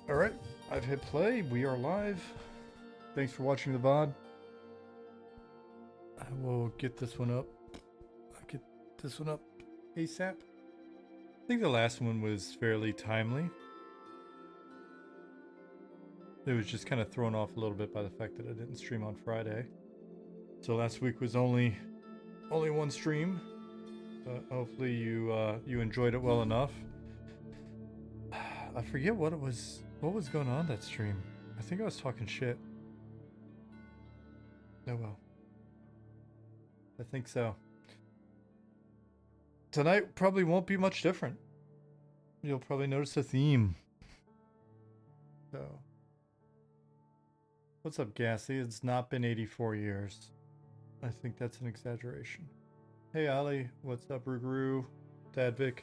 Alright, I've hit play. We are live. Thanks for watching the VOD. I will get this one up. I'll get this one up ASAP. I think the last one was fairly timely. It was just kind of thrown off a little bit by the fact that I didn't stream on Friday. So last week was only one stream. But hopefully you enjoyed it well enough. I forget what it was. What was going on that stream? I think I was talking shit. Oh well. I think so. Tonight probably won't be much different. You'll probably notice a theme. So. What's up, Gassy? It's not been 84 years. I think that's an exaggeration. Hey, Ali. What's up, Ruguru? Dadvik.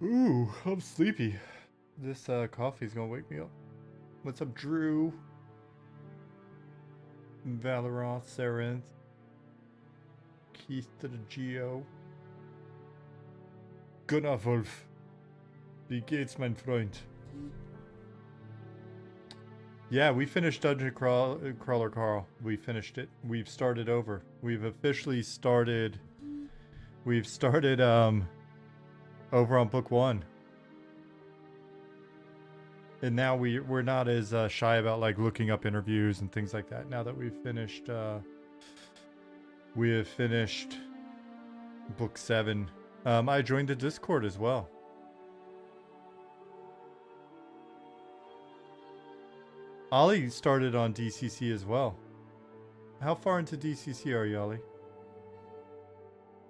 Ooh, I'm sleepy. This coffee's gonna wake me up. What's up, Drew? Valoroth, Sarinth. Keith to the Geo. Gunnar Wolf. Wie geht's, mein Freund? Yeah, we finished Dungeon Crawler Carl. We finished it. We've started over. We've officially started. We've started over on book 1. And now we're not as shy about like looking up interviews and things like that. Now that we've finished we have finished book 7. I joined the Discord as well. Ollie started on DCC as well. How far into DCC are you, Ollie?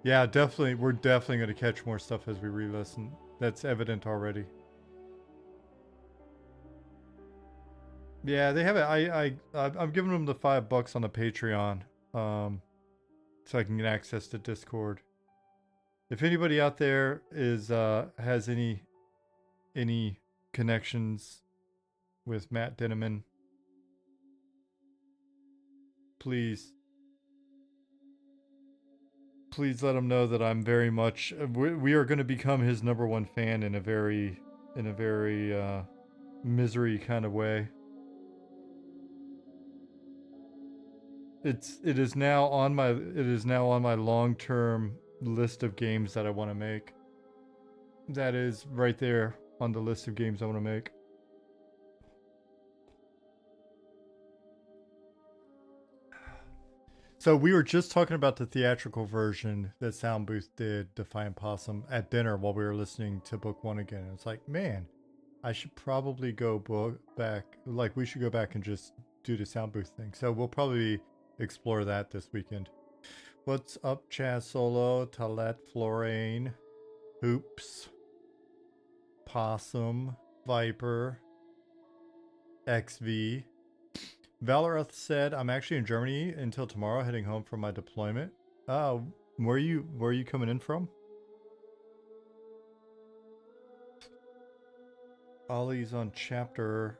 Yeah, definitely. We're definitely going to catch more stuff as we re-listen. That's evident already. Yeah, they have it. I'm giving them the $5 on the Patreon, so I can get access to Discord. If anybody out there is has any connections with Matt Dinneman, please let him know that I'm very much. We are going to become his #1 fan in a very misery kind of way. It is now on my long-term list of games that I want to make. That is right there on the list of games I want to make. So we were just talking about the theatrical version that Sound Booth did, Defiant Possum, at dinner while we were listening to book 1 again. It's like, man, I should probably go back. Like, we should go back and just do the Sound Booth thing. So we'll probably explore that this weekend. What's up, Chaz Solo, Talet, Florane, Hoops, Possum, Viper, XV. Valoroth said, I'm actually in Germany until tomorrow, heading home from my deployment. Where are you coming in from? Ollie's on chapter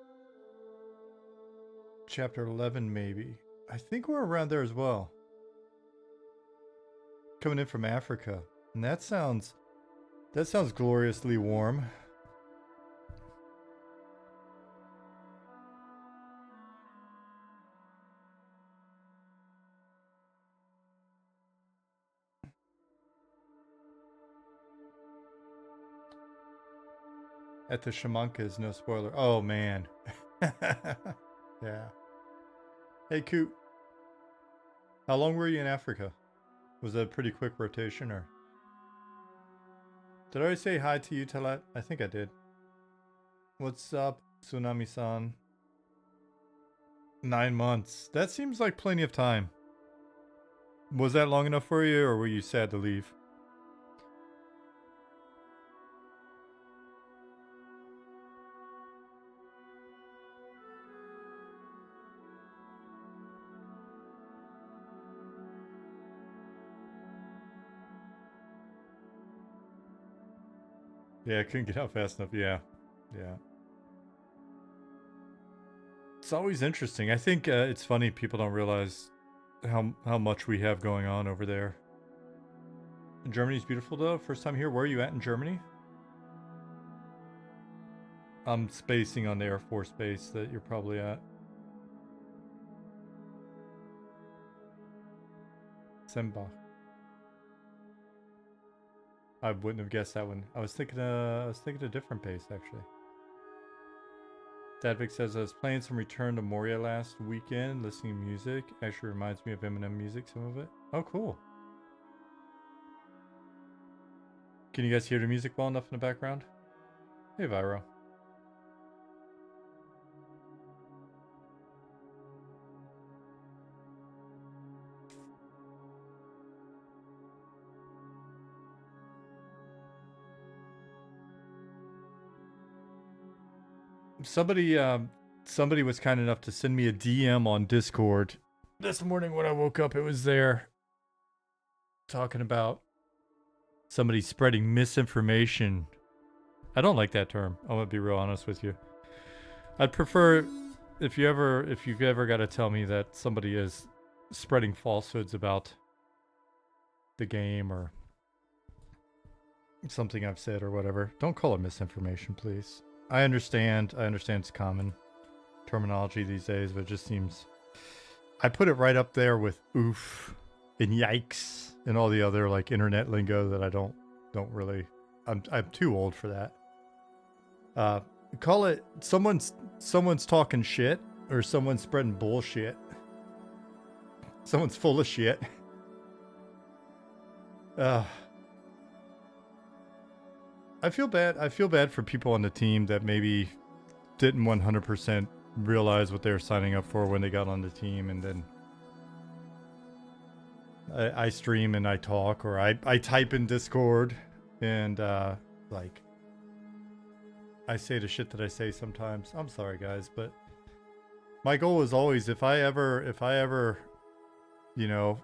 11 maybe. I think we're around there as well. Coming in from Africa. And that sounds gloriously warm. At the Shamankas, no spoiler. Oh man. Yeah. Hey Coop. How long were you in Africa? Was that a pretty quick rotation or? Did I already say hi to you, Talat? I think I did. What's up, Tsunami-san? 9 months. That seems like plenty of time. Was that long enough for you, or were you sad to leave? Yeah, I couldn't get out fast enough. Yeah. It's always interesting. I think it's funny people don't realize how much we have going on over there. Germany's beautiful though. First time here. Where are you at in Germany? I'm spacing on the Air Force Base that you're probably at. Sembach. I wouldn't have guessed that one. I was thinking a different base actually. Dadvik says I was playing some Return to Moria last weekend, listening to music. Actually reminds me of Eminem music, some of it. Oh, cool. Can you guys hear the music well enough in the background? Hey, Viro. Somebody was kind enough to send me a DM on Discord this morning when I woke up. It was there talking about somebody spreading misinformation. I don't like that term. I'm gonna be real honest with you. I'd prefer if you've ever got to tell me that somebody is spreading falsehoods about the game or something I've said or whatever. Don't call it misinformation, please. I understand it's common terminology these days, but it just seems... I put it right up there with oof and yikes and all the other like internet lingo that I don't really... I'm too old for that. Call it someone's talking shit or someone's spreading bullshit. Someone's full of shit. I feel bad for people on the team that maybe didn't 100% realize what they were signing up for when they got on the team, and then I stream and I talk, or I type in Discord and like I say the shit that I say sometimes. I'm sorry guys, but my goal is always if I ever you know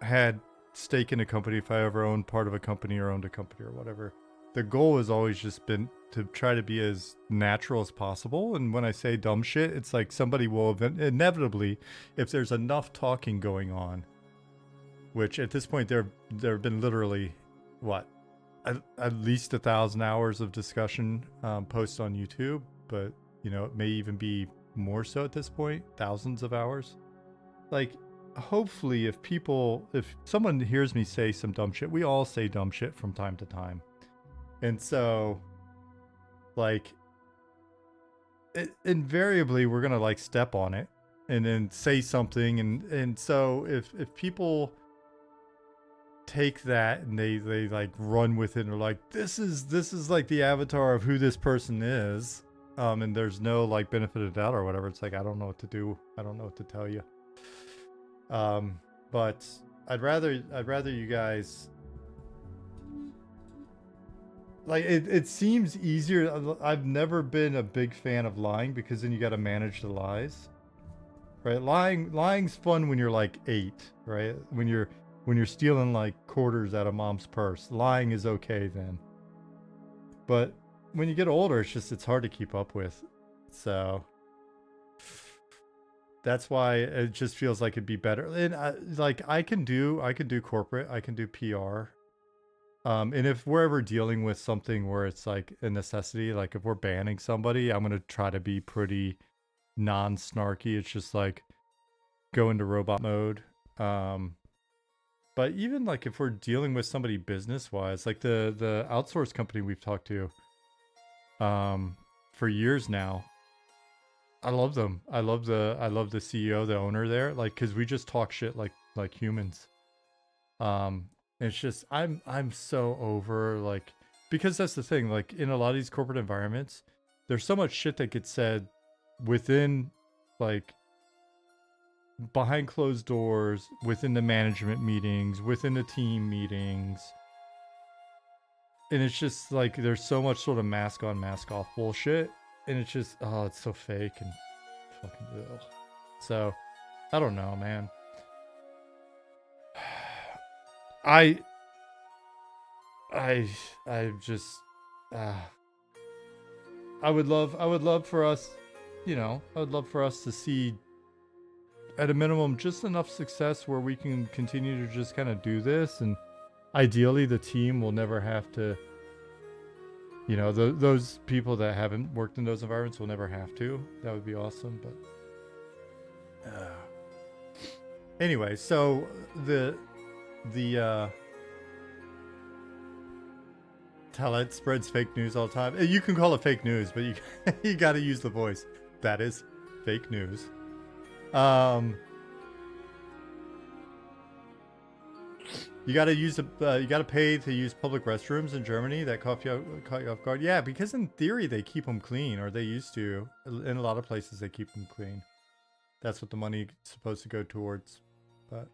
had stake in a company, if I ever owned part of a company or owned a company or whatever, the goal has always just been to try to be as natural as possible. And when I say dumb shit, it's like somebody will inevitably, if there's enough talking going on, which at this point there have been literally what at least 1,000 hours of discussion posts on YouTube, but you know it may even be more so at this point, thousands of hours. Like hopefully if someone hears me say some dumb shit, we all say dumb shit from time to time. And so, like, invariably we're gonna like step on it and then say something, and so if people take that and they like run with it and are like, this is like the avatar of who this person is, and there's no like benefit of doubt or whatever, it's like I don't know what to do. I don't know what to tell you. But I'd rather you guys. Like it seems easier. I've never been a big fan of lying because then you got to manage the lies, right? Lying's fun when you're like 8, right? When you're stealing like quarters out of mom's purse, lying is okay then. But when you get older, it's hard to keep up with. So that's why it just feels like it'd be better. And I can do corporate, I can do PR. And if we're ever dealing with something where it's like a necessity, like if we're banning somebody, I'm going to try to be pretty non-snarky. It's just like go into robot mode. But even like if we're dealing with somebody business-wise, like the outsource company we've talked to for years now, I love them. I love the CEO, the owner there, like because we just talk shit like humans. It's just I'm so over, like, because that's the thing, like in a lot of these corporate environments there's so much shit that gets said within, like, behind closed doors, within the management meetings, within the team meetings, and it's just like there's so much sort of mask on mask off bullshit, and it's just it's so fake and fucking ugh. So I don't know, man. I just I would love for us, you know, I would love for us to see at a minimum just enough success where we can continue to just kind of do this and ideally the team will never have to, you know, those people that haven't worked in those environments will never have to. That would be awesome. But anyway, so the Talent spreads fake news all the time. You can call it fake news, but you you got to use the voice. That is fake news. You got to use you got to pay to use public restrooms in Germany. That caught you off guard. Yeah, because in theory they keep them clean, or they used to. In a lot of places they keep them clean. That's what the money is supposed to go towards. But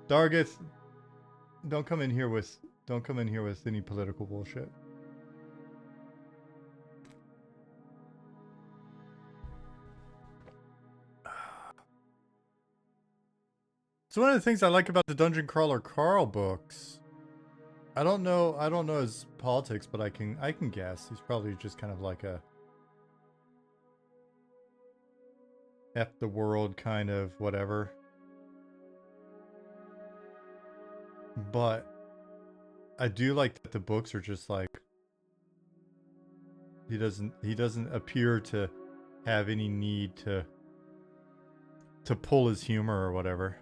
Dargith, don't come in here with any political bullshit. So one of the things I like about the Dungeon Crawler Carl books, I don't know his politics, but I can guess he's probably just kind of like a F the world kind of whatever. But I do like that the books are just like, he doesn't appear to have any need to pull his humor or whatever.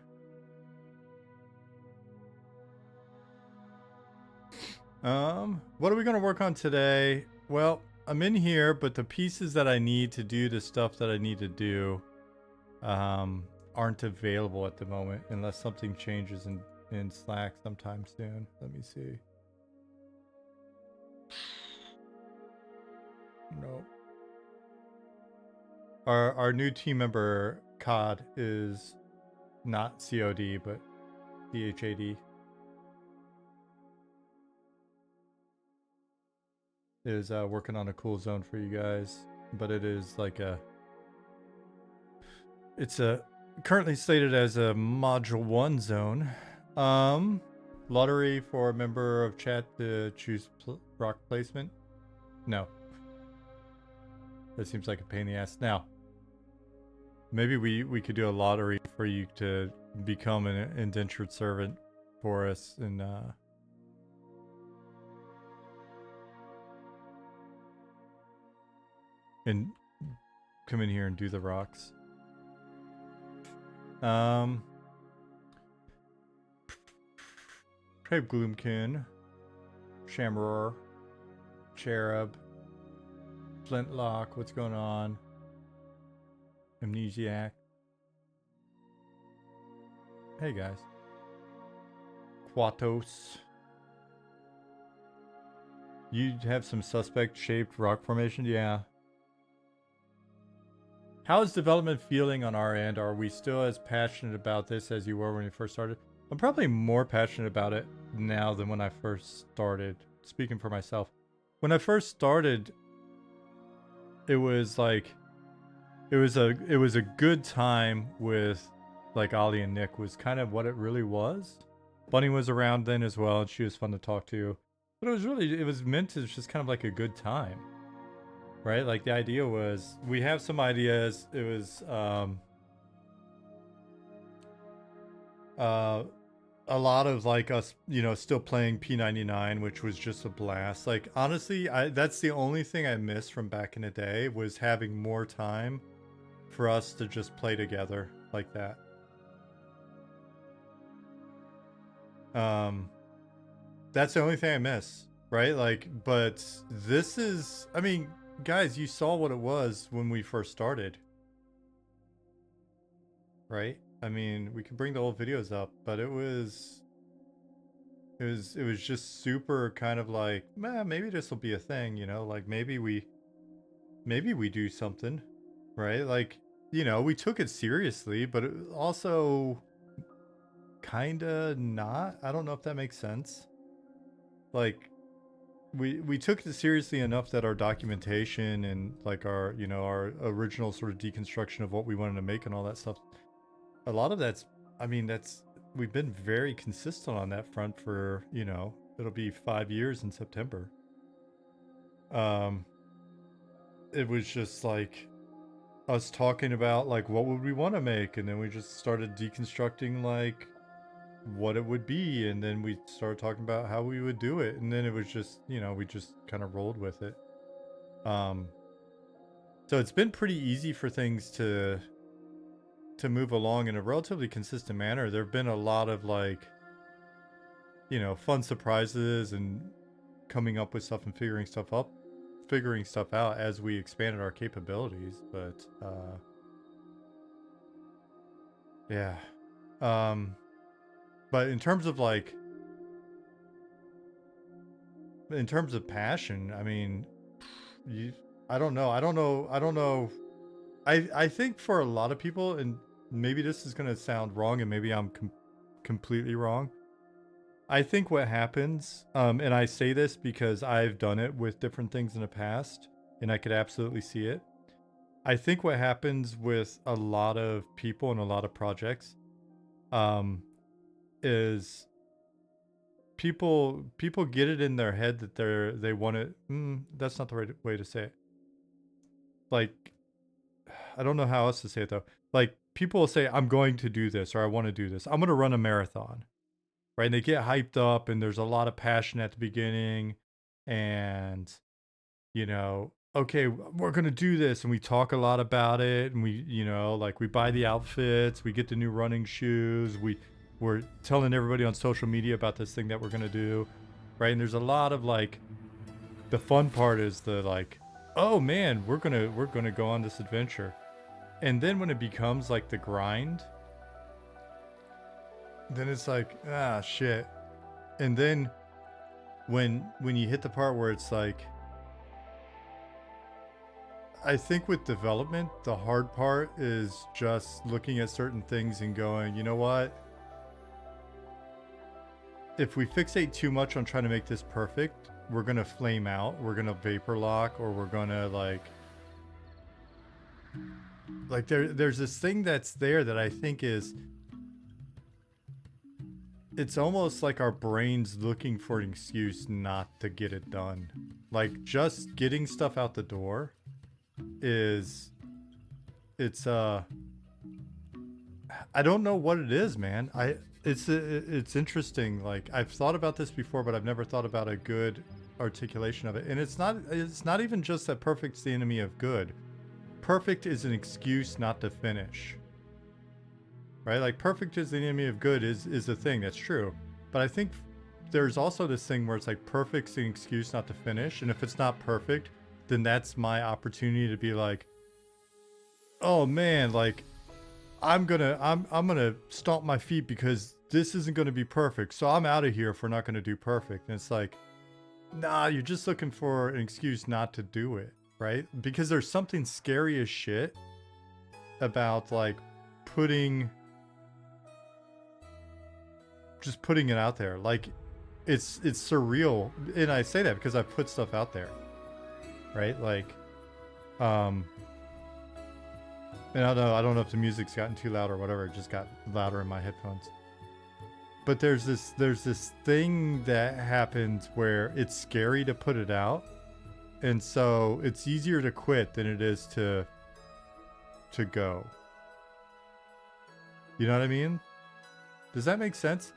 What are we going to work on today? Well, I'm in here, but the pieces that I need to do the stuff that I need to do aren't available at the moment unless something changes in Slack sometime soon. Let me see. No. Our new team member COD is not COD but CHAD. Is working on a cool zone for you guys, but it is like it's currently slated as a module 1 zone. Lottery for a member of chat to choose rock placement. No, that seems like a pain in the ass. Now maybe we could do a lottery for you to become an indentured servant for us and come in here and do the rocks. Crave Gloomkin, Shamroar, Cherub, Flintlock, what's going on? Amnesiac. Hey guys. Quatos. You have some suspect shaped rock formation? Yeah. How is development feeling on our end? Are we still as passionate about this as you were when you first started? I'm probably more passionate about it now than when I first started. Speaking for myself. When I first started, it was like it was a good time with like Ollie and Nick was kind of what it really was. Bunny was around then as well and she was fun to talk to. But it was meant to just kind of like a good time. Right? Like the idea was we have some ideas. It was a lot of like us, you know, still playing P99, which was just a blast. Like honestly, that's the only thing I miss from back in the day was having more time for us to just play together like that. That's the only thing I miss, right? Like, but this is, I mean, guys, you saw what it was when we first started, right? I mean, we could bring the old videos up, but it was just super kind of like, man, maybe this will be a thing, you know, like maybe we do something, right? Like, you know, we took it seriously, but it also kind of not. I don't know if that makes sense. Like, we took it seriously enough that our documentation and like our, you know, our original sort of deconstruction of what we wanted to make and all that stuff, a lot of that's, I mean, we've been very consistent on that front for, you know, it'll be 5 years in September. it was just like us talking about like what would we want to make, and then we just started deconstructing like what it would be, and then we started talking about how we would do it, and then it was just, you know, we just kind of rolled with it. So it's been pretty easy for things to move along in a relatively consistent manner. There have been a lot of like, you know, fun surprises and coming up with stuff and figuring stuff out as we expanded our capabilities. But yeah. But in terms of like, in terms of passion, I mean, I don't know. I think for a lot of people, and maybe this is gonna sound wrong, and maybe I'm completely wrong. I think what happens, and I say this because I've done it with different things in the past, and I could absolutely see it. I think what happens with a lot of people and a lot of projects, is people get it in their head that they want it. That's not the right way to say it. Like, I don't know how else to say it though. Like, people will say, I'm going to do this, or I want to do this. I'm going to run a marathon, right? And they get hyped up, and there's a lot of passion at the beginning, and, you know, okay, we're going to do this. And we talk a lot about it, and we, you know, like we buy the outfits, we get the new running shoes, we're telling everybody on social media about this thing that we're going to do, right? And there's a lot of like, the fun part is the like, oh man, we're going to go on this adventure. And then when it becomes like the grind, then it's like, ah, shit. And then when you hit the part where it's like, I think with development, the hard part is just looking at certain things and going, you know what? If we fixate too much on trying to make this perfect, we're going to flame out, we're going to vapor lock, or we're going to like there's this thing that's there that I think is, it's almost like our brain's looking for an excuse not to get it done. Like, just getting stuff out the door is, it's I don't know what it is, man. It's interesting. Like, I've thought about this before, but I've never thought about a good articulation of it. And it's not even just that perfect's the enemy of good. Perfect is an excuse not to finish. Right? Like, perfect is the enemy of good is a thing. That's true. But I think there's also this thing where it's like, perfect's an excuse not to finish. And if it's not perfect, then that's my opportunity to be like, oh man, like, I'm gonna stomp my feet because this isn't gonna be perfect. So I'm out of here if we're not gonna do perfect. And it's like, nah, you're just looking for an excuse not to do it, right? Because there's something scary as shit about like putting it out there. Like, it's surreal. And I say that because I've put stuff out there, right? Like, and I don't know if the music's gotten too loud or whatever. It just got louder in my headphones. But there's this thing that happens where it's scary to put it out, and so it's easier to quit than it is to go. You know what I mean? Does that make sense?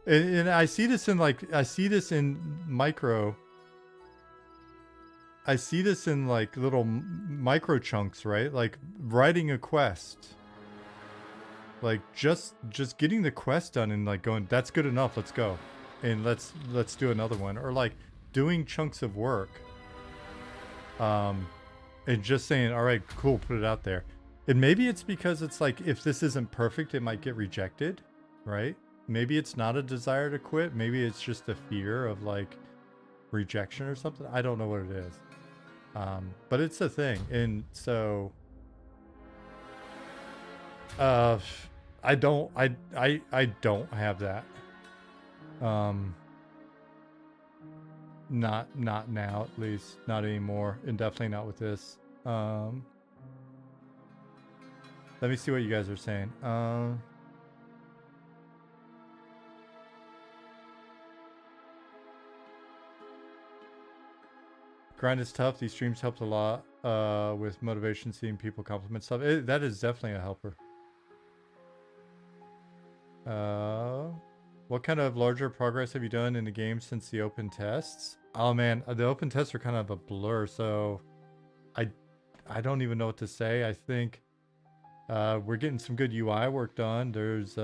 And I see this in like, I see this in like little micro chunks, right? Like writing a quest, like just getting the quest done and like going, that's good enough, let's go, and let's do another one. Or like doing chunks of work, and just saying, all right, cool, put it out there. And maybe it's because it's like, if this isn't perfect, it might get rejected, right? Maybe it's not a desire to quit. Maybe it's just a fear of like rejection or something. I don't know what it is. But it's a thing. And so, I don't have that. Not now, at least, not anymore. And definitely not with this. Let me see what you guys are saying. Grind is tough. These streams helped a lot with motivation, seeing people compliment stuff. That is definitely a helper. What kind of larger progress have you done in the game since the open tests? Oh man, the open tests are kind of a blur, so I don't even know what to say. I think we're getting some good UI work done. There's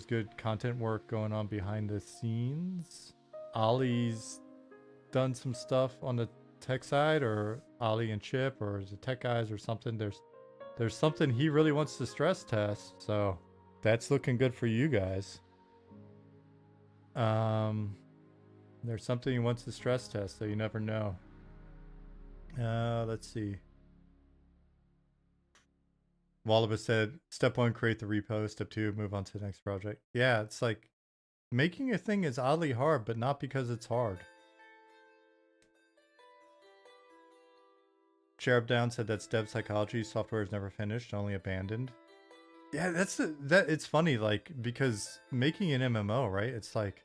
good content work going on behind the scenes. Ollie's done some stuff on the tech side, or Ollie and Chip, or the tech guys, or something. There's something he really wants to stress test, so that's looking good for you guys. There's something he wants to stress test, so you never know. Let's see. Wallaby said, step 1, create the repo. Step 2, move on to the next project. Yeah, it's like making a thing is oddly hard, but not because it's hard. Cherub Down said that's dev psychology. Software is never finished, only abandoned. Yeah, it's funny, like, because making an MMO, right? It's like,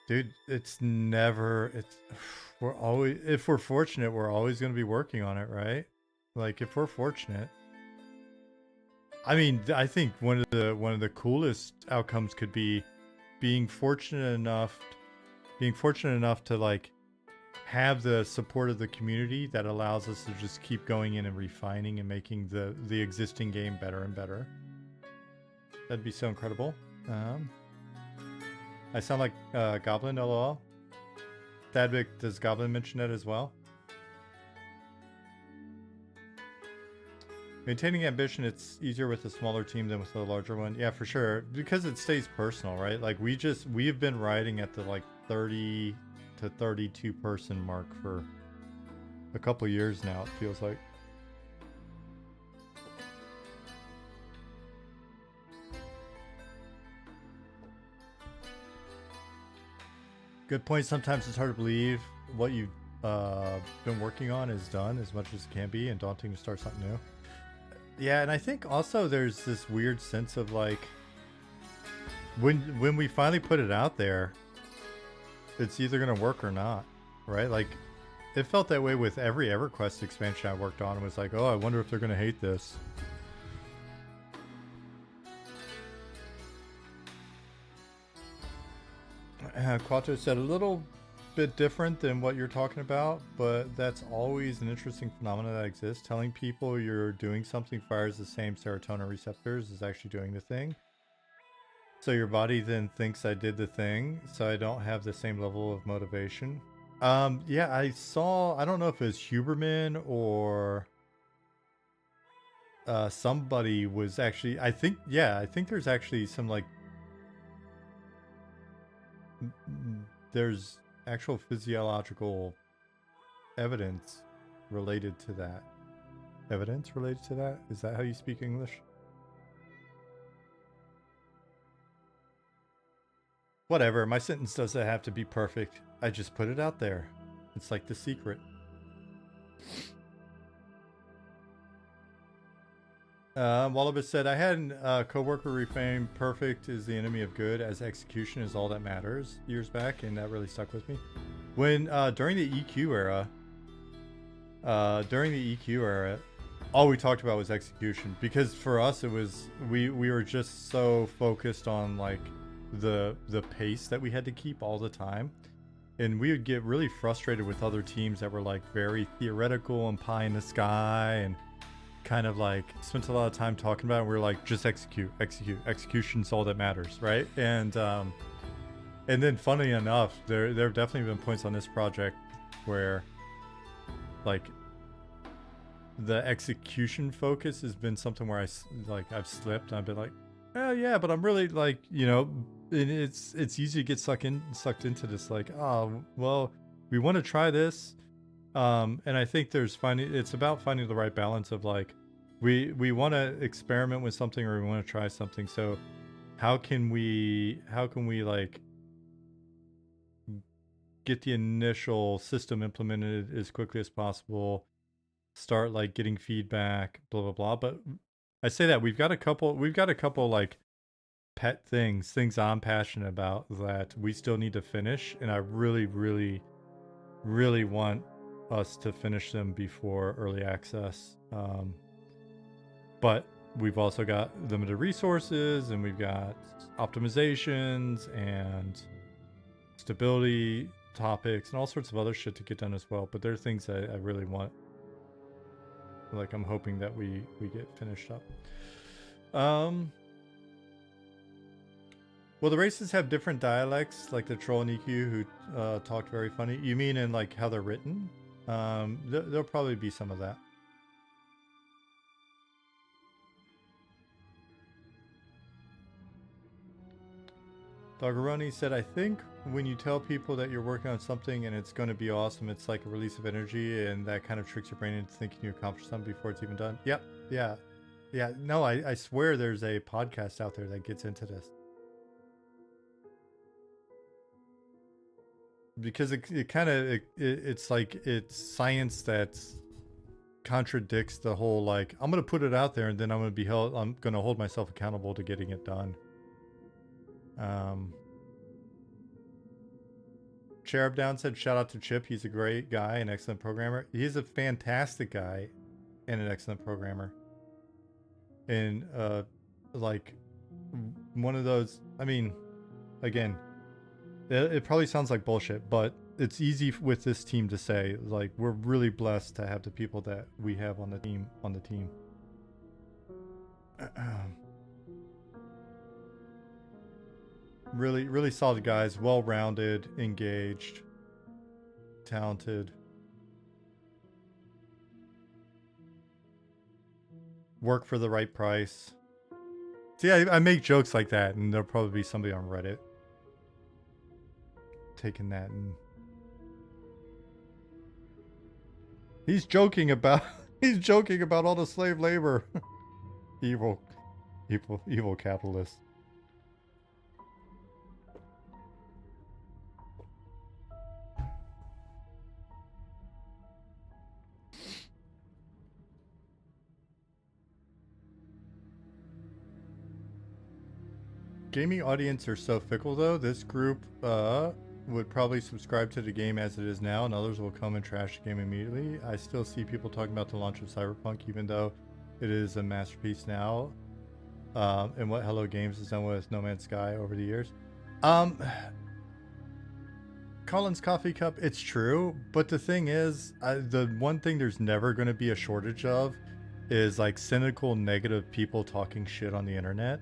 dude, we're always, if we're fortunate, we're always going to be working on it, right? Like, if we're fortunate. I mean, I think one of the coolest outcomes could be being fortunate enough to like have the support of the community that allows us to just keep going in and refining and making the existing game better and better. That'd be so incredible. I sound like Goblin, lol. Thadvik, does Goblin mention that as well? Maintaining ambition, it's easier with a smaller team than with a larger one. Yeah, for sure. Because it stays personal, right? Like we've been riding at the like 30 to 32 person mark for a couple years now, it feels like. Good point. Sometimes it's hard to believe what you've been working on is done as much as it can be, and daunting to start something new. Yeah, and I think also there's this weird sense of like when we finally put it out there, it's either gonna work or not, right? Like it felt that way with every EverQuest expansion I worked on. It was like, oh, I wonder if they're gonna hate this. Quattro said a little bit different than what you're talking about, but that's always an interesting phenomenon that exists. Telling people you're doing something fires the same serotonin receptors is actually doing the thing. So your body then thinks I did the thing, so I don't have the same level of motivation. Yeah, I don't know if it was Huberman or somebody was actually, I think there's actually some like, there's actual physiological evidence related to that. Evidence related to that? Is that how you speak English? Whatever, my sentence doesn't have to be perfect. I just put it out there. It's like The Secret. Wallaby said, I had a coworker reframe perfect is the enemy of good, as execution is all that matters years back, and that really stuck with me. When during the EQ era, all we talked about was execution, because for us it was we were just so focused on like the pace that we had to keep all the time, and we would get really frustrated with other teams that were like very theoretical and pie in the sky and kind of like spent a lot of time talking about it. And we were like, just execution's all that matters, right? And then funny enough, there have definitely been points on this project where like the execution focus has been something where I've slipped. I've been like, oh yeah, but I'm really like, you know, it's easy to get sucked into this like, oh well, we want to try this, and I think it's about finding the right balance of like, we want to experiment with something, or we want to try something, so how can we like get the initial system implemented as quickly as possible, start like getting feedback, blah blah blah. But I say that we've got a couple like pet things I'm passionate about that we still need to finish, and I really really want us to finish them before early access. But we've also got limited resources, and we've got optimizations and stability topics and all sorts of other shit to get done as well. But there are things I really want. Like, I'm hoping that we get finished up. Well, the races have different dialects, like the troll and EQ who talked very funny. You mean in like how they're written? There'll probably be some of that. Doggeroni said, I think when you tell people that you're working on something and it's going to be awesome, it's like a release of energy, and that kind of tricks your brain into thinking you accomplished something before it's even done. Yep. Yeah. No, I swear there's a podcast out there that gets into this. Because it's like it's science that contradicts the whole, like, I'm going to put it out there and then I'm going to hold myself accountable to getting it done. Cherub Down said, shout out to Chip. He's a great guy, an excellent programmer. He's a fantastic guy and an excellent programmer. And like one of those, I mean, again, it probably sounds like bullshit, but it's easy with this team to say, like, we're really blessed to have the people that we have on the team. Really solid guys, well-rounded, engaged, talented. Work for the right price. See, I make jokes like that, and there'll probably be somebody on Reddit taking that, and he's joking about all the slave labor. evil capitalists. Gaming audience are so fickle though. This group would probably subscribe to the game as it is now, and others will come and trash the game immediately. I still see people talking about the launch of Cyberpunk, even though it is a masterpiece now, and what Hello Games has done with No Man's Sky over the years. Colin's coffee cup, it's true, but the thing is, the one thing there's never going to be a shortage of is like cynical, negative people talking shit on the internet.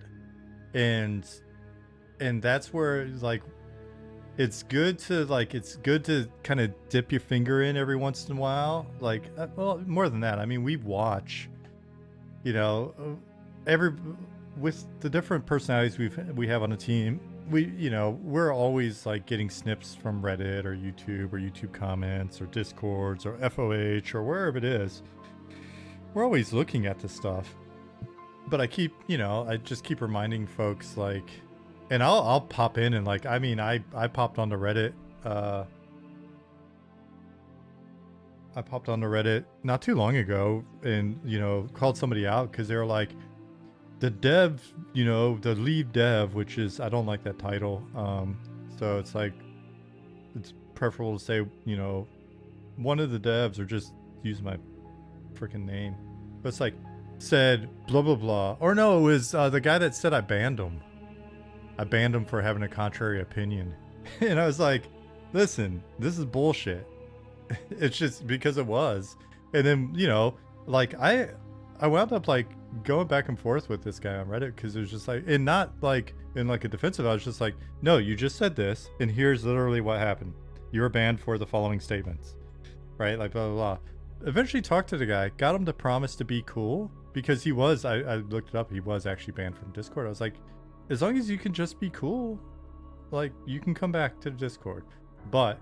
And that's where, like, it's good to kind of dip your finger in every once in a while. Like, well, more than that, I mean, we watch, you know, with the different personalities we have on a team, we're always like getting snips from Reddit or YouTube comments or Discords or FOH or wherever it is. We're always looking at this stuff. But I just keep reminding folks, like, and I'll pop in and, like, I mean, I popped onto Reddit. I popped onto Reddit not too long ago and, called somebody out because they were like, the dev, the lead dev, which is, I don't like that title. So it's like, it's preferable to say, one of the devs, or just use my freaking name. But it's like, said blah blah blah, or no, it was the guy that said I banned him for having a contrary opinion. And I was like, listen, this is bullshit. It's just because it was. And then like I wound up like going back and forth with this guy on Reddit because it was just like, and not like in like a defensive, I was just like, no, you just said this and here's literally what happened. You were banned for the following statements, right? Like blah blah blah. Eventually talked to the guy, got him to promise to be cool, because he was, I looked it up, he was actually banned from Discord. I was like, as long as you can just be cool, like, you can come back to the Discord. But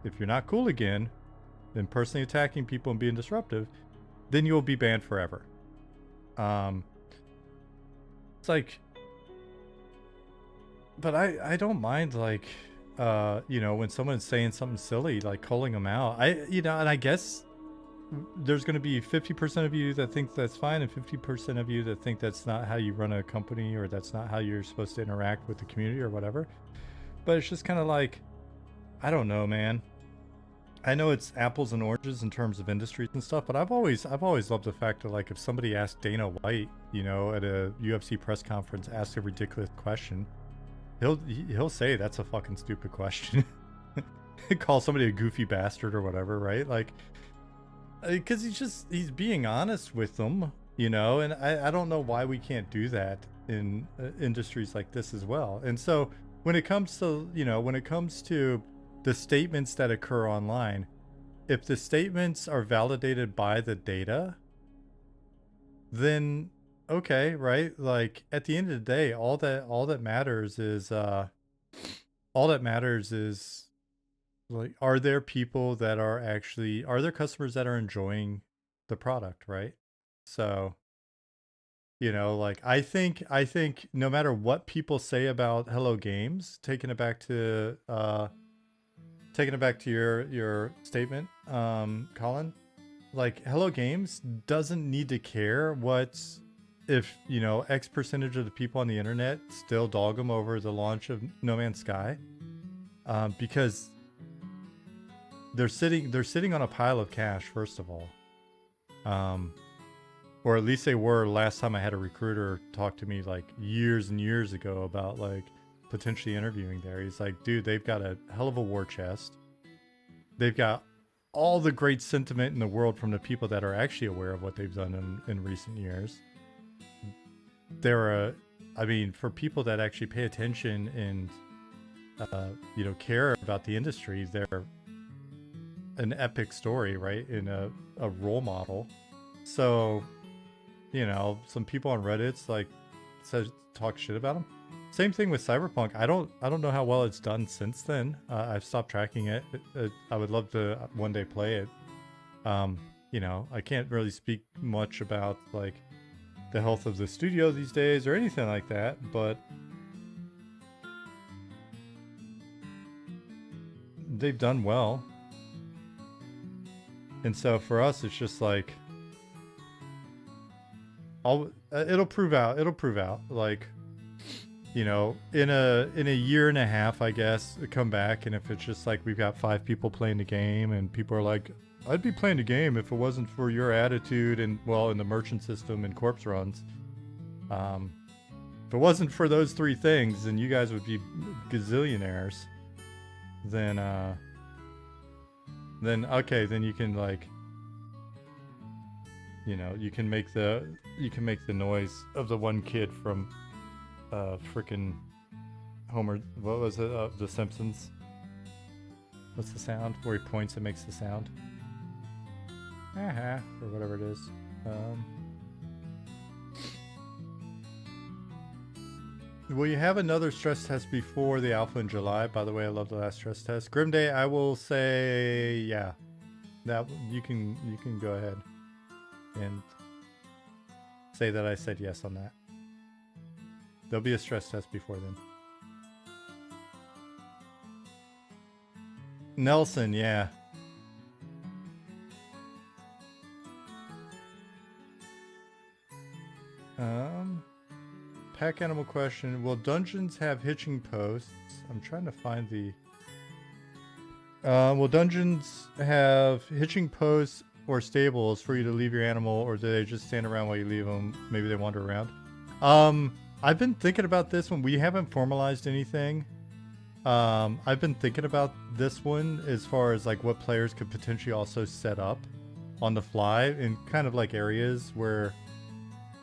if you're not cool again, then personally attacking people and being disruptive, then you'll be banned forever. It's like, but I don't mind, like, when someone's saying something silly, like calling them out. And I guess there's going to be 50% of you that think that's fine and 50% of you that think that's not how you run a company, or that's not how you're supposed to interact with the community or whatever. But it's just kind of like, I don't know, man. I know it's apples and oranges in terms of industries and stuff, but I've always loved the fact that, like, if somebody asked Dana White, you know, at a UFC press conference, asked a ridiculous question, he'll say that's a fucking stupid question. Call somebody a goofy bastard or whatever, right? Like, because he's being honest with them, you know, and I don't know why we can't do that in industries like this as well. And so when it comes to, you know, when it comes to the statements that occur online, if the statements are validated by the data, then okay, right? Like, at the end of the day, all that matters is like, are there people that are there customers that are enjoying the product, right? So, you know, like, I think no matter what people say about Hello Games, taking it back to your statement, Colin, like, Hello Games doesn't need to care if, you know, X percentage of the people on the internet still dog them over the launch of No Man's Sky, because they're sitting on a pile of cash, first of all, or at least they were last time I had a recruiter talk to me, like, years and years ago, about, like, potentially interviewing there. He's like, dude, they've got a hell of a war chest. They've got all the great sentiment in the world from the people that are actually aware of what they've done in recent years. I mean, for people that actually pay attention and, you know, care about the industry, they're an epic story, right? In a role model. So, you know, some people on Reddit's like talk shit about them. Same thing with Cyberpunk. I don't know how well it's done since then. I've stopped tracking it. I would love to one day play it. You know, I can't really speak much about, like, the health of the studio these days or anything like that, but they've done well. And so for us, it's just like, it'll prove out. It'll prove out. Like, you know, in a year and a half, I guess, come back, and if it's just like we've got 5 people playing the game, and people are like, I'd be playing the game if it wasn't for your attitude and, well, in the merchant system and corpse runs. If it wasn't for those 3 things, then you guys would be gazillionaires. Then okay, then you can, like, you know, you can make the noise of the one kid from freaking Homer, what was it, The Simpsons? What's the sound where he points and makes the sound? Or whatever it is. Will you have another stress test before the alpha in July? By the way, I love the last stress test. Grim Day, I will say, yeah. That you can go ahead and say that I said yes on that. There'll be a stress test before then. Nelson, yeah. Pack animal question. Will dungeons have hitching posts? I'm trying to find the... will dungeons have hitching posts or stables for you to leave your animal, or do they just stand around while you leave them? Maybe they wander around. I've been thinking about this one. We haven't formalized anything. I've been thinking about this one as far as, like, what players could potentially also set up on the fly in kind of like areas where,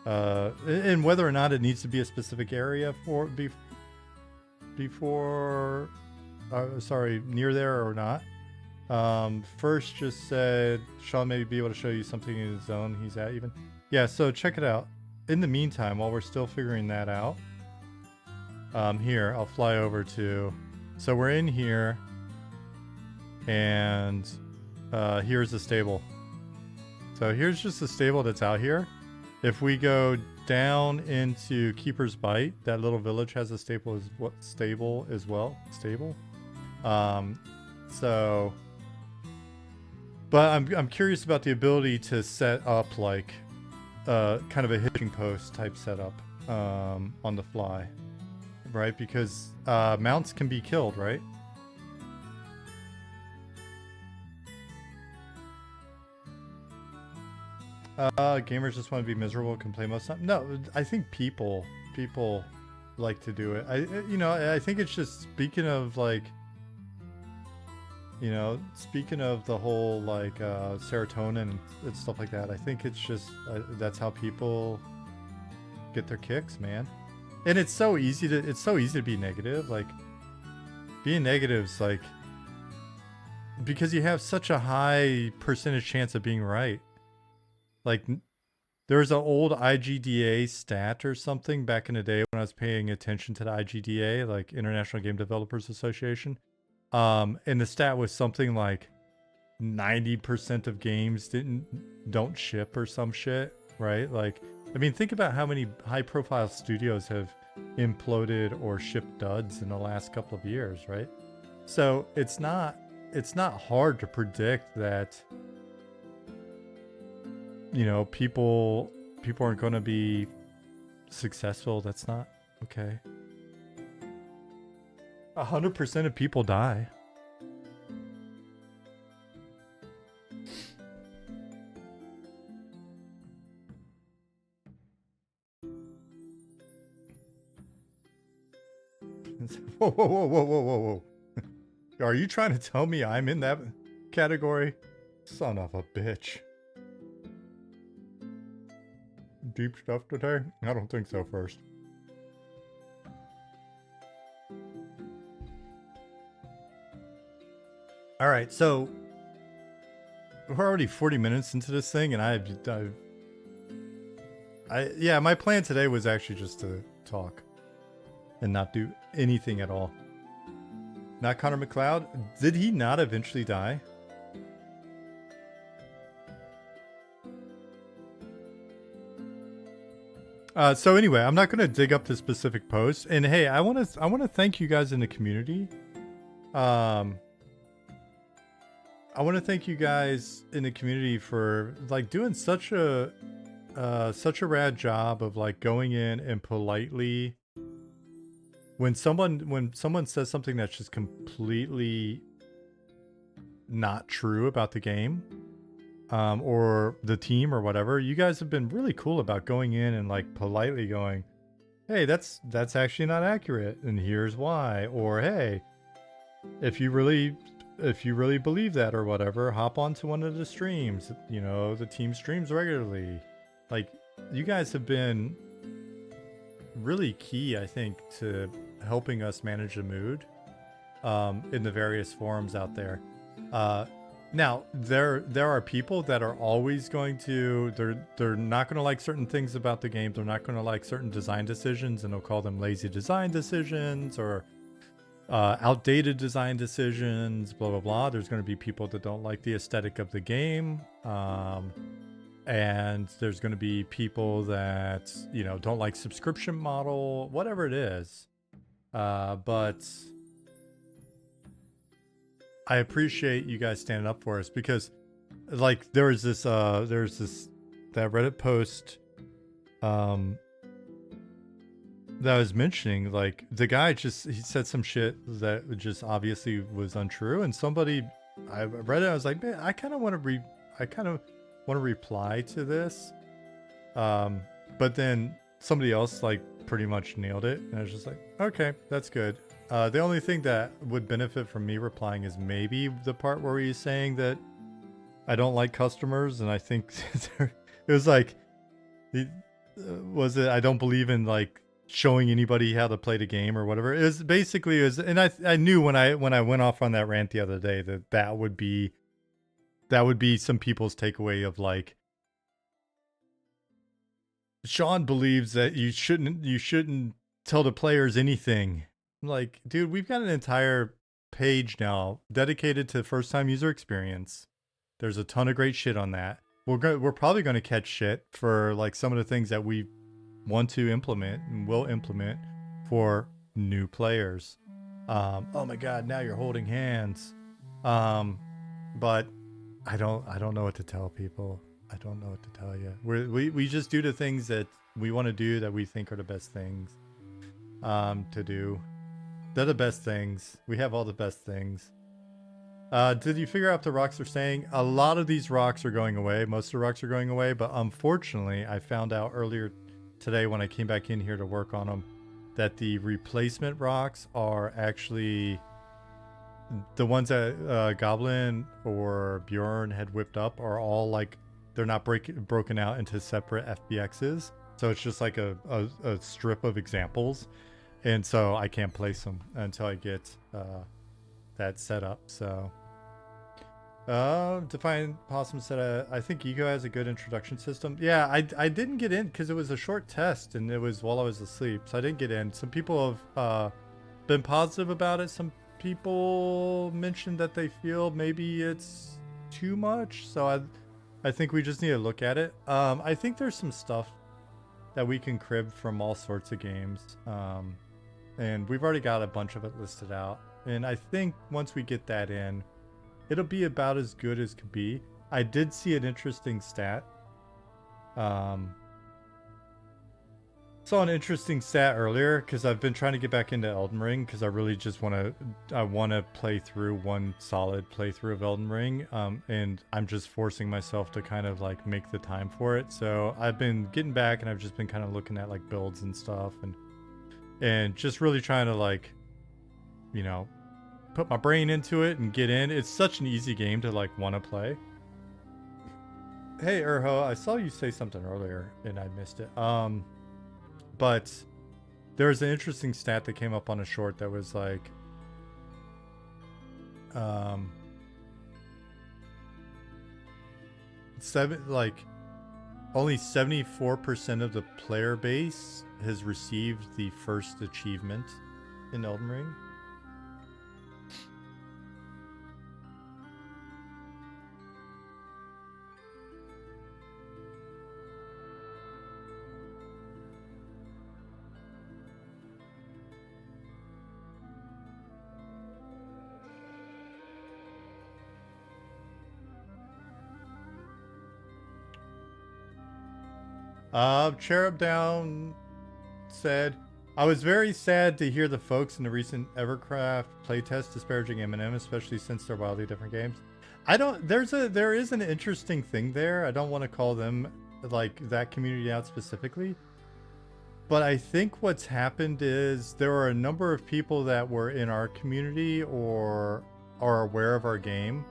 and whether or not it needs to be a specific area for near there or not. First just said Sean may be able to show you something in his zone he's at even. Yeah, so check it out. In the meantime, while we're still figuring that out, here, I'll fly over to... So we're in here, and here's the stable. So here's just the stable that's out here. If we go down into Keeper's Bite, that little village has a stable as well. Stable. So, but I'm curious about the ability to set up, like, kind of a hitching post type setup on the fly, right? Because mounts can be killed, right? Gamers just want to be miserable, can play most of the time. No, I think people like to do it. I think it's just speaking of like, speaking of the whole like serotonin and stuff like that. I think it's just that's how people get their kicks, man. And it's so easy to be negative. Like being negative is like because you have such a high percentage chance of being right. Like there's an old IGDA stat or something back in the day when I was paying attention to the IGDA, like International Game Developers Association. And the stat was something like 90% of games don't ship or some shit, right? Like, I mean, think about how many high-profile studios have imploded or shipped duds in the last couple of years, right? So it's not hard to predict that, people aren't going to be successful. That's not okay. 100% of people die. Whoa. Are you trying to tell me I'm in that category? Son of a bitch. Deep stuff today? I don't think so first. All right, so we're already 40 minutes into this thing, and yeah, my plan today was actually just to talk and not do anything at all. Not Connor McLeod. Did he not eventually die? So anyway, I'm not going to dig up the specific post. And hey, I want to thank you guys in the community. I want to thank you guys in the community for like doing such a rad job of like going in and politely when someone says something that's just completely not true about the game. Or the team or whatever, you guys have been really cool about going in and like politely going, hey, that's actually not accurate and here's why. Or hey, if you really believe that or whatever, hop onto one of the streams. The team streams regularly. Like you guys have been really key, I think, to helping us manage the mood in the various forums out there. Now, there are people that are always going to, they're not going to like certain things about the game. They're not going to like certain design decisions, and they'll call them lazy design decisions or outdated design decisions, blah, blah, blah. There's going to be people that don't like the aesthetic of the game. And there's going to be people that, don't like subscription model, whatever it is. But I appreciate you guys standing up for us because like there's this that Reddit post that I was mentioning, like the guy he said some shit that just obviously was untrue, and I read it, I was like, man, I kind of want to reply to this, but then somebody else like pretty much nailed it, and I was just like, okay, that's good. The only thing that would benefit from me replying is maybe the part where he's saying that I don't like customers, and I think it was like, I don't believe in like showing anybody how to play the game or whatever. It was basically, and I knew when I went off on that rant the other day that would be some people's takeaway of like, Sean believes that you shouldn't tell the players anything. I'm like, dude, we've got an entire page now dedicated to first time user experience. There's a ton of great shit on that. We're probably going to catch shit for like some of the things that we want to implement and will implement for new players. Oh my God, now you're holding hands. But I don't know what to tell people. I don't know what to tell you. We just do the things that we want to do that we think are the best things to do. They're the best things. We have all the best things. Did you figure out the rocks are saying? A lot of these rocks are going away. Most of the rocks are going away, but unfortunately, I found out earlier today when I came back in here to work on them that the replacement rocks are actually the ones that Goblin or Bjorn had whipped up are all like they're not broken out into separate FBXs. So it's just like a strip of examples. And so I can't place them until I get that set up. So Defiant Possum said, I think Eco has a good introduction system. Yeah, I didn't get in because it was a short test and it was while I was asleep. So I didn't get in. Some people have been positive about it. Some people mentioned that they feel maybe it's too much. So I think we just need to look at it. I think there's some stuff that we can crib from all sorts of games. And we've already got a bunch of it listed out. And I think once we get that in, it'll be about as good as could be. I did see an interesting stat. Saw an interesting stat earlier because I've been trying to get back into Elden Ring because I really just want to play through one solid playthrough of Elden Ring. And I'm just forcing myself to kind of like make the time for it. So I've been getting back and I've just been kind of looking at like builds and stuff and just really trying to like, you know, put my brain into it and get in. It's such an easy game to like want to play. Hey Urho, I saw you say something earlier and I missed it. But there's an interesting stat that came up on a short that was like only 74% of the player base has received the first achievement in Elden Ring. Cherub Down said, I was very sad to hear the folks in the recent Evercraft playtest disparaging M&M, especially since they're wildly different games. There is an interesting thing there. I don't want to call them like that community out specifically. But I think what's happened is there are a number of people that were in our community or are aware of our game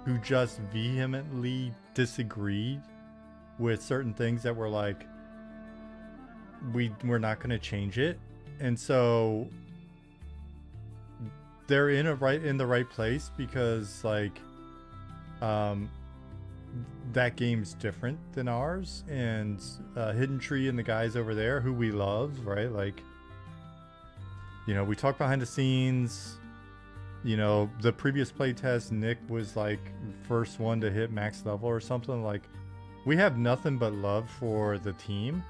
who just vehemently disagreed with certain things that were like, we're not going to change it. And so they're in the right place because like that game's different than ours, and Hidden Tree and the guys over there who we love, right? Like, you know, we talk behind the scenes. You know, the previous playtest, Nick was like first one to hit max level or something. Like, we have nothing but love for the team,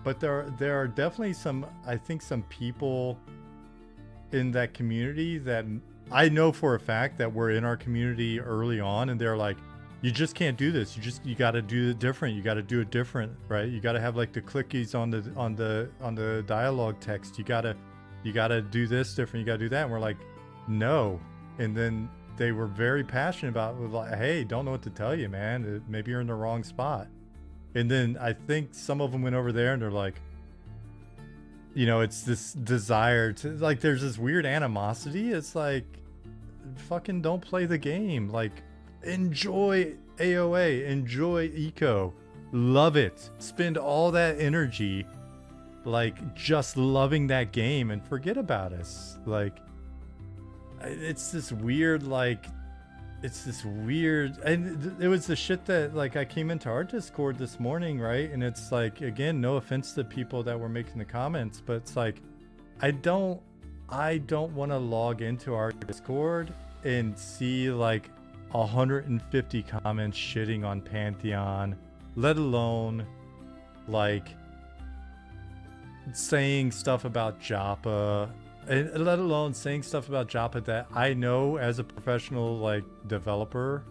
but there are definitely some, I think, some people in that community that I know for a fact that were in our community early on, and they're like, you just can't do this. You got to do it different. You got to do it different, right? You got to have like the clickies on the dialogue text. You got to do this different. You got to do that. And we're like, no. And then they were very passionate about it, like, hey, don't know what to tell you, man. Maybe you're in the wrong spot. And then I think some of them went over there and they're like, you know, it's this desire to, like, there's this weird animosity. It's like, fucking don't play the game. Like, enjoy AOA, enjoy Eco, love it. Spend all that energy, like, just loving that game and forget about us. Like, it's this weird, like, and it was the shit that, like, I came into our Discord this morning, right? And it's like, again, no offense to people that were making the comments, but it's like, I don't want to log into our Discord and see like 150 comments shitting on Pantheon, let alone like saying stuff about Joppa, and let alone saying stuff about Joppa that I know as a professional developer.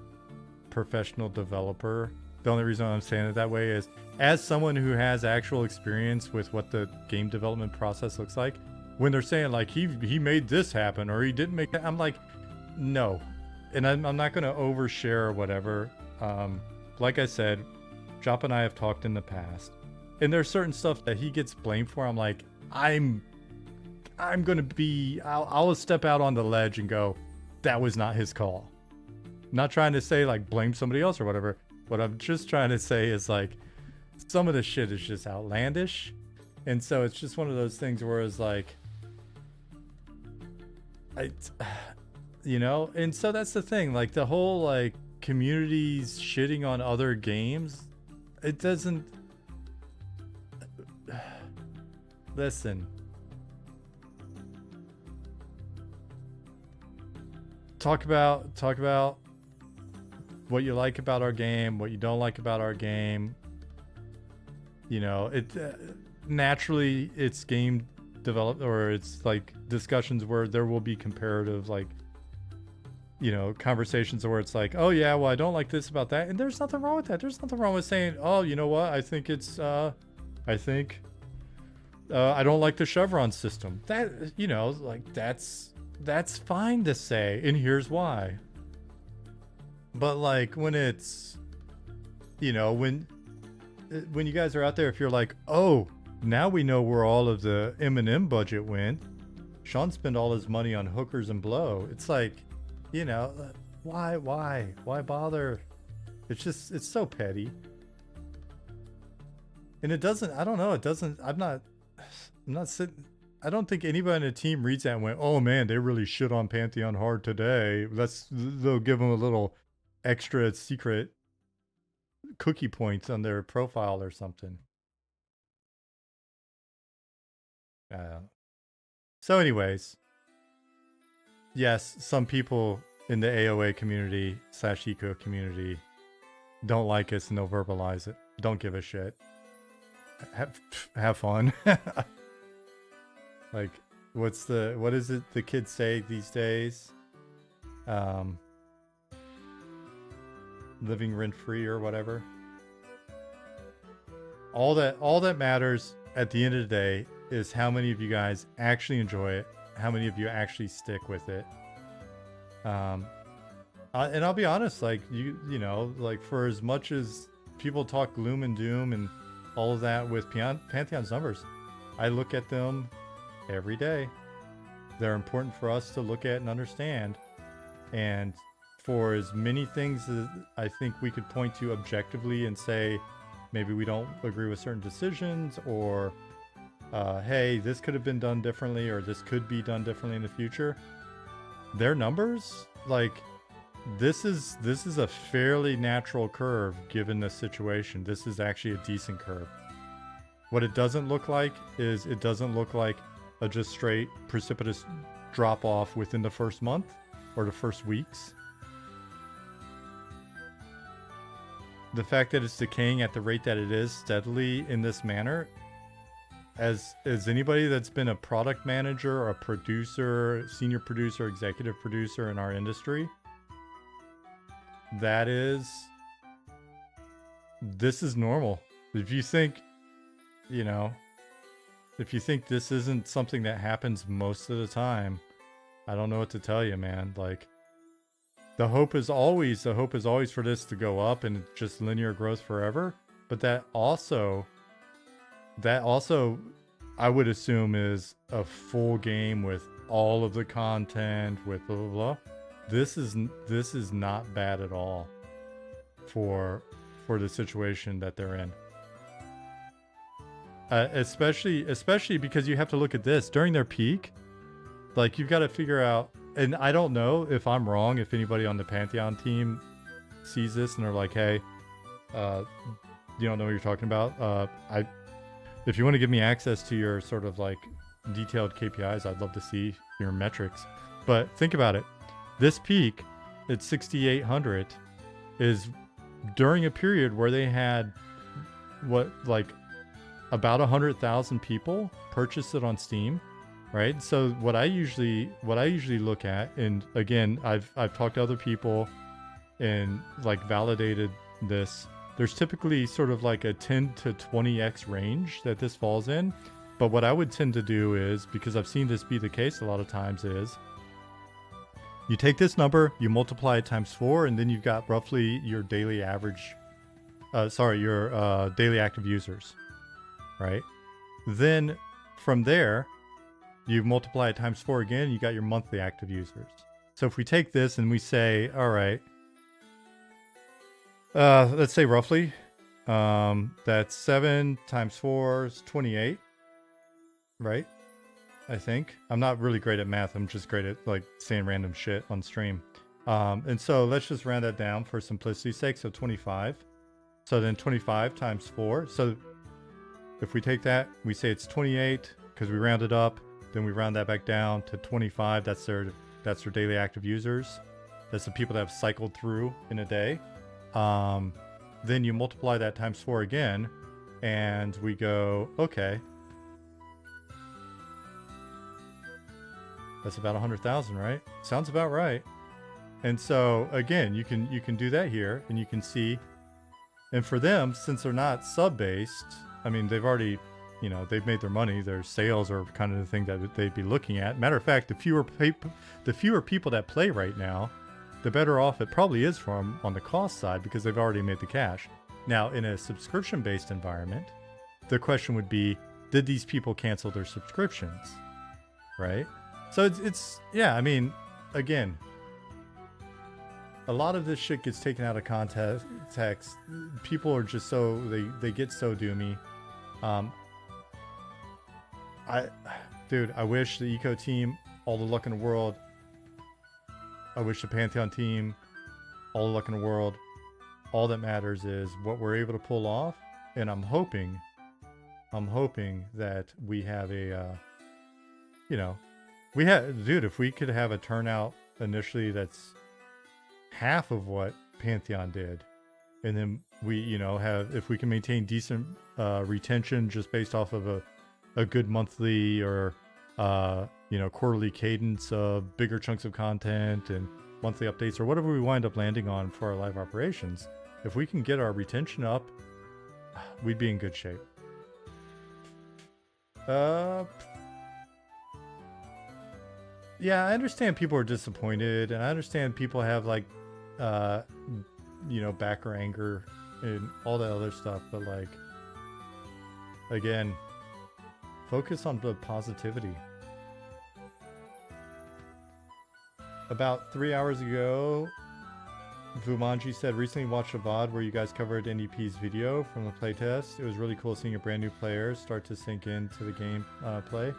The only reason I'm saying it that way is as someone who has actual experience with what the game development process looks like. When they're saying like he made this happen or he didn't make that, I'm like, no, and I'm not going to overshare or whatever. Like I said, Jop and I have talked in the past, and there's certain stuff that he gets blamed for. I'm like, I'm gonna be. I'll step out on the ledge and go, that was not his call. I'm not trying to say like blame somebody else or whatever. What I'm just trying to say is like, some of the shit is just outlandish, and so it's just one of those things where it's like, you know, and so that's the thing. Like the whole like communities shitting on other games, it doesn't. Listen. Talk about what you like about our game, what you don't like about our game. You know, it naturally it's game developed, or it's like discussions where there will be comparative, like, you know, conversations where it's like, oh yeah, well I don't like this about that, and there's nothing wrong with that. There's nothing wrong with saying, oh, you know what, I think it's I don't like the chevron system. That, you know, like that's fine to say, and here's why. But like when it's, you know, when you guys are out there, if you're like, oh, now we know where all of the M&M budget went, Sean spent all his money on hookers and blow. It's like, you know, why bother? It's just, it's so petty. And it doesn't, I don't know, it doesn't, I'm not sitting, I don't think anybody in the team reads that and went, oh man, they really shit on Pantheon hard today. They'll give them a little extra secret cookie points on their profile or something. So anyways, yes, some people in the AOA community / eco community don't like us, and they'll verbalize it. Don't give a shit. Have fun. Like, what is it the kids say these days? Living rent free or whatever. All that matters at the end of the day is how many of you guys actually enjoy it, how many of you actually stick with it. And I'll be honest, like you know, like for as much as people talk gloom and doom and all of that with Pantheon's numbers, I look at them every day. They're important for us to look at and understand. And for as many things as I think we could point to objectively and say, maybe we don't agree with certain decisions, or hey, this could have been done differently, or this could be done differently in the future. Their numbers, like, this is a fairly natural curve given the situation. This is actually a decent curve. What it doesn't look like is, it doesn't look like a just straight precipitous drop off within the first month or the first weeks. The fact that it's decaying at the rate that it is steadily in this manner, as anybody that's been a product manager or a producer, senior producer, executive producer in our industry, this is normal. If you think, you know, if you think this isn't something that happens most of the time, I don't know what to tell you, man. Like, the hope is always for this to go up and just linear growth forever. But that also I would assume is a full game with all of the content, with blah blah blah. This is not bad at all for the situation that they're in. Especially because you have to look at this during their peak. Like, you've got to figure out, and I don't know if I'm wrong, if anybody on the Pantheon team sees this and they're like, hey, you don't know what you're talking about. If you want to give me access to your sort of like detailed KPIs, I'd love to see your metrics. But think about it. This peak at 6,800 is during a period where they had about 100,000 people purchase it on Steam, right? So what I usually look at, and again, I've talked to other people and like validated this. There's typically sort of like a 10 to 20x range that this falls in. But what I would tend to do is, because I've seen this be the case a lot of times, is You take this number, you multiply it times 4, and then you've got roughly your daily average. Your daily active users, right? Then from there, you multiply it times 4 again, you got your monthly active users. So if we take this and we say, all right, let's say roughly, that's 7 times 4 is 28, right? I think. I'm not really great at math. I'm just great at like saying random shit on stream. And so let's just round that down for simplicity's sake. So 25. So then 25 times 4. So if we take that, we say it's 28 because we round it up. Then we round that back down to 25. That's their daily active users. That's the people that have cycled through in a day. Then you multiply that times 4 again, and we go, okay, that's about 100,000, right? Sounds about right. And so again, you can do that here, and you can see. And for them, since they're not sub-based, I mean, they've already, they've made their money. Their sales are kind of the thing that they'd be looking at. Matter of fact, the fewer people that play right now, the better off it probably is for them on the cost side because they've already made the cash. Now, in a subscription-based environment, the question would be, did these people cancel their subscriptions, right? So it's yeah, I mean, again, a lot of this shit gets taken out of context. People are just they get so doomy. I wish the Eco team all the luck in the world. I wish the Pantheon team all the luck in the world. All that matters is what we're able to pull off, and I'm hoping that we have a, if we could have a turnout initially that's half of what Pantheon did, and then we, if we can maintain decent retention just based off of a good monthly or quarterly cadence of bigger chunks of content and monthly updates or whatever we wind up landing on for our live operations, if we can get our retention up, we'd be in good shape. Yeah, I understand people are disappointed, and I understand people have like, backer anger and all that other stuff, but like, again, focus on the positivity. About 3 hours ago, Vumanji said, recently watched a VOD where you guys covered NDP's video from the playtest. It was really cool seeing a brand new player start to sink into the game play.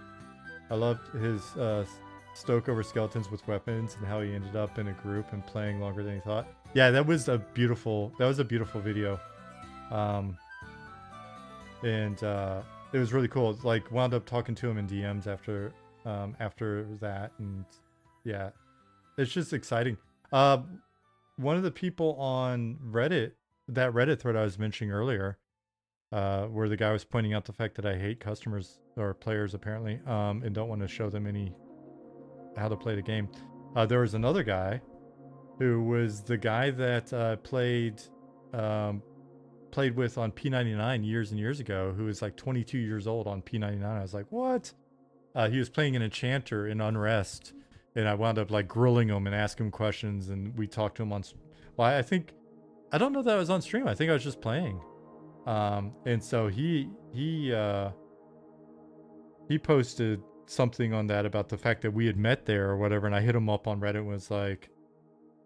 I loved his stoke over skeletons with weapons and how he ended up in a group and playing longer than he thought. Yeah, that was a beautiful video. It was really cool. Like, wound up talking to him in DMs after that, and yeah, it's just exciting. One of the people on Reddit, that Reddit thread I was mentioning earlier, where the guy was pointing out the fact that I hate customers or players apparently, and don't want to show them how to play the game. There was another guy who was the guy that played with on P99 years and years ago, who was like 22 years old on P99. I was like, what? He was playing an enchanter in Unrest, and I wound up like grilling him and asking him questions, and we talked to him on. Well, I don't know that I was on stream. I think I was just playing. And so he posted something on that about the fact that we had met there or whatever, and I hit him up on Reddit and was like,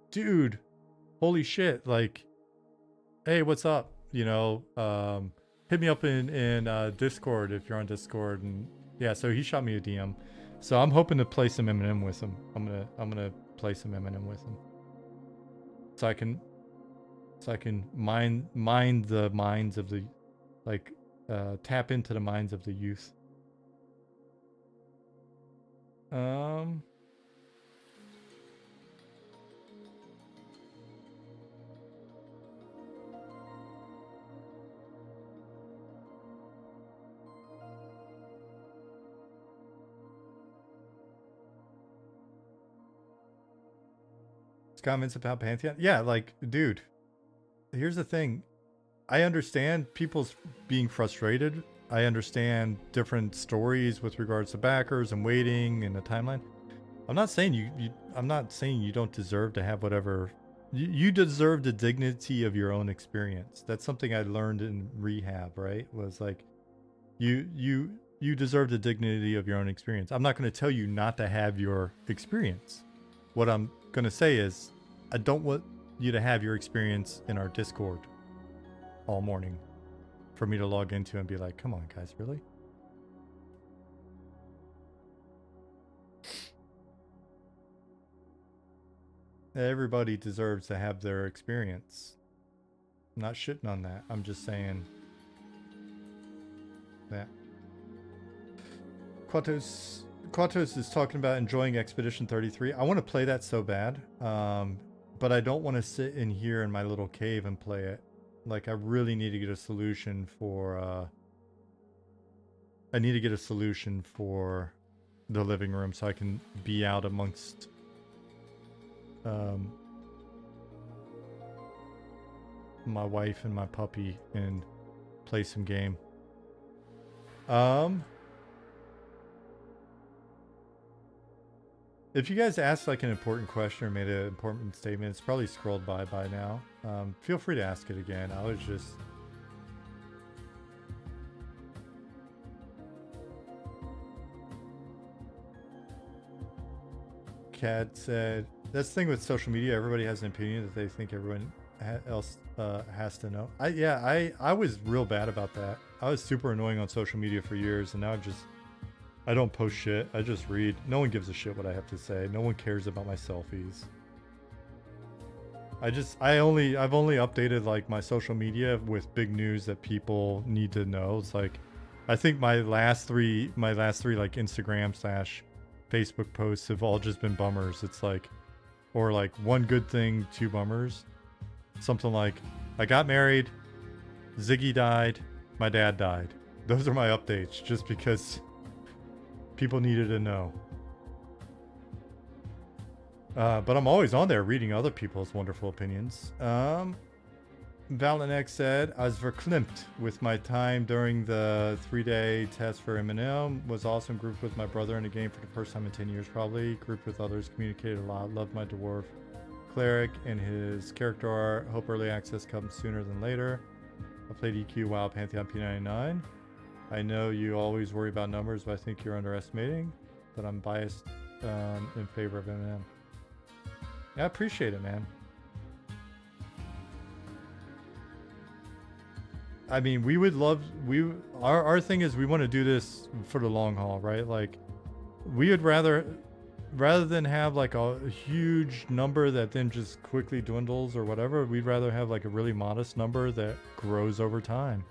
dude, holy shit, like, hey, what's up? Hit me up in Discord if you're on Discord. And yeah, so he shot me a DM. So I'm hoping to play some M&M with him. I'm gonna play some M&M with him. So I can mine the minds of the, like, tap into the minds of the youth. Comments about Pantheon. Yeah, like, dude, here's the thing. I understand people's being frustrated. I understand different stories with regards to backers and waiting and the timeline. I'm not saying I'm not saying you don't deserve to have whatever. You deserve the dignity of your own experience. That's something I learned in rehab, right? Was like you deserve the dignity of your own experience. I'm not going to tell you not to have your experience. What I'm going to say is I don't want you to have your experience in our Discord all morning for me to log into and be like, "Come on, guys, really?" Everybody deserves to have their experience. I'm not shitting on that. I'm just saying that. Quatos is talking about enjoying Expedition 33. I want to play that so bad, but I don't want to sit in here in my little cave and play it. Like, I really need to get a solution for. I need to get a solution for the living room so I can be out amongst. My wife and my puppy and play some game. If you guys asked like an important question or made an important statement, it's probably scrolled by now. Feel free to ask it again. I was just... Kat said, that's the thing with social media. Everybody has an opinion that they think everyone else has to know. I was real bad about that. I was super annoying on social media for years, and now I don't post shit. I just read. No one gives a shit what I have to say. No one cares about my selfies. I've only updated like my social media with big news that people need to know. It's like, I think my last three like Instagram / Facebook posts have all just been bummers. It's like, or like one good thing, two bummers. Something like, I got married, Ziggy died, my dad died. Those are my updates, just because people needed to know. But I'm always on there reading other people's wonderful opinions. Valenx said, I was verklempt with my time during the 3-day test for Eminem. Was awesome. Grouped with my brother in a game for the first time in 10 years probably. Grouped with others, communicated a lot. Loved my dwarf cleric and his character art. Hope early access comes sooner than later. I played EQ WoW Pantheon P99. I know you always worry about numbers, but I think you're underestimating. But I'm biased in favor of Eminem. Yeah, I appreciate it, man. I mean, we would love... Our thing is we want to do this for the long haul, right? Like, we would rather than have like a huge number that then just quickly dwindles or whatever, we'd rather have like a really modest number that grows over time.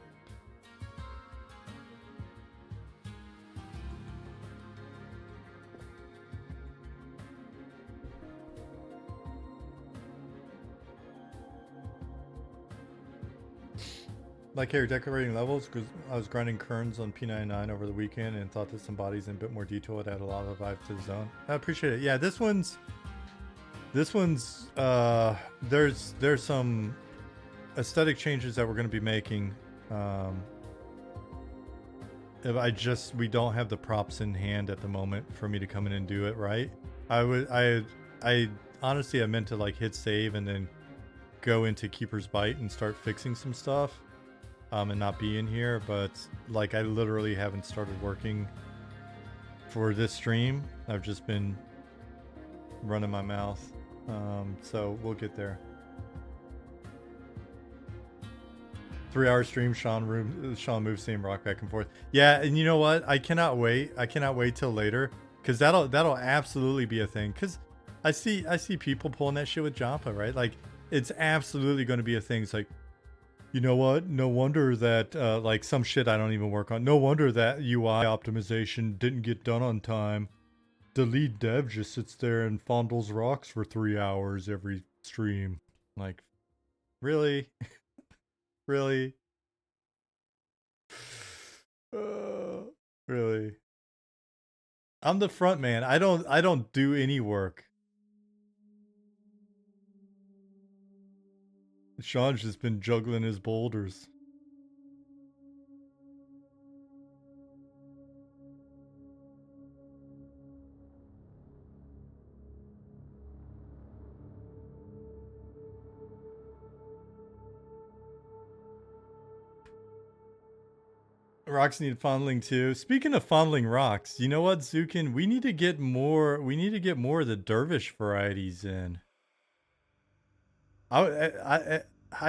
Like here, decorating levels, because I was grinding Kerns on P99 over the weekend and thought that some bodies in a bit more detail would add a lot of vibe to the zone. I appreciate it. Yeah, this one's there's some aesthetic changes that we're going to be making. We don't have the props in hand at the moment for me to come in and do it right. I honestly, I meant to like hit save and then go into Keeper's Bite and start fixing some stuff. And not be in here, but like I literally haven't started working for this stream. I've just been running my mouth. So we'll get there. 3-hour stream, Sean moves same rock back and forth. Yeah, and you know what? I cannot wait. I cannot wait till later, because that'll absolutely be a thing. Because I see people pulling that shit with Joppa, right? Like, it's absolutely going to be a thing. It's like, you know what? No wonder that, like, some shit I don't even work on. No wonder that UI optimization didn't get done on time. The lead dev just sits there and fondles rocks for 3 hours every stream. Like, really? Really? Really? I'm the front man. I don't do any work. Sean's just been juggling his boulders. Rocks need fondling too. Speaking of fondling rocks, you know what, Zukin? We need to get more. We need to get more of the dervish varieties in. I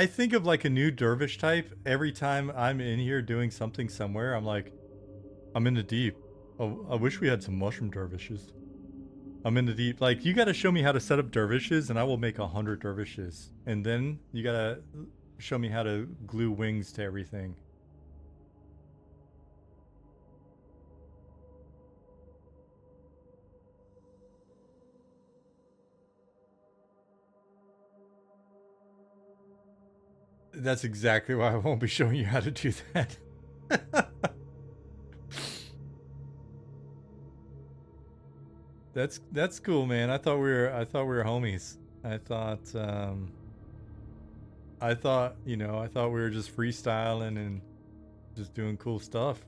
think of like a new dervish type every time I'm in here doing something somewhere. I'm like, I'm in the deep. Oh, I wish we had some mushroom dervishes. I'm in the deep. Like, you got to show me how to set up dervishes, and I will make 100 dervishes. And then you got to show me how to glue wings to everything. That's exactly why I won't be showing you how to do that. That's cool, man. I thought we were homies. I thought we were just freestyling and just doing cool stuff.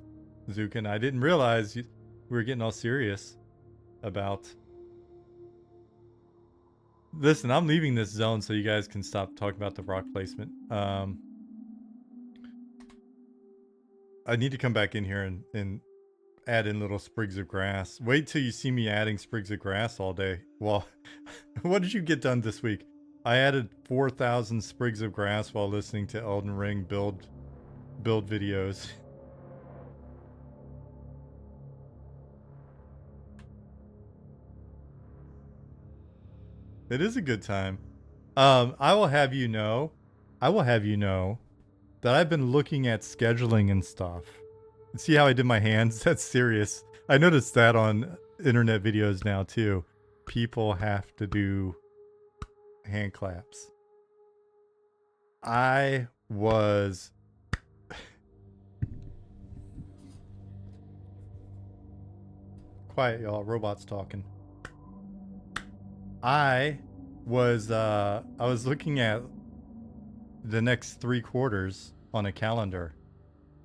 Zukin, I didn't realize we were getting all serious about. Listen, I'm leaving this zone so you guys can stop talking about the rock placement. I need to come back in here and add in little sprigs of grass. Wait till you see me adding sprigs of grass all day. Well, what did you get done this week? I added 4,000 sprigs of grass while listening to Elden Ring build videos. It is a good time. I will have you know, that I've been looking at scheduling and stuff. See how I did my hands? That's serious. I noticed that on internet videos now too. People have to do hand claps. I was quiet, y'all. Robots talking. I was looking at the next 3 quarters on a calendar.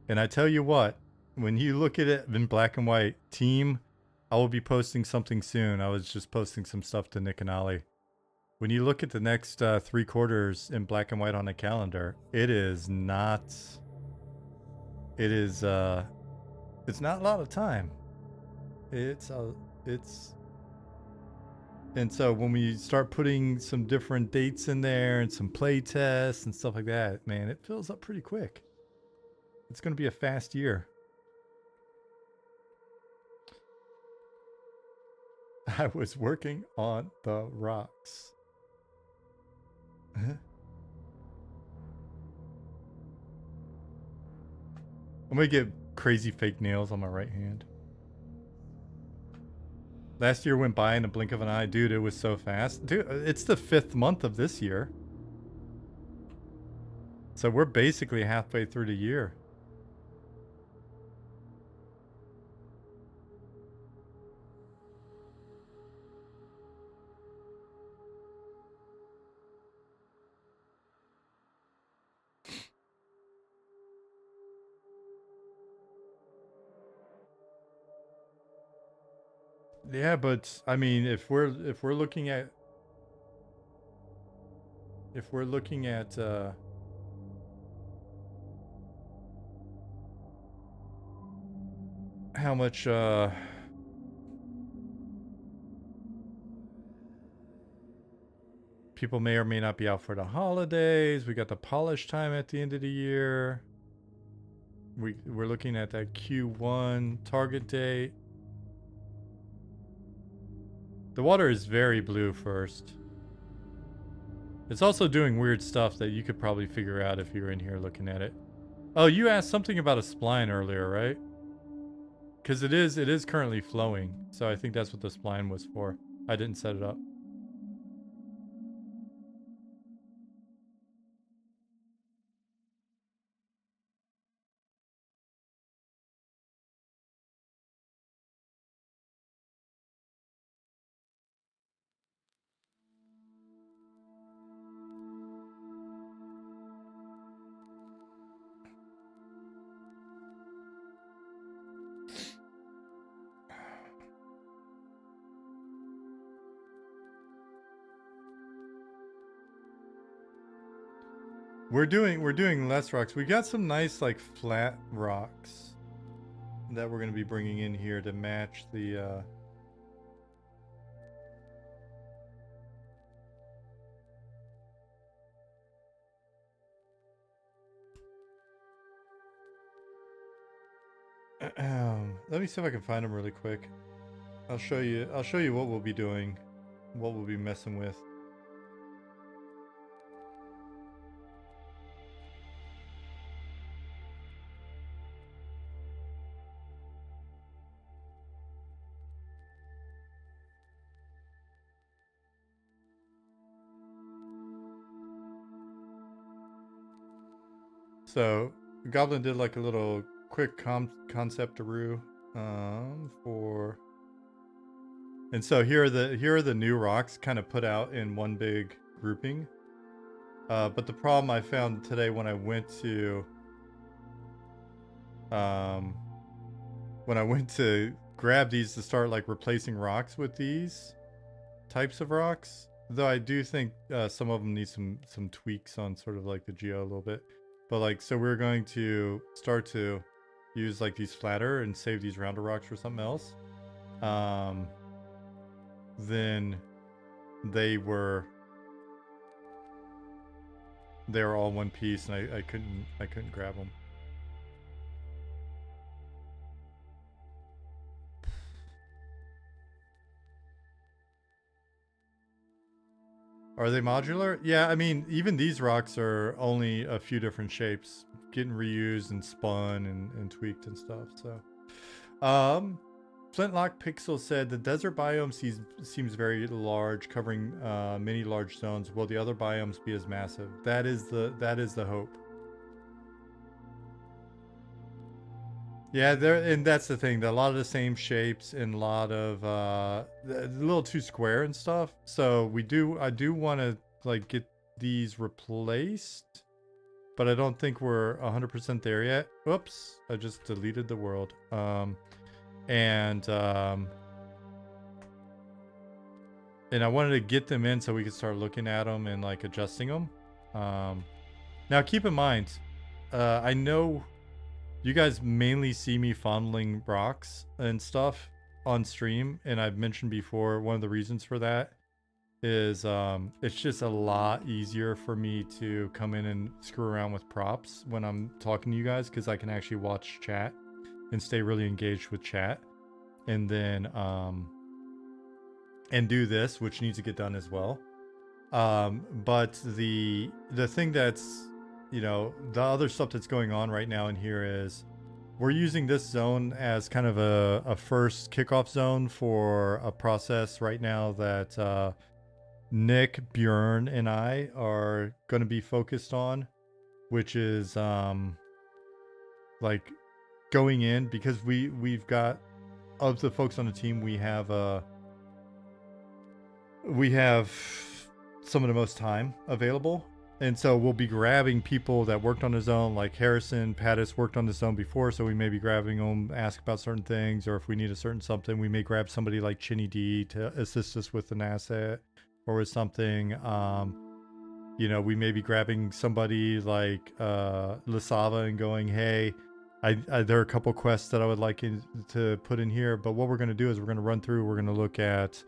And I tell you what, when you look at it in black and white, team, I will be posting something soon. I was just posting some stuff to Nick and Ollie. When you look at the next 3 quarters in black and white on a calendar, it's not a lot of time. And so when we start putting some different dates in there and some play tests and stuff like that, man, it fills up pretty quick. It's going to be a fast year. I was working on the rocks. I'm going to get crazy fake nails on my right hand. Last year went by in a blink of an eye. Dude, it was so fast. Dude, it's the 5th month of this year. So we're basically halfway through the year. Yeah, but I mean, if we're looking at how much people may or may not be out for the holidays, we got the polish time at the end of the year. We're looking at that Q1 target date. The water is very blue first. It's also doing weird stuff that you could probably figure out if you're in here looking at it. Oh, you asked something about a spline earlier, right? Because it is currently flowing. So I think that's what the spline was for. I didn't set it up. We're doing less rocks. We got some nice like flat rocks. that we're going to be bringing in here to match the let me see if I can find them really quick. I'll show you what we'll be doing, what we'll be messing with. So Goblin did like a little quick concept-a-roo for, and so here are the new rocks kind of put out in one big grouping. But the problem I found today when I went to grab these to start like replacing rocks with these types of rocks, though I do think some of them need some tweaks on sort of like the geo a little bit. But like, so we're going to start to use like these flatter and save these rounder rocks for something else. Then they were all one piece, and I couldn't grab them. Are they modular? Yeah, I mean, even these rocks are only a few different shapes, getting reused and spun and tweaked and stuff. So, Flintlock Pixel said the desert biome seems very large, covering many large zones. Will the other biomes be as massive? That is the hope. Yeah, and that's the thing. A lot of the same shapes and a lot of a little too square and stuff. So I do want to like get these replaced, but I don't think we're 100% there yet. Oops, I just deleted the world. And I wanted to get them in so we could start looking at them and like adjusting them. Now keep in mind, I know you guys mainly see me fondling rocks and stuff on stream, and I've mentioned before one of the reasons for that is it's just a lot easier for me to come in and screw around with props when I'm talking to you guys, because I can actually watch chat and stay really engaged with chat, and then and do this, which needs to get done as well. But the thing that's, you know, the other stuff that's going on right now in here is we're using this zone as kind of a first kickoff zone for a process right now that Nick, Bjorn, and I are going to be focused on, which is like going in, because we've got, of the folks on the team, we have some of the most time available. And so we'll be grabbing people that worked on the zone, like Harrison, Pattis worked on the zone before, so we may be grabbing them, ask about certain things, or if we need a certain something, we may grab somebody like Chinny D to assist us with an asset or with something. You know, we may be grabbing somebody like Lasava and going, hey, there are a couple quests that I would like to put in here, but what we're going to do is we're going to run through, we're going to look at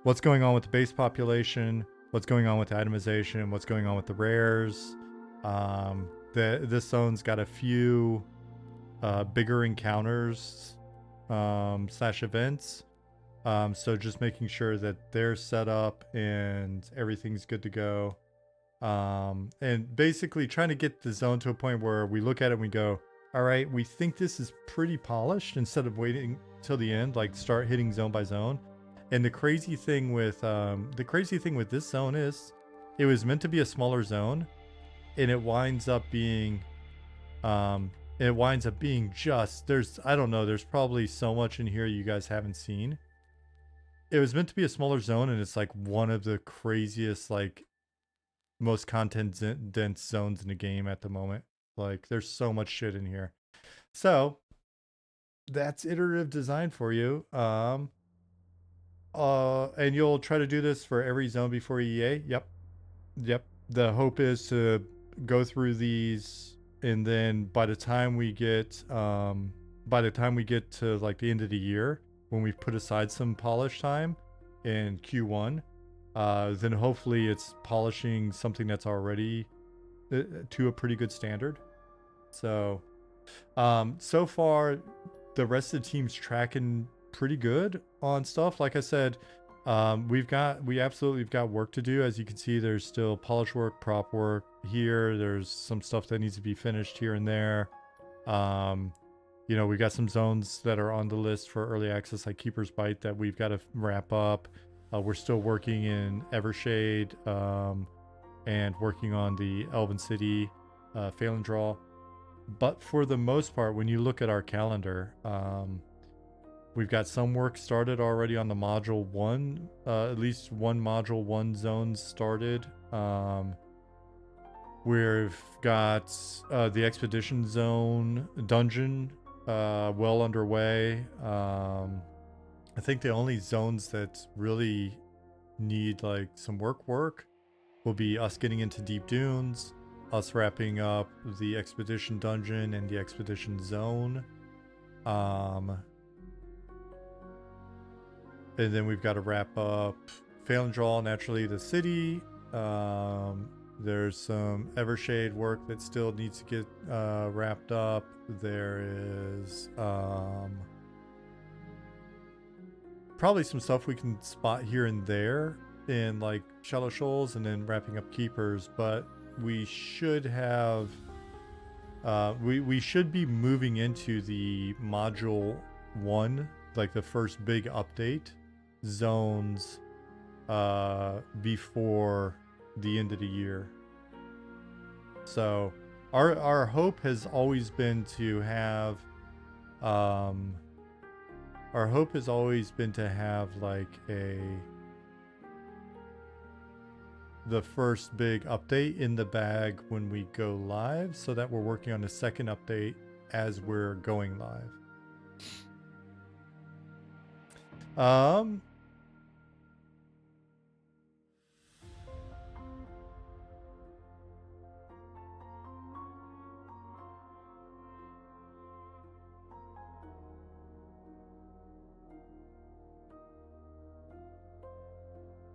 what's going on with the base population, what's going on with the itemization, what's going on with the rares. This zone's got a few bigger encounters slash events. So just making sure that they're set up and everything's good to go. And basically trying to get the zone to a point where we look at it and we go, all right, we think this is pretty polished, instead of waiting till the end, like start hitting zone by zone. And the crazy thing with this zone is it was meant to be a smaller zone, and it winds up being just, I don't know, there's probably so much in here you guys haven't seen. It was meant to be a smaller zone, and it's like one of the craziest, like most content dense zones in the game at the moment. Like there's so much shit in here. So that's iterative design for you. And you'll try to do this for every zone before EA? Yep. The hope is to go through these, and then by the time we get by the time we get to like the end of the year, when we've put aside some polish time in Q1, then hopefully it's polishing something that's already to a pretty good standard. So, so far, the rest of the team's tracking pretty good on stuff. Like I said, we absolutely have got work to do. As you can see, there's still polish work, prop work here. There's some stuff that needs to be finished here and there. You know, we got some zones that are on the list for early access, like Keeper's Bite, that we've got to wrap up. We're still working in Evershade and working on the Elven City Fail and Draw. But for the most part, when you look at our calendar, we've got some work started already on the Module 1. At least one Module 1 zone started. We've got the Expedition Zone dungeon well underway. I think the only zones that really need like some work will be us getting into Deep Dunes, us wrapping up the Expedition Dungeon and the Expedition Zone. And then we've got to wrap up Fail and Draw, naturally, the city. There's some Evershade work that still needs to get wrapped up. There is probably some stuff we can spot here and there in like Shallow Shoals and then wrapping up Keepers, but we should have we should be moving into the Module 1, like the first big update zones before the end of the year. So our hope has always been to have like the first big update in the bag when we go live, so that we're working on the second update as we're going live.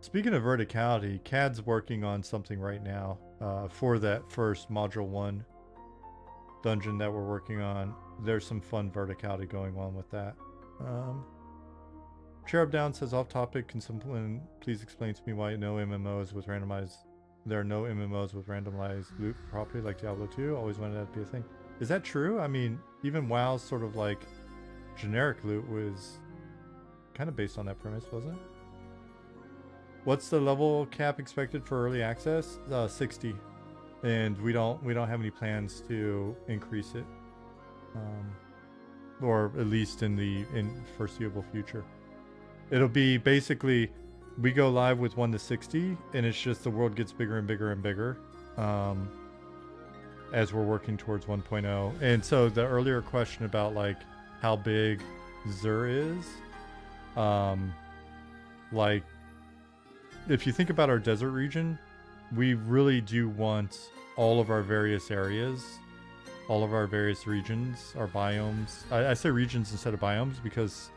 Speaking of verticality, CAD's working on something right now for that first Module 1 dungeon that we're working on. There's some fun verticality going on with that. Cherub Down says, off topic, can someone please explain to me why no MMOs with randomized... There are no MMOs with randomized loot property like Diablo 2? Always wanted that to be a thing. Is that true? I mean, even WoW's sort of like generic loot was kind of based on that premise, wasn't it? What's the level cap expected for early access? 60, and we don't have any plans to increase it, or at least in the foreseeable future. It'll be basically we go live with 1 to 60, and it's just the world gets bigger and bigger and bigger as we're working towards 1.0. And so the earlier question about like how big Zur is, like, if you think about our desert region, we really do want all of our various areas, all of our various regions, our biomes. I say regions instead of biomes because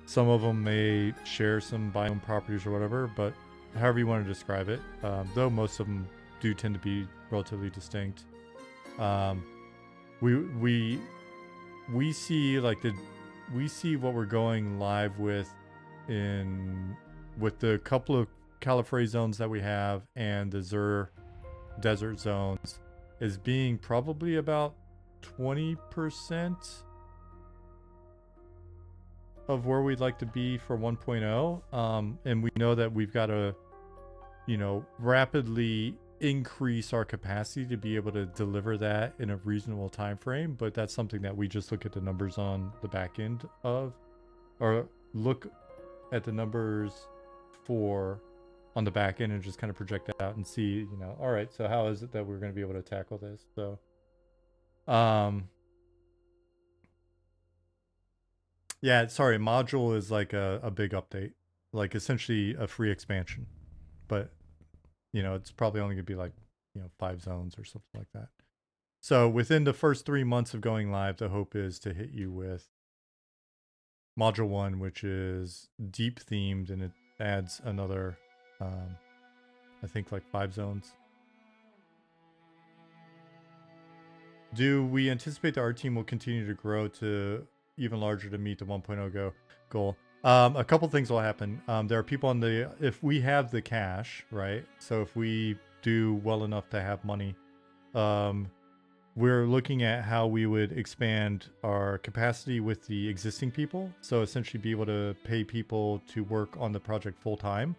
some of them may share some biome properties or whatever, but however you want to describe it, though most of them do tend to be relatively distinct. We see like we see what we're going live with with the couple of Califrey zones that we have and the Zur desert zones as being probably about 20% of where we'd like to be for 1.0. And we know that we've got to, rapidly increase our capacity to be able to deliver that in a reasonable time frame. But that's something that we just look at the numbers on the back end of, or look at the numbers for on the back end and just kind of project that out and see, all right, so how is it that we're going to be able to tackle this? So, yeah, sorry, module is like a big update, like essentially a free expansion, but it's probably only going to be like, 5 zones or something like that. So within the first 3 months of going live, the hope is to hit you with module 1, which is deep themed, and it adds another, I think like 5 zones. Do we anticipate that our team will continue to grow to even larger to meet the 1.0 goal? A couple things will happen. There are people on the, if we have the cash, right? So if we do well enough to have money, we're looking at how we would expand our capacity with the existing people. So essentially be able to pay people to work on the project full time.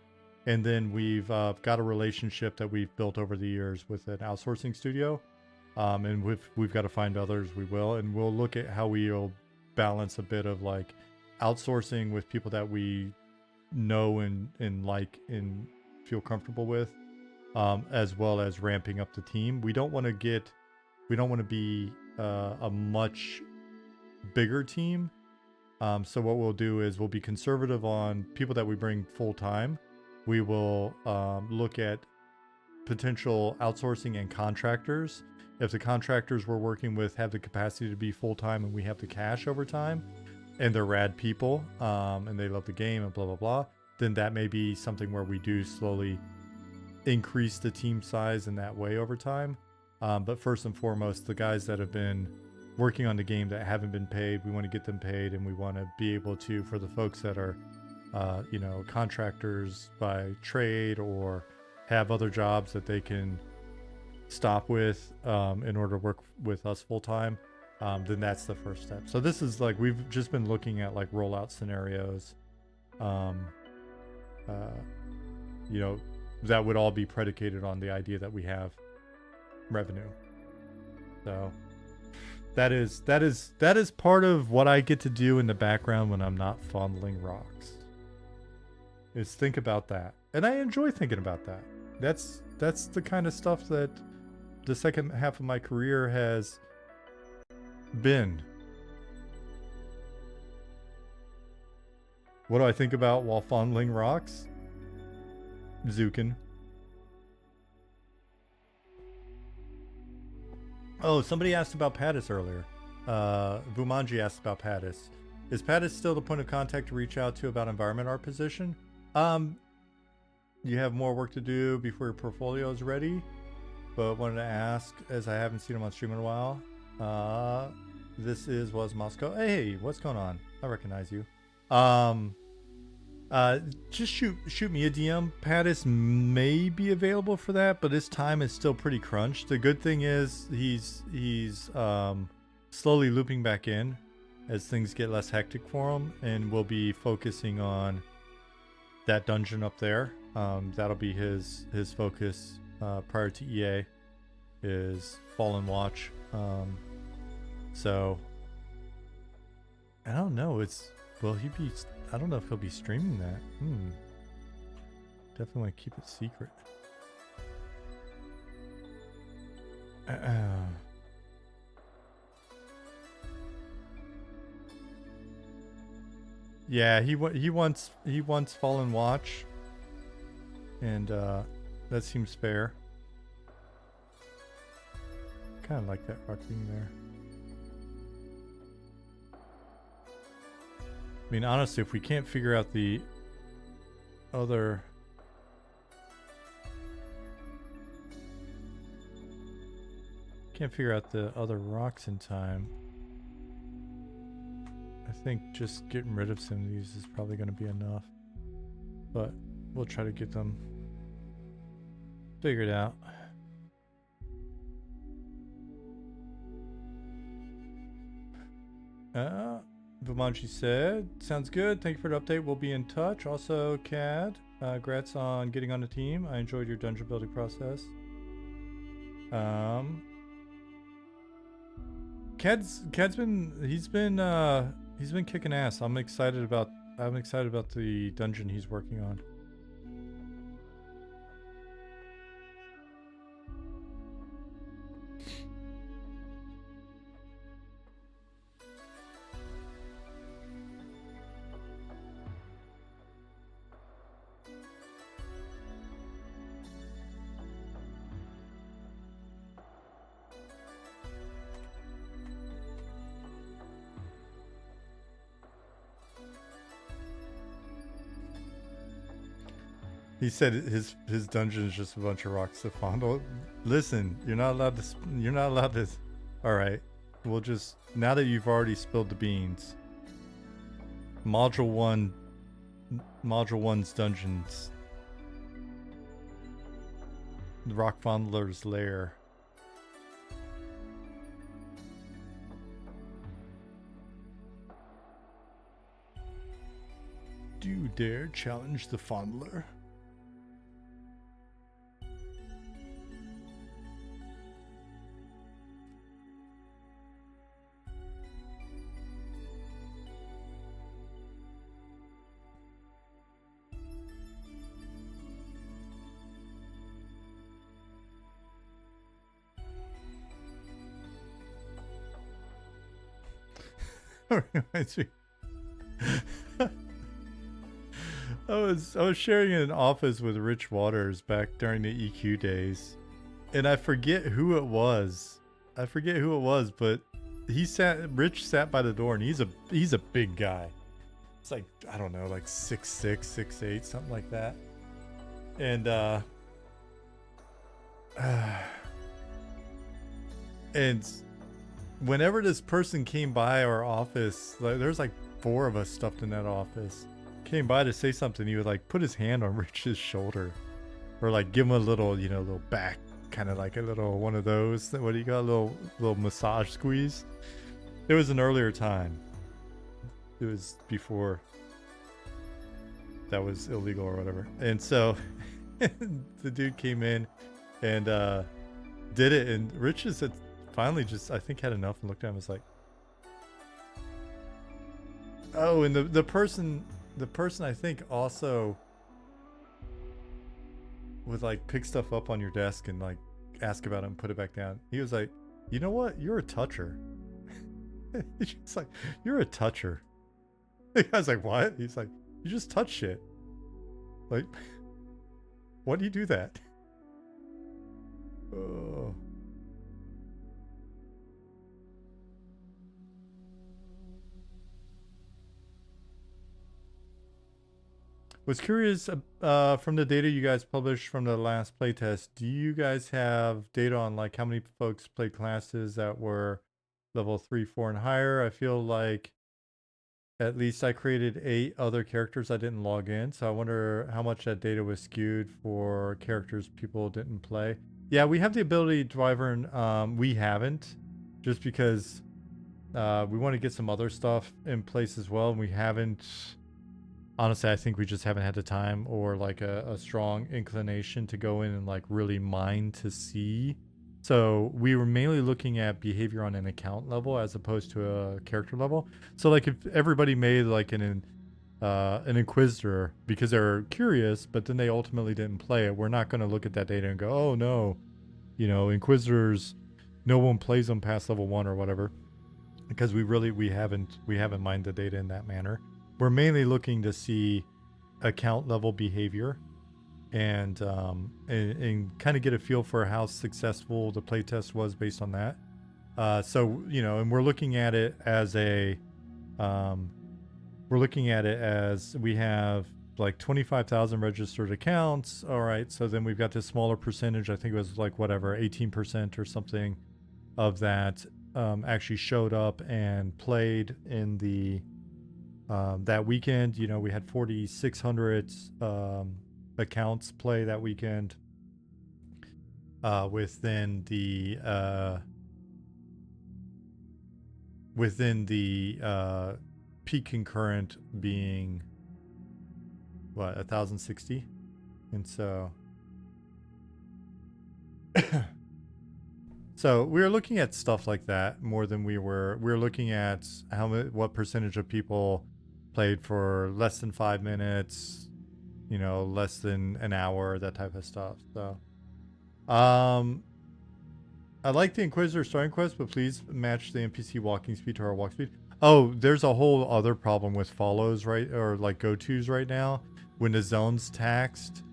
And then we've got a relationship that we've built over the years with an outsourcing studio. And we've got to find others, we will. And we'll look at how we'll balance a bit of like outsourcing with people that we know and like and feel comfortable with, as well as ramping up the team. We don't want to be a much bigger team. So what we'll do is we'll be conservative on people that we bring full time. We will look at potential outsourcing and contractors. If the contractors we're working with have the capacity to be full time and we have the cash over time, and they're rad people, and they love the game and blah blah blah, then that may be something where we do slowly increase the team size in that way over time. But first and foremost, the guys that have been working on the game that haven't been paid, we want to get them paid, and we want to be able to, for the folks that are, contractors by trade or have other jobs that they can stop with in order to work with us full time, then that's the first step. So this is like, we've just been looking at like rollout scenarios, that would all be predicated on the idea that we have revenue. So that is part of what I get to do in the background when I'm not fondling rocks, is think about that. And I enjoy thinking about that. That's the kind of stuff that the second half of my career has been. What do I think about while fondling rocks? Zukin. Oh, somebody asked about Pattis earlier. Vumanji asked about Pattis. Is Pattis still the point of contact to reach out to about environment art position? You have more work to do before your portfolio is ready, but wanted to ask, as I haven't seen him on stream in a while. This was Moscow. Hey, what's going on? I recognize you. Just shoot me a DM. Pattis may be available for that, but his time is still pretty crunched. The good thing is he's slowly looping back in as things get less hectic for him, and we'll be focusing on that dungeon up there. That'll be his focus prior to EA, is Fallen Watch. So I don't know. I don't know if he'll be streaming that. Definitely want to keep it secret. Yeah, he wants Fallen Watch, and that seems fair. Kind of like that rock being there. I mean, honestly, if we can't figure out the other... Can't figure out the other rocks in time, I think just getting rid of some of these is probably going to be enough. But we'll try to get them figured out. Vumanji said, sounds good. Thank you for the update. We'll be in touch. Also, Cad, congrats on getting on the team. I enjoyed your dungeon building process. Cad's been kicking ass. I'm excited about the dungeon he's working on. He said his dungeon is just a bunch of rocks to fondle. Listen, you're not allowed to. You're not allowed to. All right, we'll just, now that you've already spilled the beans. Module 1's dungeons. The Rock Fondler's Lair. Do you dare challenge the Fondler? Reminds me. I was sharing an office with Rich Waters back during the EQ days, and I forget who it was. But Rich sat by the door, and he's a big guy. It's like, I don't know, like 6'6", 6'8", something like that. And and whenever this person came by our office, like, there's like 4 of us stuffed in that office, came by to say something, he would like put his hand on Rich's shoulder, or like give him a little, little back, kind of like a little one of those. What do you got? A little massage squeeze. It was an earlier time. It was before that was illegal or whatever. And so the dude came in and did it, and Rich just had finally just, I think, had enough and looked at him and was like, oh, and the person I think also would like pick stuff up on your desk and like ask about it and put it back down. He was like, you know what? You're a toucher. He's just like, you're a toucher. The guy's like, what? He's like, you just touch shit. Like, why do you do that? Oh. Was curious, from the data you guys published from the last playtest, do you guys have data on like how many folks played classes that were level 3, 4, and higher? I feel like at least I created 8 other characters I didn't log in, so I wonder how much that data was skewed for characters people didn't play. Yeah, we have the ability to Wyvern. We haven't, just because we want to get some other stuff in place as well, and we haven't. Honestly, I think we just haven't had the time or like a strong inclination to go in and like really mine to see. So we were mainly looking at behavior on an account level as opposed to a character level. So like if everybody made like an Inquisitor because they're curious, but then they ultimately didn't play it, we're not going to look at that data and go, oh no, Inquisitors, no one plays them past level 1 or whatever, because we haven't mined the data in that manner. We're mainly looking to see account level behavior and kind of get a feel for how successful the playtest was based on that. So, and we're looking at it as we have like 25,000 registered accounts. All right. So then we've got this smaller percentage. I think it was like whatever, 18% or something of that actually showed up and played in the that weekend. We had 4,600 accounts play that weekend within the peak concurrent being what, 1,060, and so so we were looking at stuff like that more than we were looking at what percentage of people played for less than 5 minutes, less than an hour, that type of stuff. So I like the Inquisitor starting quest, but please match the NPC walking speed to our walk speed. Oh, there's a whole other problem with follows, right? Or like go-tos right now. When the zone's taxed,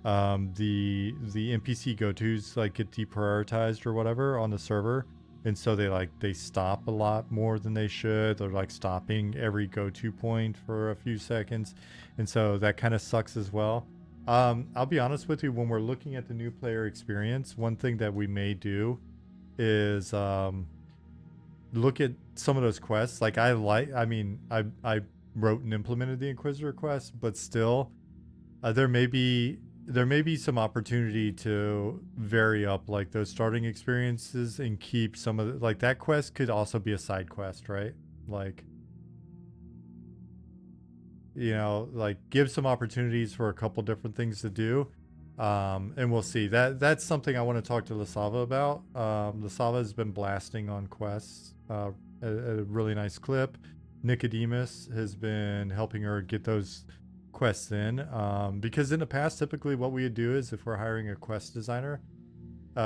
the NPC go-tos like get deprioritized or whatever on the server. And so they stop a lot more than they should. They're like stopping every go-to point for a few seconds. And so that kind of sucks as well. I'll be honest with you. When we're looking at the new player experience, one thing that we may do is look at some of those quests. Like I mean, I wrote and implemented the Inquisitor quest, but still, there may be some opportunity to vary up like those starting experiences and keep some of the, like that quest could also be a side quest, right? Like, you know, like give some opportunities for a couple different things to do. And we'll see. That's something I want to talk to Lasava about. Lasava has been blasting on quests at a really nice clip. Nicodemus has been helping her get those quests in. Because in the past, typically what we would do is if we're hiring a quest designer,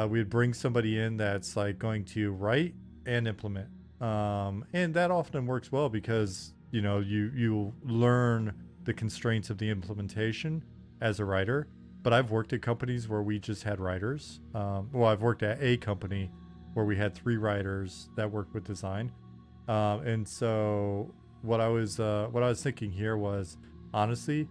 we'd bring somebody in that's like going to write and implement. And that often works well because you know you learn the constraints of the implementation as a writer. But I've worked at companies where we just had writers. Well, I've worked at a company where we had 3 writers that worked with design. And so what I was thinking here was honestly,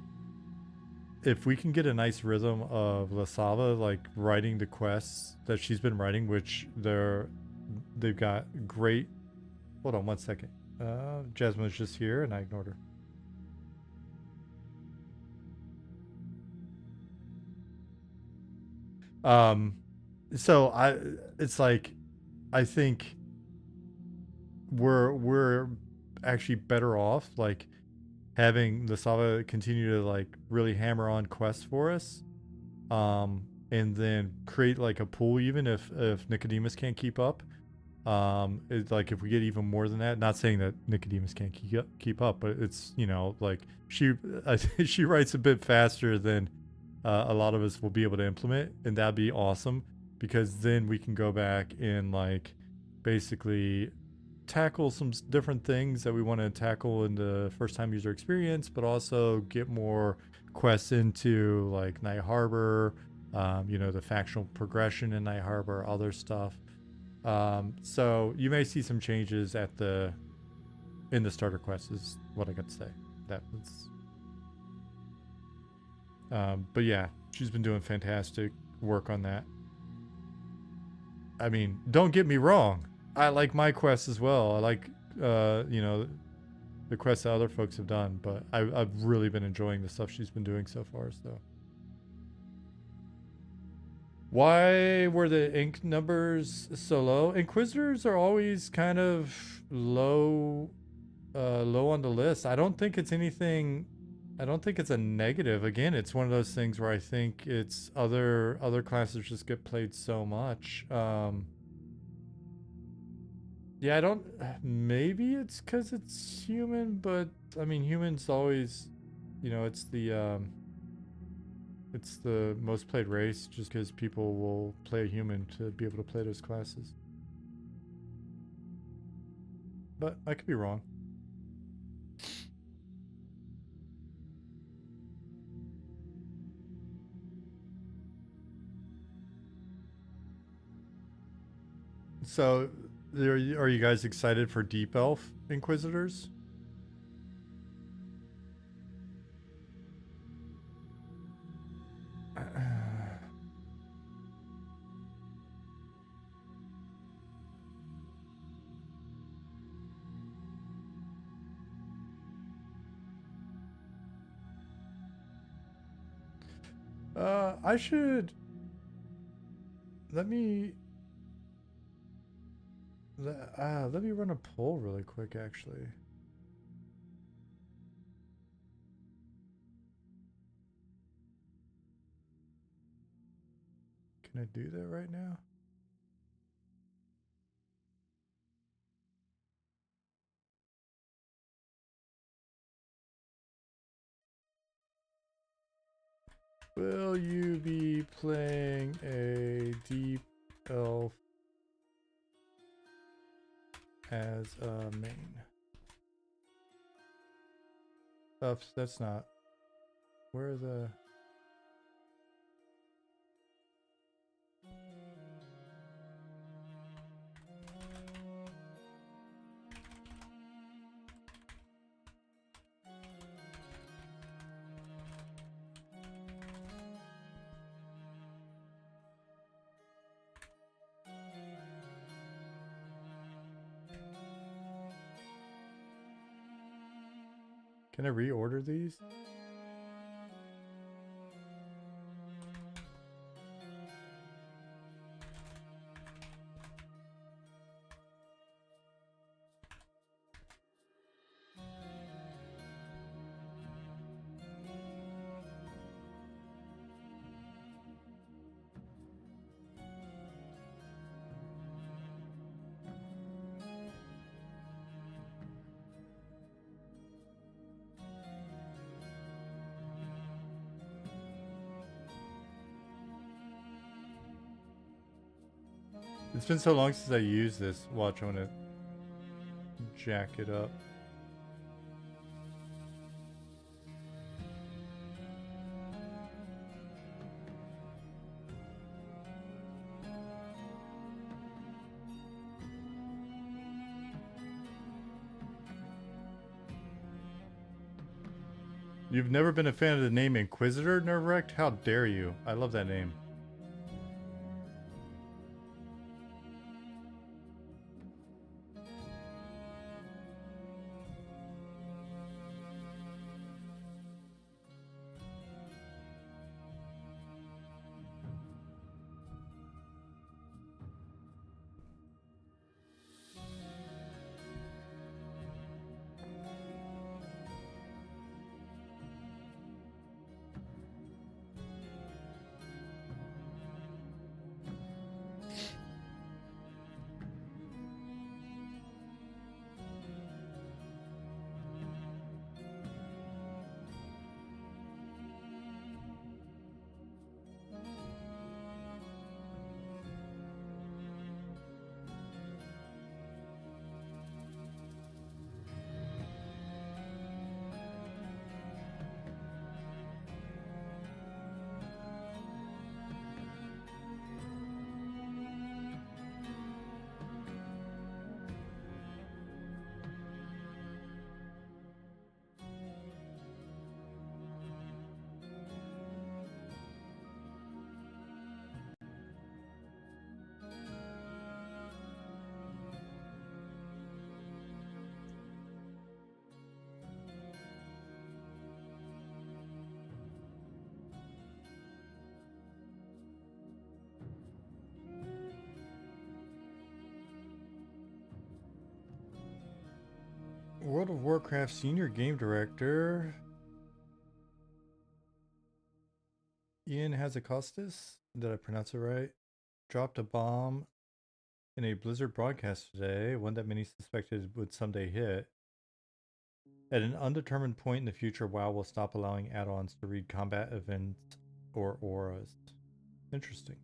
if we can get a nice rhythm of Lasava like writing the quests that she's been writing, which they've got great. Hold on one second. Jasmine was just here and I ignored her. So it's like, I think we're actually better off like having Lasava continue to like really hammer on quests for us, and then create like a pool even if Nicodemus can't keep up. It's like if we get even more than that, not saying that Nicodemus can't keep up, but it's, you know, like she she writes a bit faster than a lot of us will be able to implement, and that'd be awesome because then we can go back and like basically tackle some different things that we want to tackle in the first time user experience, but also get more quests into like Night Harbor, you know, the factional progression in Night Harbor, other stuff. So you may see some changes at the in the starter quest is what I got to say. That was, but yeah, she's been doing fantastic work on that. I mean, don't get me wrong. I like my quests as well. I like, you know, the quests that other folks have done, but I've really been enjoying the stuff she's been doing so far. So, why were the ink numbers so low? Inquisitors are always kind of low on the list. I don't think it's anything. I don't think it's a negative. Again, it's one of those things where I think it's other classes just get played so much. Yeah, I don't. Maybe it's because it's human, but I mean, humans always, you know, it's the most played race just because people will play a human to be able to play those classes. But I could be wrong. So, are you guys excited for Deep Elf Inquisitors? I should let me let me run a poll really quick. Actually, can I do that right now? Will you be playing a Deep Elf as a main? Oops, that's not. Where are the. Can I reorder these? It's been so long since I used this. Watch, I'm gonna jack it up. You've never been a fan of the name Inquisitor, Nerve-wrecked? How dare you? I love that name. World of Warcraft Senior Game Director Ian Hazakostas, did I pronounce it right? Dropped a bomb in a Blizzard broadcast today, one that many suspected would someday hit. At an undetermined point in the future, WoW will stop allowing add-ons to read combat events or auras. Interesting.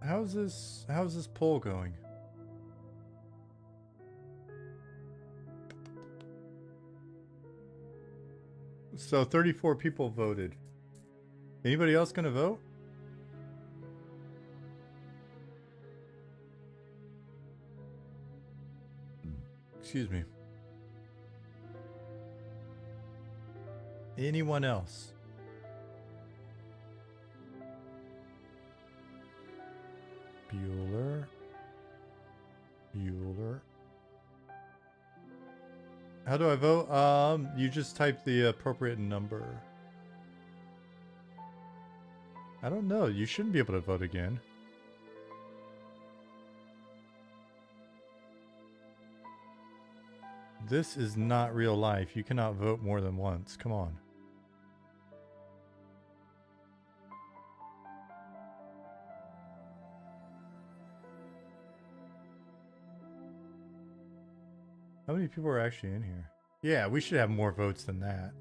How's this poll going? So 34 people voted. Anybody else gonna vote? Excuse me. Anyone else? Bueller. How do I vote? You just type the appropriate number. I don't know. You shouldn't be able to vote again. This is not real life. You cannot vote more than once. Come on. How many people are actually in here? Yeah, we should have more votes than that.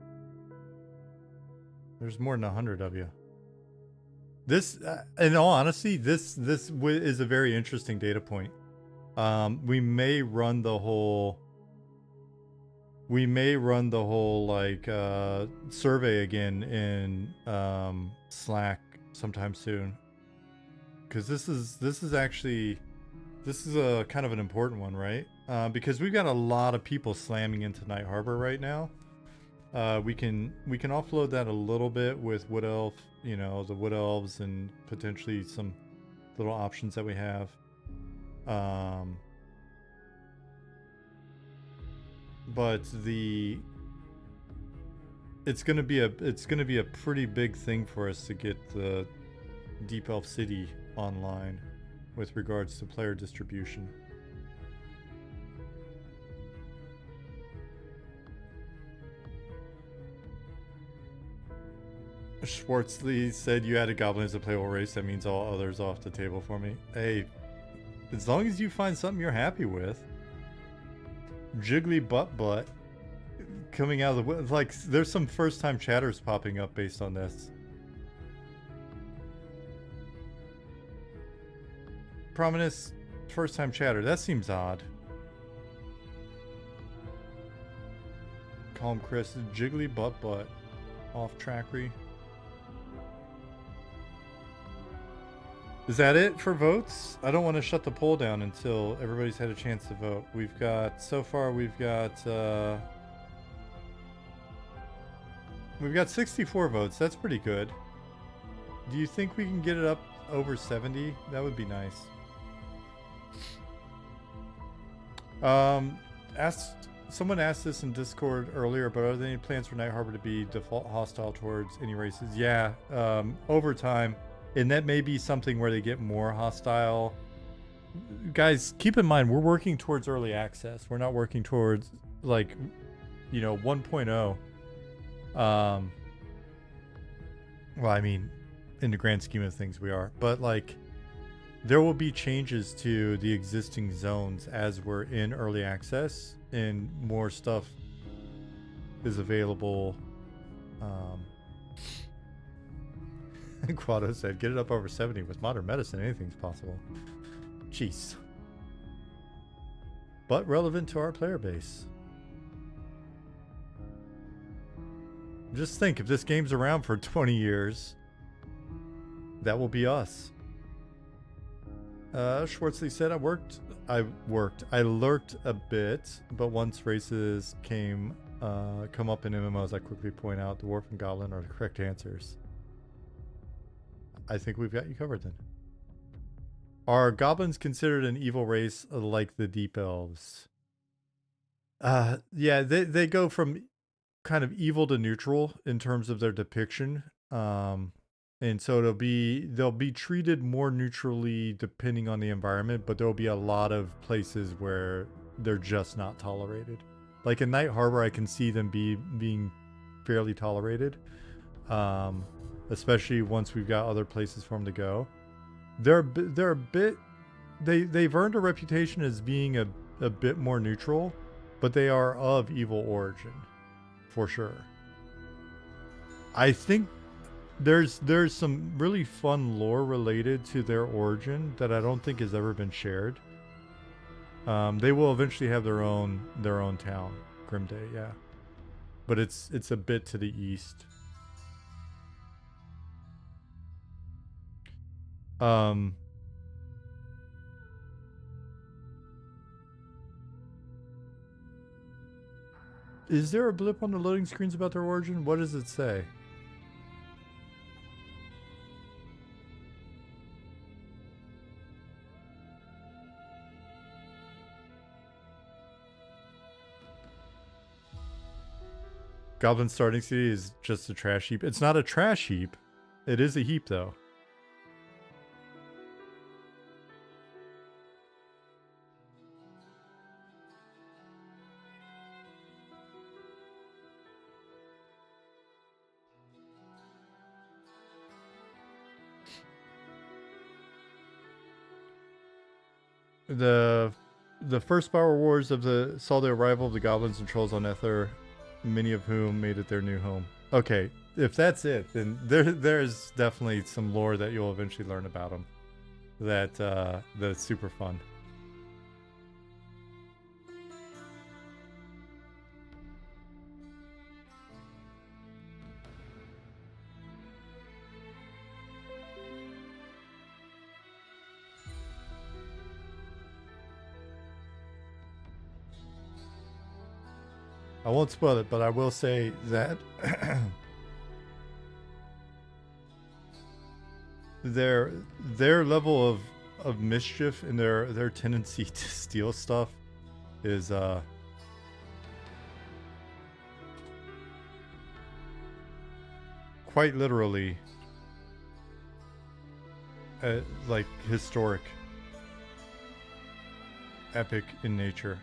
There's more than 100 of you. This, in all honesty, this is a very interesting data point. We may run the whole like survey again in Slack sometime soon, because this is actually This is a kind of an important one, right? Because we've got a lot of people slamming into Night Harbor right now. We can offload that a little bit with Wood Elf, you know, the Wood Elves and potentially some little options that we have. But it's gonna be a pretty big thing for us to get the Deep Elf City online with regards to player distribution. Schwartzley said you added Goblin as a playable race. That means all others off the table for me. Hey, as long as you find something you're happy with. Jiggly Butt coming out of the... Like, there's some first-time chatters popping up based on this. Prominous first-time chatter. That seems odd. Calm Chris. Jiggly Butt. Off trackery. Is that it for votes? I don't want to shut the poll down until everybody's had a chance to vote. We've got, so far we've got 64 votes. That's pretty good. Do you think we can get it up over 70? That would be nice. Someone asked this in Discord earlier, but are there any plans for Night Harbor to be default hostile towards any races? Yeah, over time. And that may be something where they get more hostile. Guys, keep in mind, we're working towards early access. We're not working towards, like, you know, 1.0. Well, I mean, in the grand scheme of things, we are. But, like, there will be changes to the existing zones as we're in early access. And more stuff is available. Quado said, get it up over 70. With modern medicine, anything's possible. Jeez. But relevant to our player base. Just think, if this game's around for 20 years, that will be us. Schwartzley said, I lurked a bit, but once races come up in MMOs, I quickly point out the Dwarf and Goblin are the correct answers. I think we've got you covered then. Are goblins considered an evil race like the Deep Elves? Yeah, they go from kind of evil to neutral in terms of their depiction. And so they'll be treated more neutrally depending on the environment, but there'll be a lot of places where they're just not tolerated. Like in Night Harbor, I can see them being fairly tolerated. Especially once we've got other places for them to go. They're a bit... They've earned a reputation as being a bit more neutral, but they are of evil origin, for sure. I think there's some really fun lore related to their origin that I don't think has ever been shared. They will eventually have their own town, Grimday, yeah. But it's a bit to the east. Is there a blip on the loading screens about their origin? What does it say? Goblin starting city is just a trash heap. It's not a trash heap. It is a heap though. The first Power Wars saw the arrival of the goblins and trolls on Ether, many of whom made it their new home. Okay, if that's it, then there's definitely some lore that you'll eventually learn about them. That's super fun. I won't spoil it, but I will say that their level of mischief and their tendency to steal stuff is quite literally like historic, epic in nature.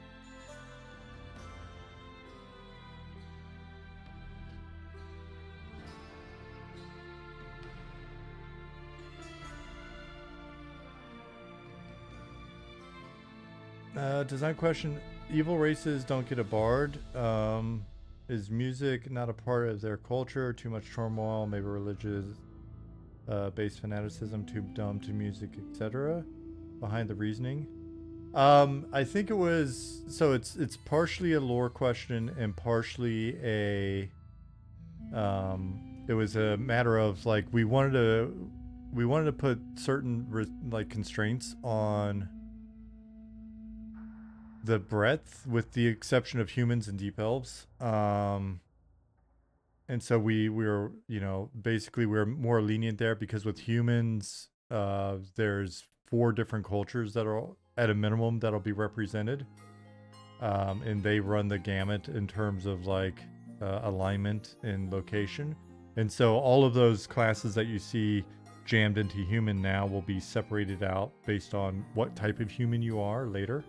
Design question: evil races don't get a bard. Is music not a part of their culture? Too much turmoil, maybe religious based fanaticism, too dumb to music, etc. Behind the reasoning. I think it was, so it's partially a lore question and partially a it was a matter of like we wanted to put certain like constraints on the breadth, with the exception of humans and deep elves. And so we were, you know, basically we're more lenient there because with humans, there's 4 different cultures that are at a minimum that'll be represented. And they run the gamut in terms of like alignment and location. And so all of those classes that you see jammed into human now will be separated out based on what type of human you are later.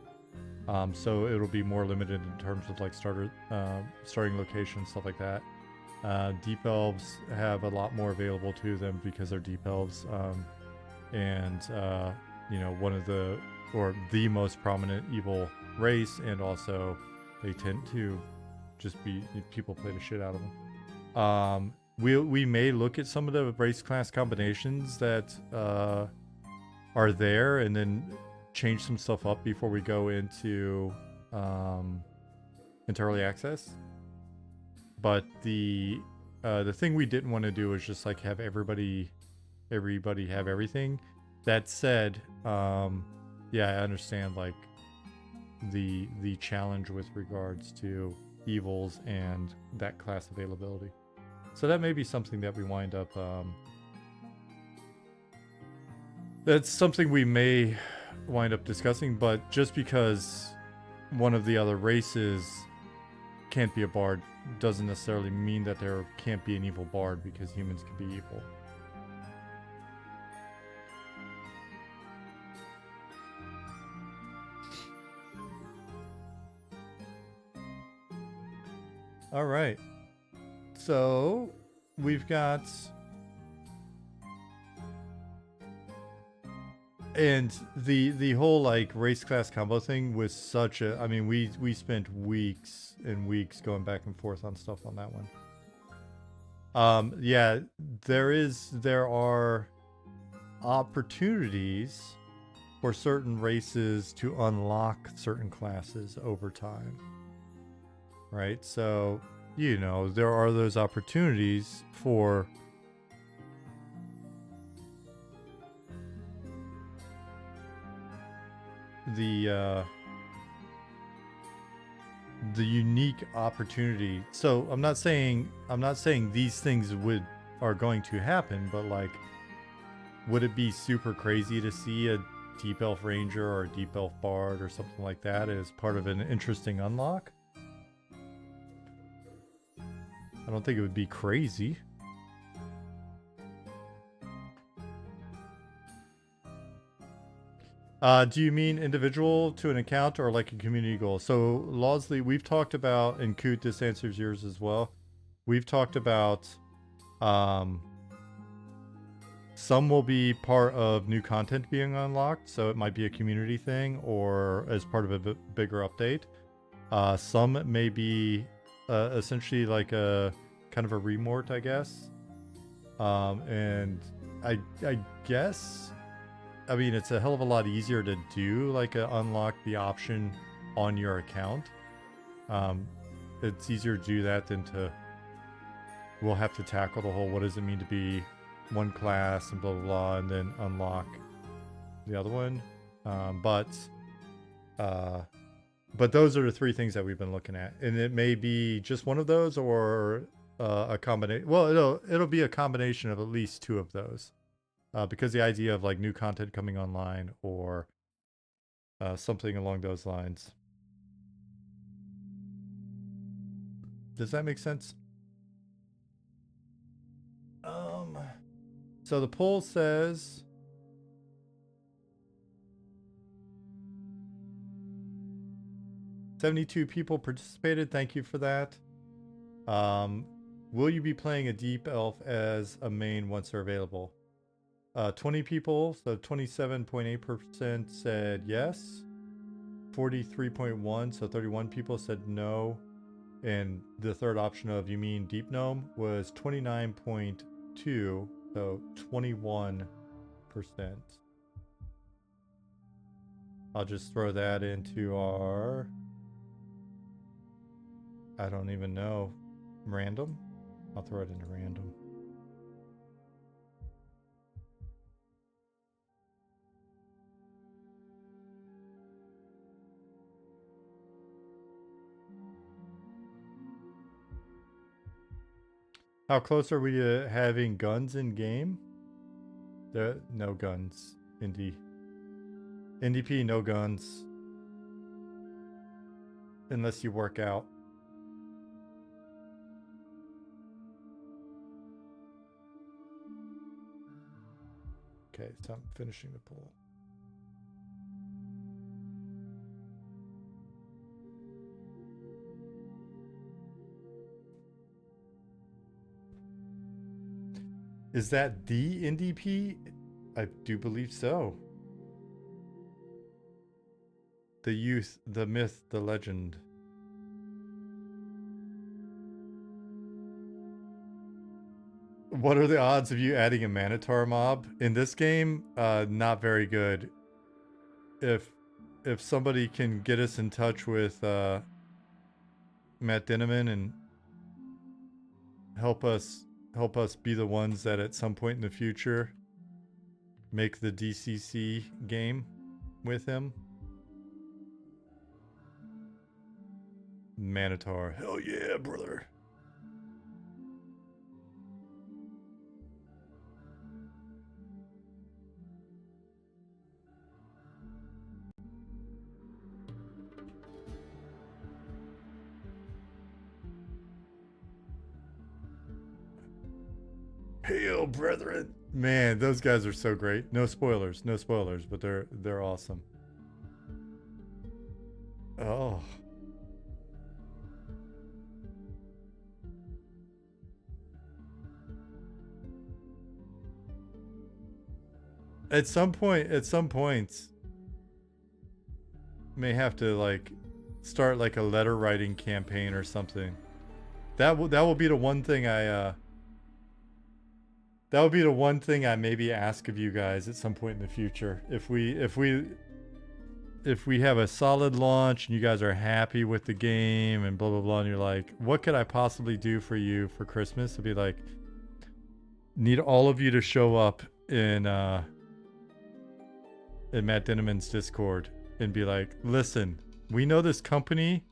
So it'll be more limited in terms of like starting location, stuff like that. Deep elves have a lot more available to them because they're deep elves. And you know, one of the, or the most prominent evil race, and also they tend to just be, people play the shit out of them. We may look at some of the race class combinations that are there, and then change some stuff up before we go into early access. But the thing we didn't want to do was just like have everybody have everything. That said, yeah, I understand like the challenge with regards to evils and that class availability. So that may be something that we wind up that's something we may wind up discussing, but just because one of the other races can't be a bard doesn't necessarily mean that there can't be an evil bard, because humans can be evil. All right, so we've got, and the whole like race class combo thing was such a, I mean, we spent weeks and weeks going back and forth on stuff on that one. Yeah, there are opportunities for certain races to unlock certain classes over time, right? So, you know, there are those opportunities for the unique opportunity. So I'm not saying these things are going to happen, but like, would it be super crazy to see a deep elf ranger or a deep elf bard or something like that as part of an interesting unlock? I don't think it would be crazy. Do you mean individual to an account or like a community goal? So Lawsley, we've talked about, and Coot, this answers yours as well. We've talked about some will be part of new content being unlocked, so it might be a community thing or as part of a bigger update. Some may be essentially like a kind of a remort, I guess. And I guess, I mean, it's a hell of a lot easier to do like a unlock the option on your account. It's easier to do that than to, we'll have to tackle the whole what does it mean to be one class and blah blah blah, and then unlock the other one. But But those are the three things that we've been looking at, and it may be just one of those or a combination. Well, it'll be a combination of at least two of those, because the idea of like new content coming online or something along those lines. Does that make sense? So the poll says 72 people participated. Thank you for that. Will you be playing a deep elf as a main once they're available? 20 people, so 27.8% said yes. 43.1, so 31 people said no. And the third option of you mean deep gnome was 29.2, so 21%. I'll just throw that into our, I don't even know, random? I'll throw it into random. How close are we to having guns in game? No guns. NDP, no guns. Unless you work out. Okay, so I'm finishing the poll. Is that the NDP? I do believe so. The youth, the myth, the legend. What are the odds of you adding a Minotaur mob? In this game, not very good. If somebody can get us in touch with Matt Dinneman and help us be the ones that at some point in the future make the DCC game with him. Minotaur. Hell yeah, brother. Hail, brethren. Man, those guys are so great. No spoilers, but they're awesome. Oh. At some point, may have to like start like a letter writing campaign or something. That will be the one thing I that would be the one thing I maybe ask of you guys at some point in the future. If we have a solid launch and you guys are happy with the game and blah blah blah, and you're like, what could I possibly do for you for Christmas? It'd be like, need all of you to show up in Matt Dinneman's Discord and be like, listen, we know this company,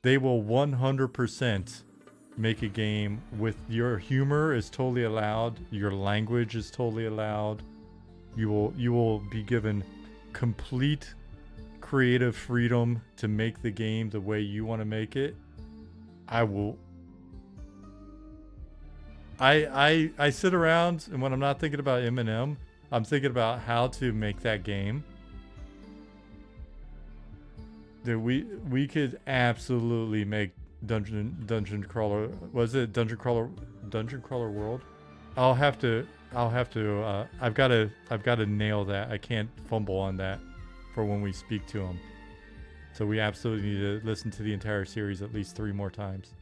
they will 100% make a game with your humor is totally allowed, your language is totally allowed. You will be given complete creative freedom to make the game the way you want to make it. I sit around, and when I'm not thinking about M&M, I'm thinking about how to make that game. That we could absolutely make dungeon crawler. Was it dungeon crawler world? I've got to nail that. I can't fumble on that for when we speak to him. So we absolutely need to listen to the entire series at least 3 more times.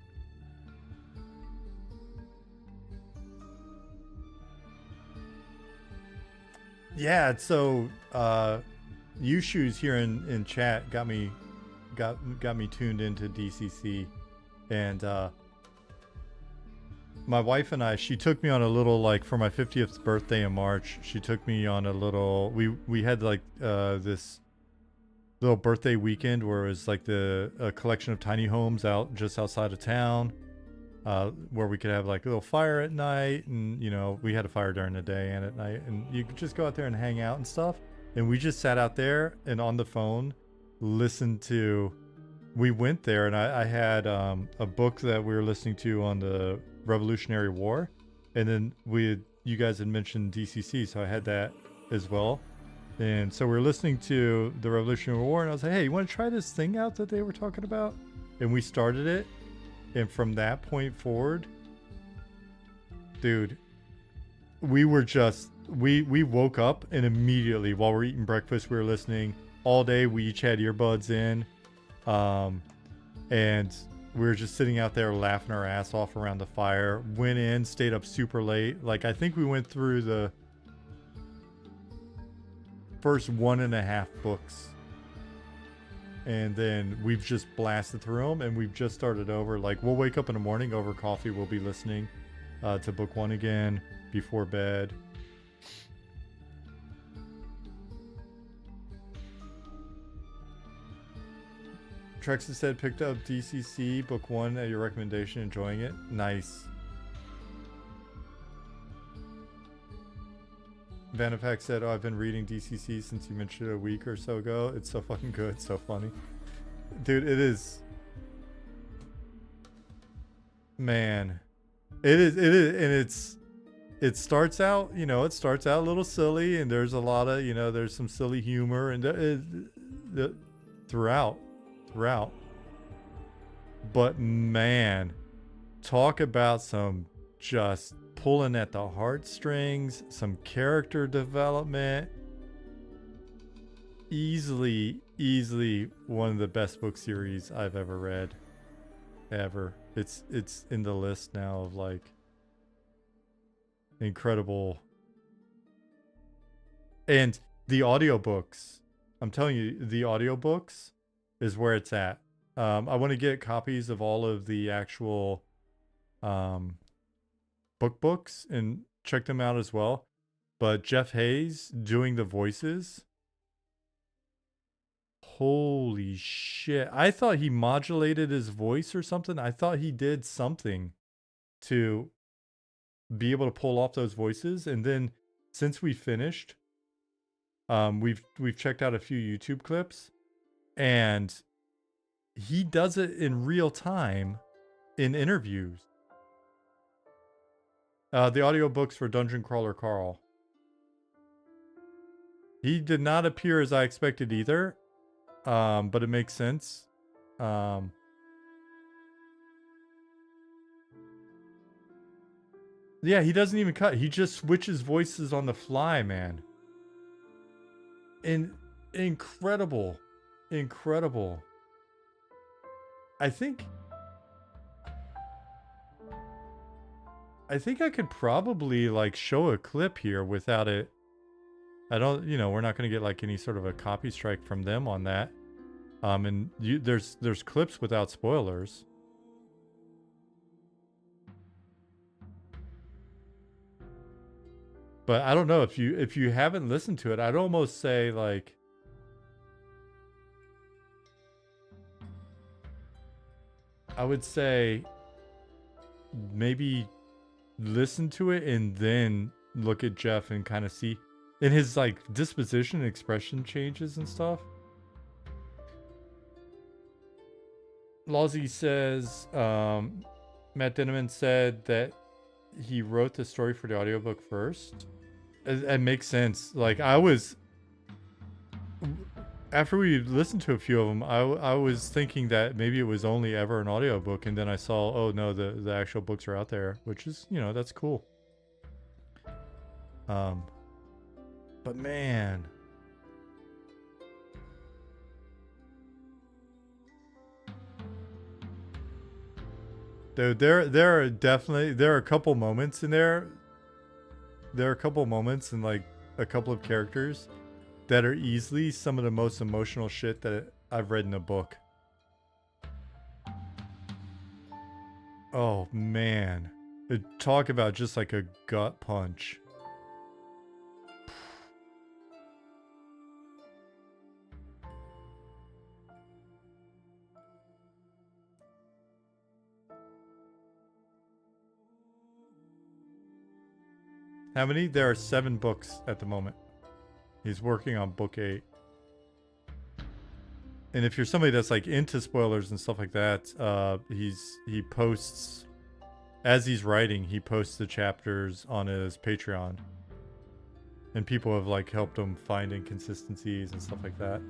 Yeah, so Yushu's here in chat got me tuned into DCC, and my wife and I, she took me on a little, like, for my 50th birthday in March, she took me on a little, we had like this little birthday weekend where it was like a collection of tiny homes out just outside of town, where we could have like a little fire at night, and you know, we had a fire during the day and at night, and you could just go out there and hang out and stuff. And we just sat out there and on the phone listened to. We went there, and I had a book that we were listening to on the Revolutionary War, and then you guys had mentioned DCC, so I had that as well. And so we were listening to the Revolutionary War, and I was like, hey, you want to try this thing out that they were talking about? And we started it, and from that point forward, dude, we were just, we woke up, and immediately while we're eating breakfast, we were listening all day. We each had earbuds in, and we were just sitting out there laughing our ass off around the fire. Went in, stayed up super late. Like, I think we went through the first 1.5 books, and then we've just blasted through them, and we've just started over. Like, we'll wake up in the morning over coffee, we'll be listening to book 1 again before bed. Trexas said picked up DCC book 1 at your recommendation, enjoying it. Nice. Vanipack said, oh, I've been reading DCC since you mentioned it a week or so ago. It's so fucking good. It's so funny. Dude, it is. Man. It is. And it starts out, you know, it starts out a little silly, and there's a lot of, you know, there's some silly humor and throughout. But man, talk about some just pulling at the heartstrings, some character development. Easily one of the best book series I've ever read. Ever. It's in the list now of like incredible. And the audiobooks, I'm telling you, the audiobooks is where it's at. I want to get copies of all of the actual books and check them out as well. But Jeff Hayes doing the voices, holy shit. I thought he modulated his voice or something. I thought he did something to be able to pull off those voices. And then since we finished, we've checked out a few YouTube clips, and he does it in real time in interviews. The audiobooks for Dungeon Crawler Carl. He did not appear as I expected either, but it makes sense. Yeah, he doesn't even cut. He just switches voices on the fly, man. Incredible. I think I could probably like show a clip here without it. I don't, you know, we're not going to get like any sort of a copy strike from them on that. And there's clips without spoilers. But I don't know, if you haven't listened to it, I'd almost say like I would say maybe listen to it and then look at Jeff and kind of see in his like disposition and expression changes and stuff. Lawsy says Matt Denneman said that he wrote the story for the audiobook first. It makes sense. Like, I was, after we listened to a few of them, I was thinking that maybe it was only ever an audiobook, and then I saw, oh no, the actual books are out there, which is, you know, that's cool. But man, dude, there are a couple moments in there. There are a couple moments and like a couple of characters that are easily some of the most emotional shit that I've read in a book. Oh man, talk about just like a gut punch. How many? There are 7 books at the moment. He's working on book 8. And if you're somebody that's like into spoilers and stuff like that, he posts as he's writing, he posts the chapters on his Patreon. And people have like helped him find inconsistencies and stuff like that.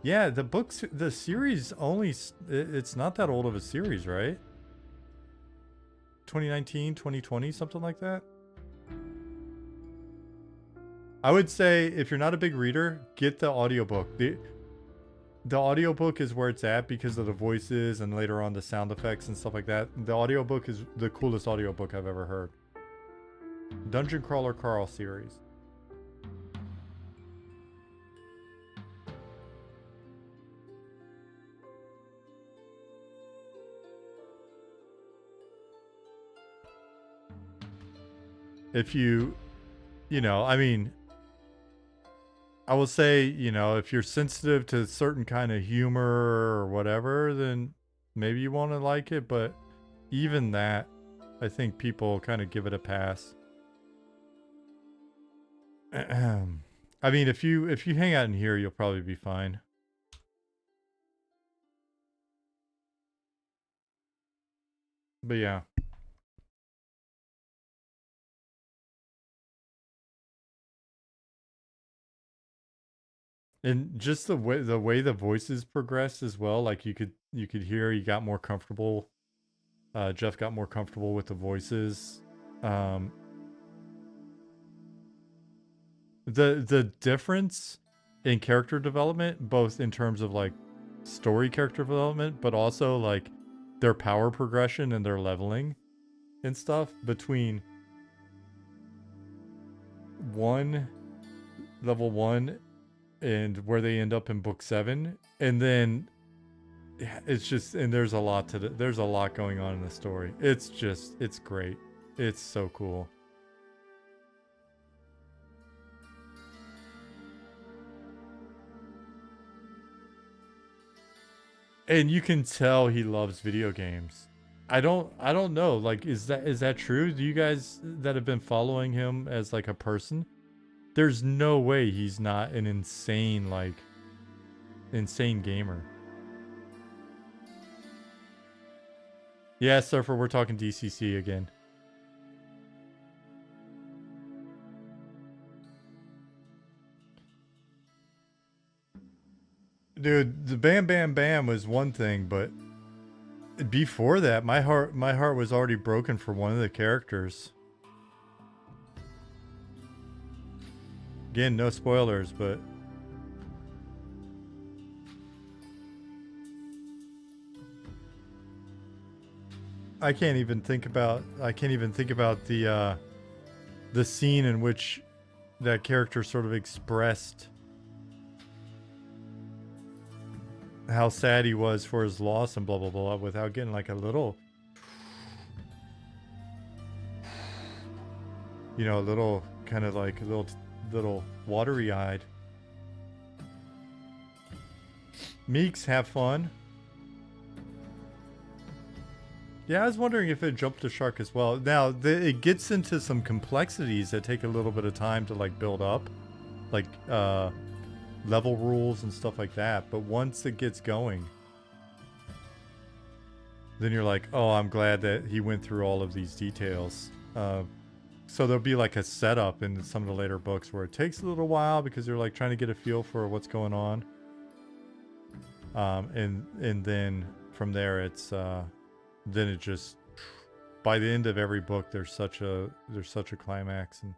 Yeah, the series only, it's not that old of a series, right? 2019, 2020, something like that. I would say if you're not a big reader, get the audiobook. The audiobook is where it's at because of the voices and later on the sound effects and stuff like that. The audiobook is the coolest audiobook I've ever heard. Dungeon Crawler Carl series. If you know, I mean, I will say, you know, if you're sensitive to certain kind of humor or whatever, then maybe you want to like it. But even that, I think people kind of give it a pass. I mean, if you hang out in here, you'll probably be fine. But yeah. And just the way the voices progressed as well, like you could hear he got more comfortable. Jeff got more comfortable with the voices. Um, the difference in character development, both in terms of like story character development, but also like their power progression and their leveling and stuff between level 1 and where they end up in book 7, and then it's just, and there's a lot there's a lot going on in the story. It's great. It's so cool. And you can tell he loves video games. I don't know, like is that true? Do you guys that have been following him as like a person, there's no way he's not an insane gamer. Yeah, Surfer, we're talking DCC again. Dude, the Bam Bam Bam was one thing, but before that, my heart was already broken for one of the characters. Again, no spoilers, but I can't even think about the scene in which that character sort of expressed how sad he was for his loss and blah blah blah without getting like a little, you know, a little kind of like a little watery eyed. Meeks, have fun. Yeah, I was wondering if it jumped the shark as well. Now, it gets into some complexities that take a little bit of time to like build up, like level rules and stuff like that. But once it gets going, then you're like, oh, I'm glad that he went through all of these details. So there'll be like a setup in some of the later books where it takes a little while because they're like trying to get a feel for what's going on. And then from there, it's then it just, by the end of every book, there's such a climax. And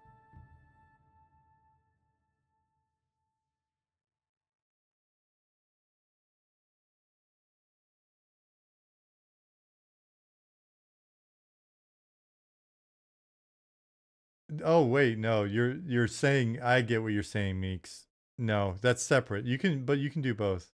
oh wait, no, you're saying, I get what you're saying, Meeks. No, that's separate. You can do both.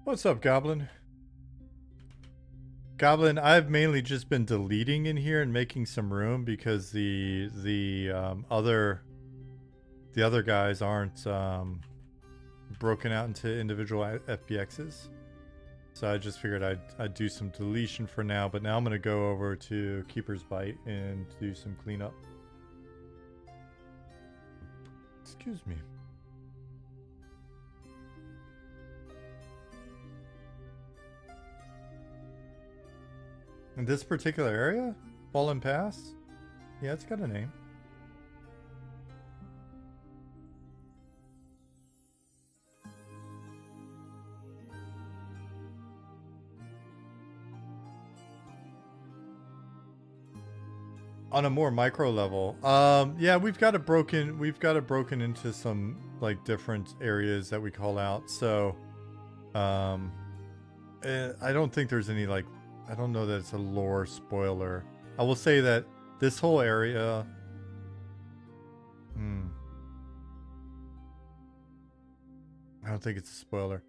What's up, Goblin? Goblin, I've mainly just been deleting in here and making some room because the other guys aren't broken out into individual FBXs. So I just figured I'd do some deletion for now, but now I'm gonna go over to Keeper's Bite and do some cleanup. Excuse me. In this particular area? Fallen Pass? Yeah, it's got a name. On a more micro level, yeah, we've got it broken into some like different areas that we call out. So, I don't think there's any like, I don't know that it's a lore spoiler. I will say that this whole area, I don't think it's a spoiler.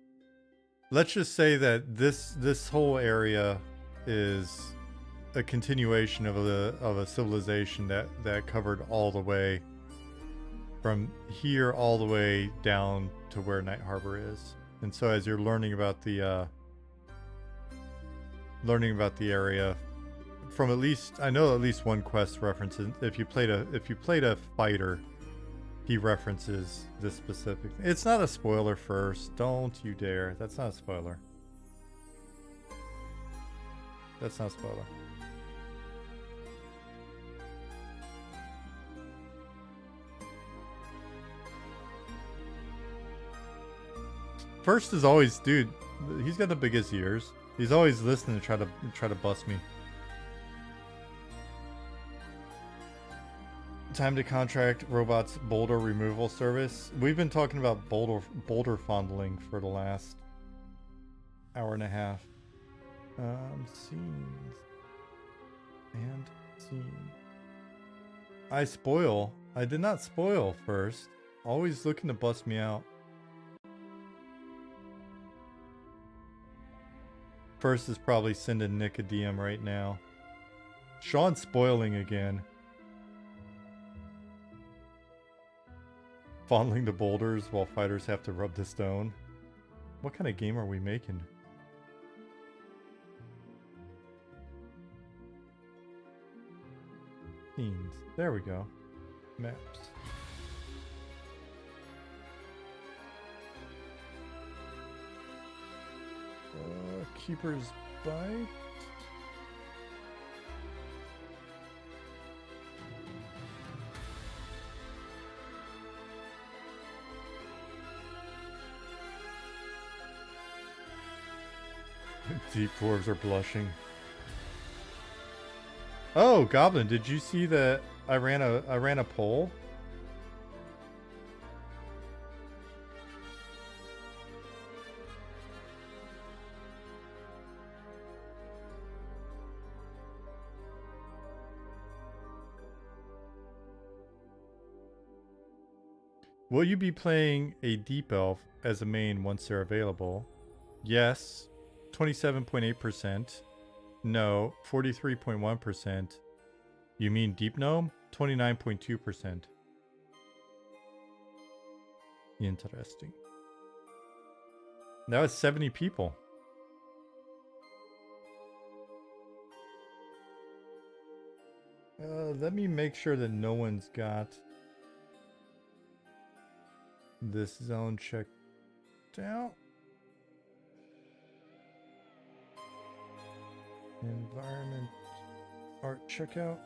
Let's just say that this whole area is a continuation of a civilization that covered all the way from here all the way down to where Night Harbor is. And so as you're learning about the area from at least, I know at least one quest references, if you played a fighter, he references this specific. It's not a spoiler first. Don't you dare. That's not a spoiler. That's not a spoiler. First is always, dude, he's got the biggest ears. He's always listening to try to bust me. Time to contract robots boulder removal service. We've been talking about boulder fondling for the last hour and a half. Scenes and scene. I spoil. I did not spoil first. Always looking to bust me out. First is probably sending Nick a DM right now. Sean's spoiling again. Fondling the boulders while fighters have to rub the stone. What kind of game are we making? Scenes. There we go. Maps. Keeper's Bite. Deep dwarves are blushing. Oh, Goblin, did you see that I ran a poll? Will you be playing a Deep Elf as a main once they're available? Yes, 27.8%. No, 43.1%. You mean Deep Gnome? 29.2%. Interesting. That was 70 people. Let me make sure that no one's got this zone checked out. Environment art checkout.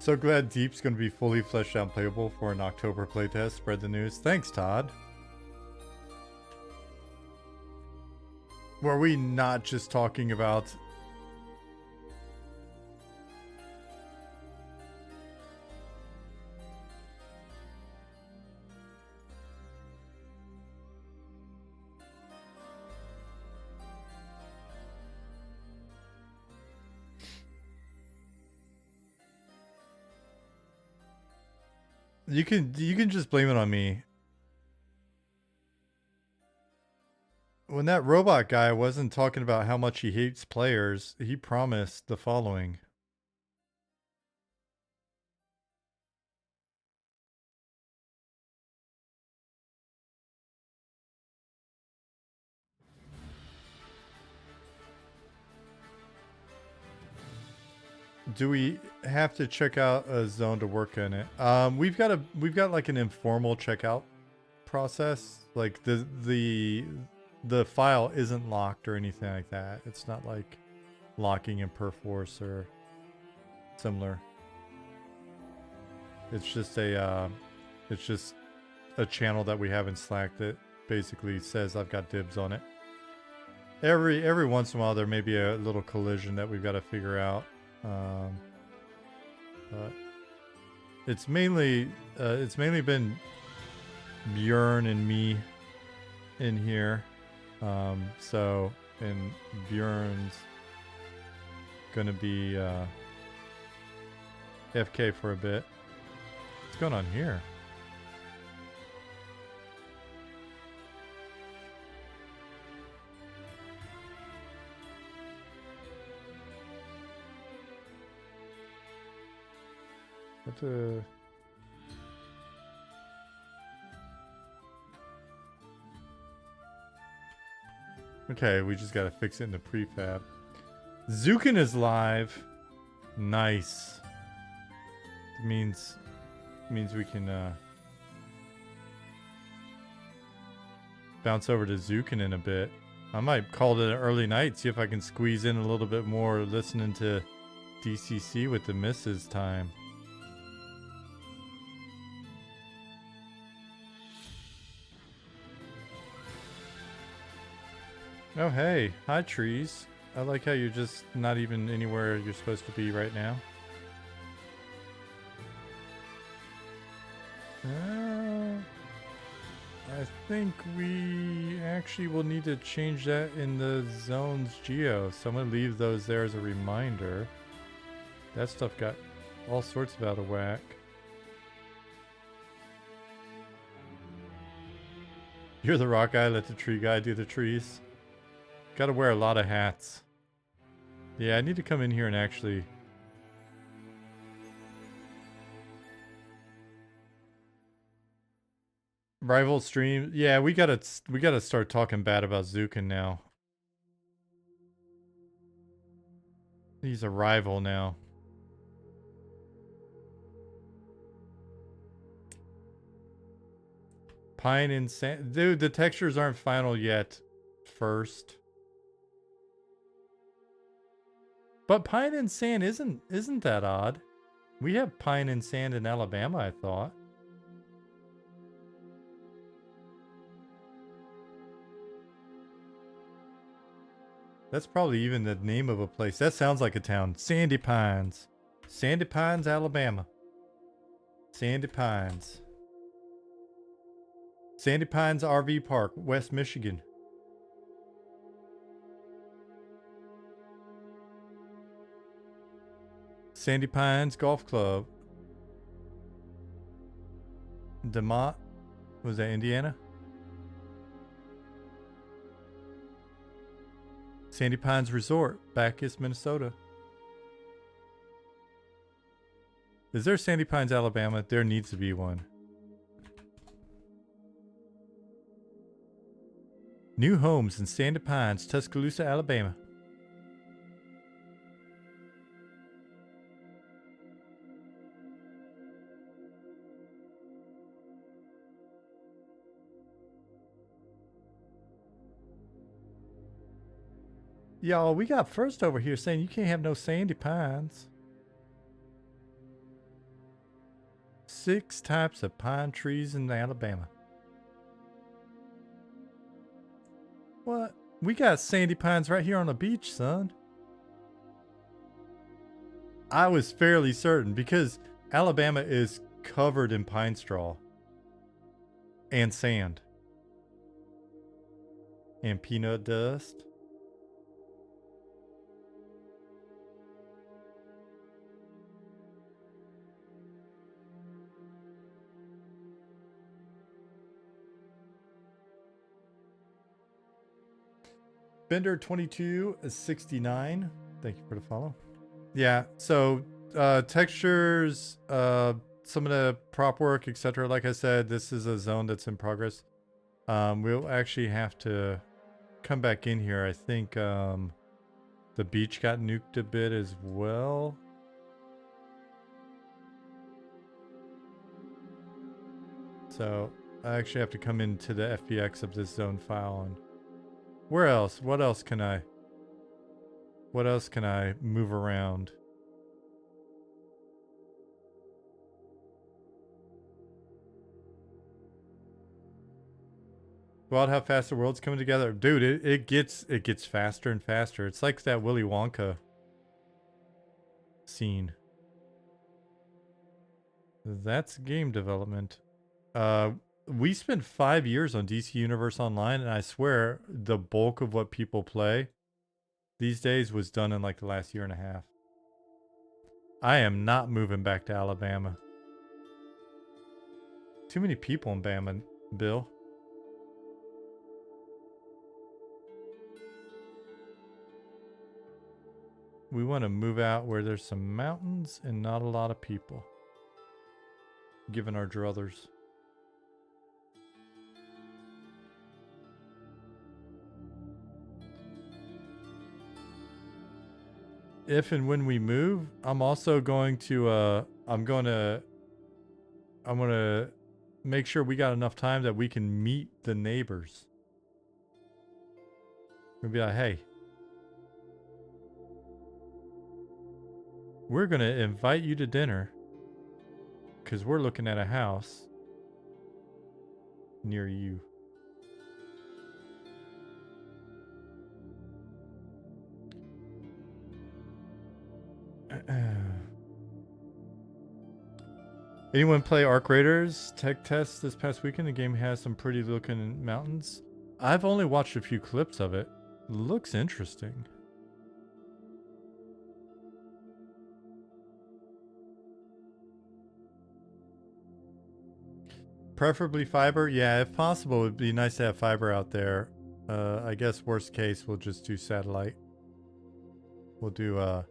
So glad Deep's going to be fully fleshed out and playable for an October playtest. Spread the news. Thanks, Todd. Were we not just talking about... You can just blame it on me. When that robot guy wasn't talking about how much he hates players, he promised the following. Do we have to check out a zone to work in it? We've got like an informal checkout process. Like the file isn't locked or anything like that. It's not like locking in Perforce or similar. It's just a channel that we have in Slack that basically says I've got dibs on it. Every once in a while there may be a little collision that we've got to figure out. But it's mainly been Bjorn and me in here. So and Bjorn's gonna be FK for a bit. What's going on here? What the... Okay, we just gotta fix it in the prefab. Zukin is live. Nice. It means we can bounce over to Zukin in a bit. I might call it an early night, see if I can squeeze in a little bit more listening to DCC with the misses time. Oh hey, hi trees. I like how you're just not even anywhere you're supposed to be right now. I think we actually will need to change that in the zones geo. So I'm gonna leave those there as a reminder. That stuff got all sorts of out of whack. You're the rock guy, let the tree guy do the trees. Gotta wear a lot of hats. Yeah, I need to come in here and actually... Rival stream. Yeah, we gotta start talking bad about Zukin now. He's a rival now. Pine and sand. Dude, the textures aren't final yet. First. But pine and sand isn't that odd. We have pine and sand in Alabama, I thought. That's probably even the name of a place. That sounds like a town. Sandy Pines. Sandy Pines, Alabama. Sandy Pines. Sandy Pines RV Park, West Michigan. Sandy Pines Golf Club. DeMont. Was that Indiana? Sandy Pines Resort, Bacchus, Minnesota. Is there Sandy Pines, Alabama? There needs to be one. New homes in Sandy Pines, Tuscaloosa, Alabama. Y'all, we got first over here saying you can't have no Sandy Pines. 6 types of pine trees in Alabama. What? We got sandy pines right here on the beach, son. I was fairly certain because Alabama is covered in pine straw and sand and peanut dust. Bender2269, thank you for the follow. Yeah, so textures, some of the prop work, etc. Like I said, this is a zone that's in progress. We'll actually have to come back in here. I think the beach got nuked a bit as well. So I actually have to come into the FBX of this zone file. And where else? What else can I move around? About how fast the world's coming together, dude. It gets faster and faster. It's like that Willy Wonka scene. That's game development. We spent 5 years on DC Universe Online, and I swear the bulk of what people play these days was done in like the last year and a half. I am not moving back to Alabama. Too many people in Bama, Bill. We want to move out where there's some mountains and not a lot of people. Given our druthers. If and when we move, I'm also going to I'm gonna make sure we got enough time that we can meet the neighbors. We'll be like, hey, we're gonna invite you to dinner because we're looking at a house near you. Anyone play Arc Raiders tech test this past weekend? The game has some pretty looking mountains. I've only watched a few clips of it. Looks interesting. Preferably fiber. Yeah, if possible, it'd be nice to have fiber out there. I guess worst case, we'll just do satellite. We'll do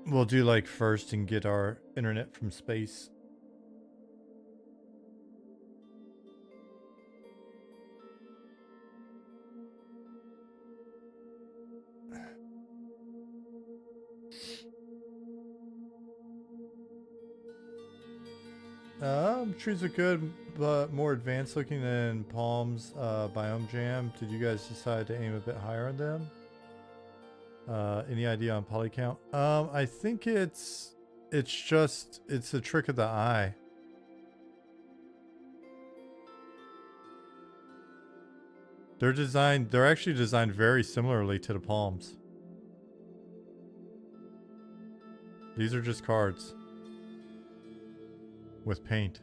we'll do like first and get our internet from space. Trees are good, but more advanced looking than Palm's Biome Jam. Did you guys decide to aim a bit higher on them? Any idea on poly count? I think it's a trick of the eye. They're actually designed very similarly to the Palms. These are just cards with paint.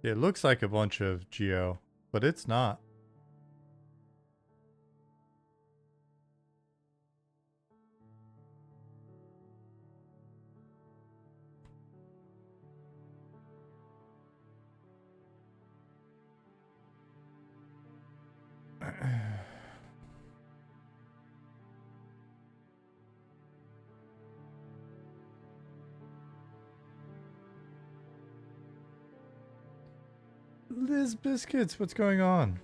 It looks like a bunch of geo, but it's not. Liz Biscuits, what's going on?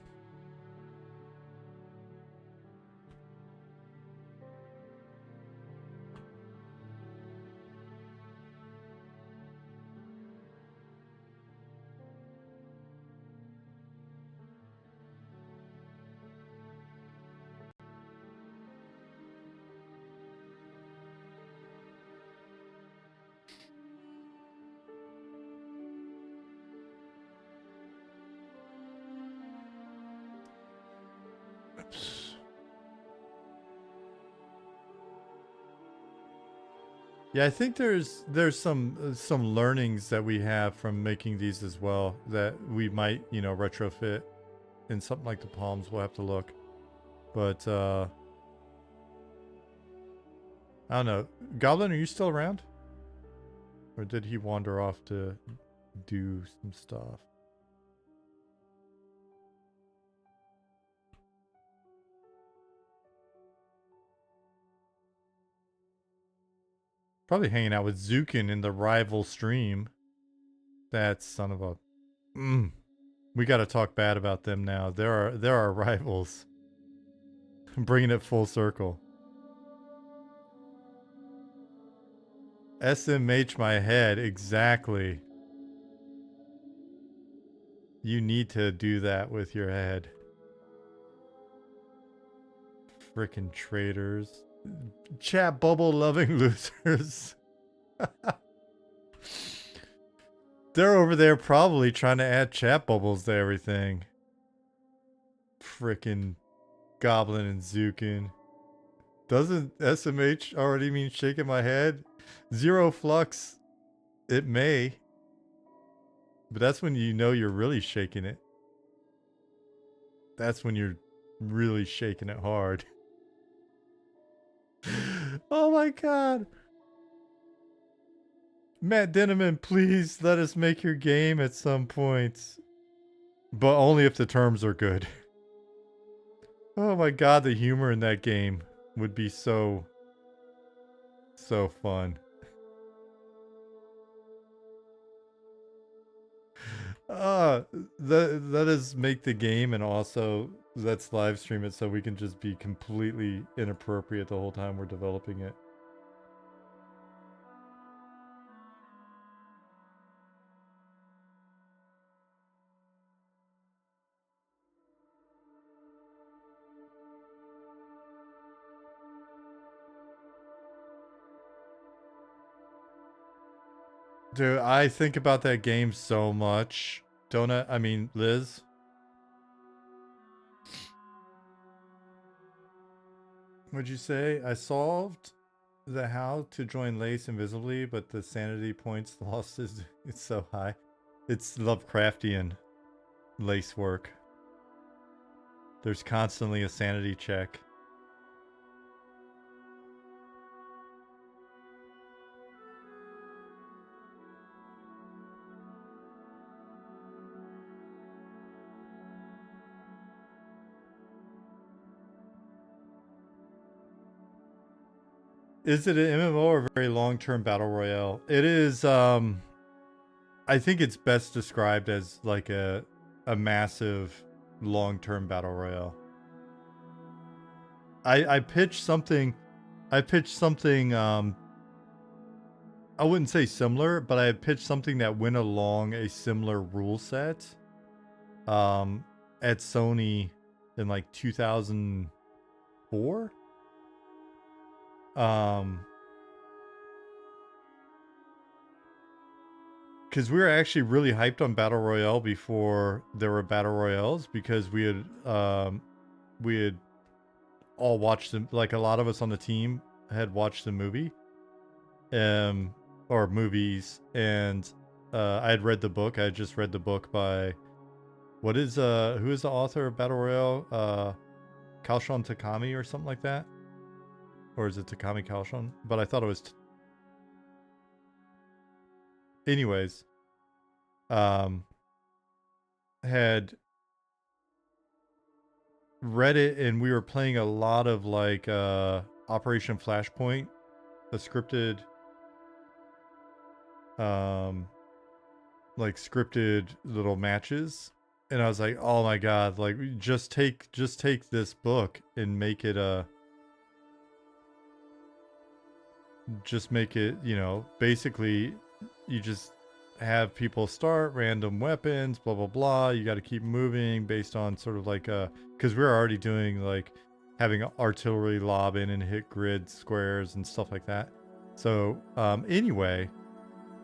Yeah, I think there's some learnings that we have from making these as well that we might, you know, retrofit in something like the palms. We'll have to look. But I don't know. Goblin, are you still around? Or did he wander off to do some stuff? Probably hanging out with Zukin in the rival stream. That son of a... We got to talk bad about them now. There are rivals. I'm bringing it full circle. SMH my head, exactly. You need to do that with your head. Frickin' traitors. Chat bubble loving losers. They're over there probably trying to add chat bubbles to everything. Frickin' Goblin and Zukin. Doesn't SMH already mean shaking my head? Zero flux. It may. But that's when you know you're really shaking it. That's when you're really shaking it hard. Oh my god. Matt Denneman, please let us make your game at some point. But only if the terms are good. Oh my god, the humor in that game would be so fun. Let us make the game and also let's live stream it so we can just be completely inappropriate the whole time we're developing it. Dude, I think about that game so much. Don't I? I mean, Liz? What'd you say? I solved the how to join Lace invisibly, but the sanity points lost is it's so high. It's Lovecraftian lace work. There's constantly a sanity check. Is it an MMO or a very long-term battle royale? It is. I think it's best described as like a massive long-term battle royale. I pitched something. I pitched something. I wouldn't say similar, but I had pitched something that went along a similar rule set. At Sony in like 2004. Because we were actually really hyped on Battle Royale before there were Battle Royales, because we had all watched them. Like a lot of us on the team had watched the movie, or movies, and I had read the book. I had just read the book by who is the author of Battle Royale? Kalshon Takami or something like that, or is it Takami Kalshon? But I thought it was. Anyways, had read it, and we were playing a lot of like Operation Flashpoint, a scripted like scripted little matches, and I was like, oh my god, like just take this book and make it just make it, you know, basically you just have people start random weapons, blah blah blah. You got to keep moving based on sort of like because we were already doing like having artillery lob in and hit grid squares and stuff like that. So anyway,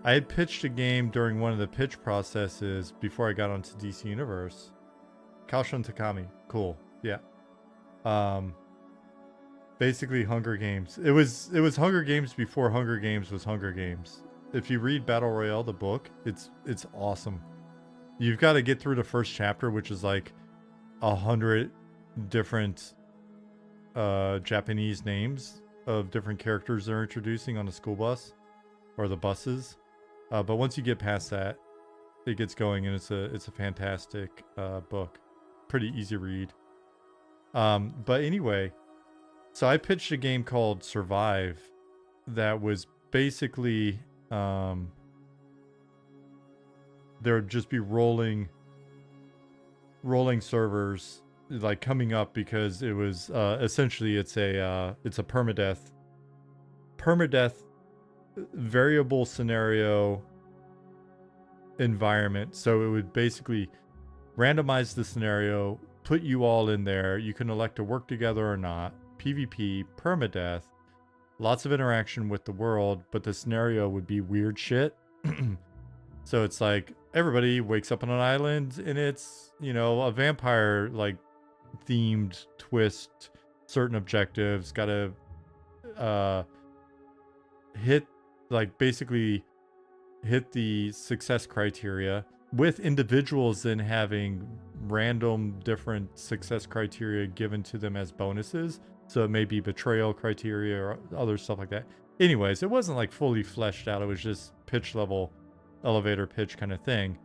I had pitched a game during one of the pitch processes before I got onto DC Universe. Kalshon Takami, cool, yeah. Basically Hunger Games. It was Hunger Games before Hunger Games was Hunger Games. If you read Battle Royale, the book, it's awesome. You've got to get through the first chapter, which is like 100 different Japanese names of different characters they're introducing on the school bus or the buses. But once you get past that, it gets going, and it's a fantastic book. Pretty easy read. But anyway, so I pitched a game called Survive that was basically there would just be rolling servers like coming up, because it was essentially it's a permadeath variable scenario environment. So it would basically randomize the scenario, put you all in there. You can elect to work together or not. PvP, permadeath, lots of interaction with the world, but the scenario would be weird shit. So it's like everybody wakes up on an island, and it's, you know, a vampire like themed twist, certain objectives, gotta hit, like basically hit the success criteria, with individuals then having random different success criteria given to them as bonuses. So it may be betrayal criteria or other stuff like that. Anyways, it wasn't like fully fleshed out. It was just pitch level, elevator pitch kind of thing.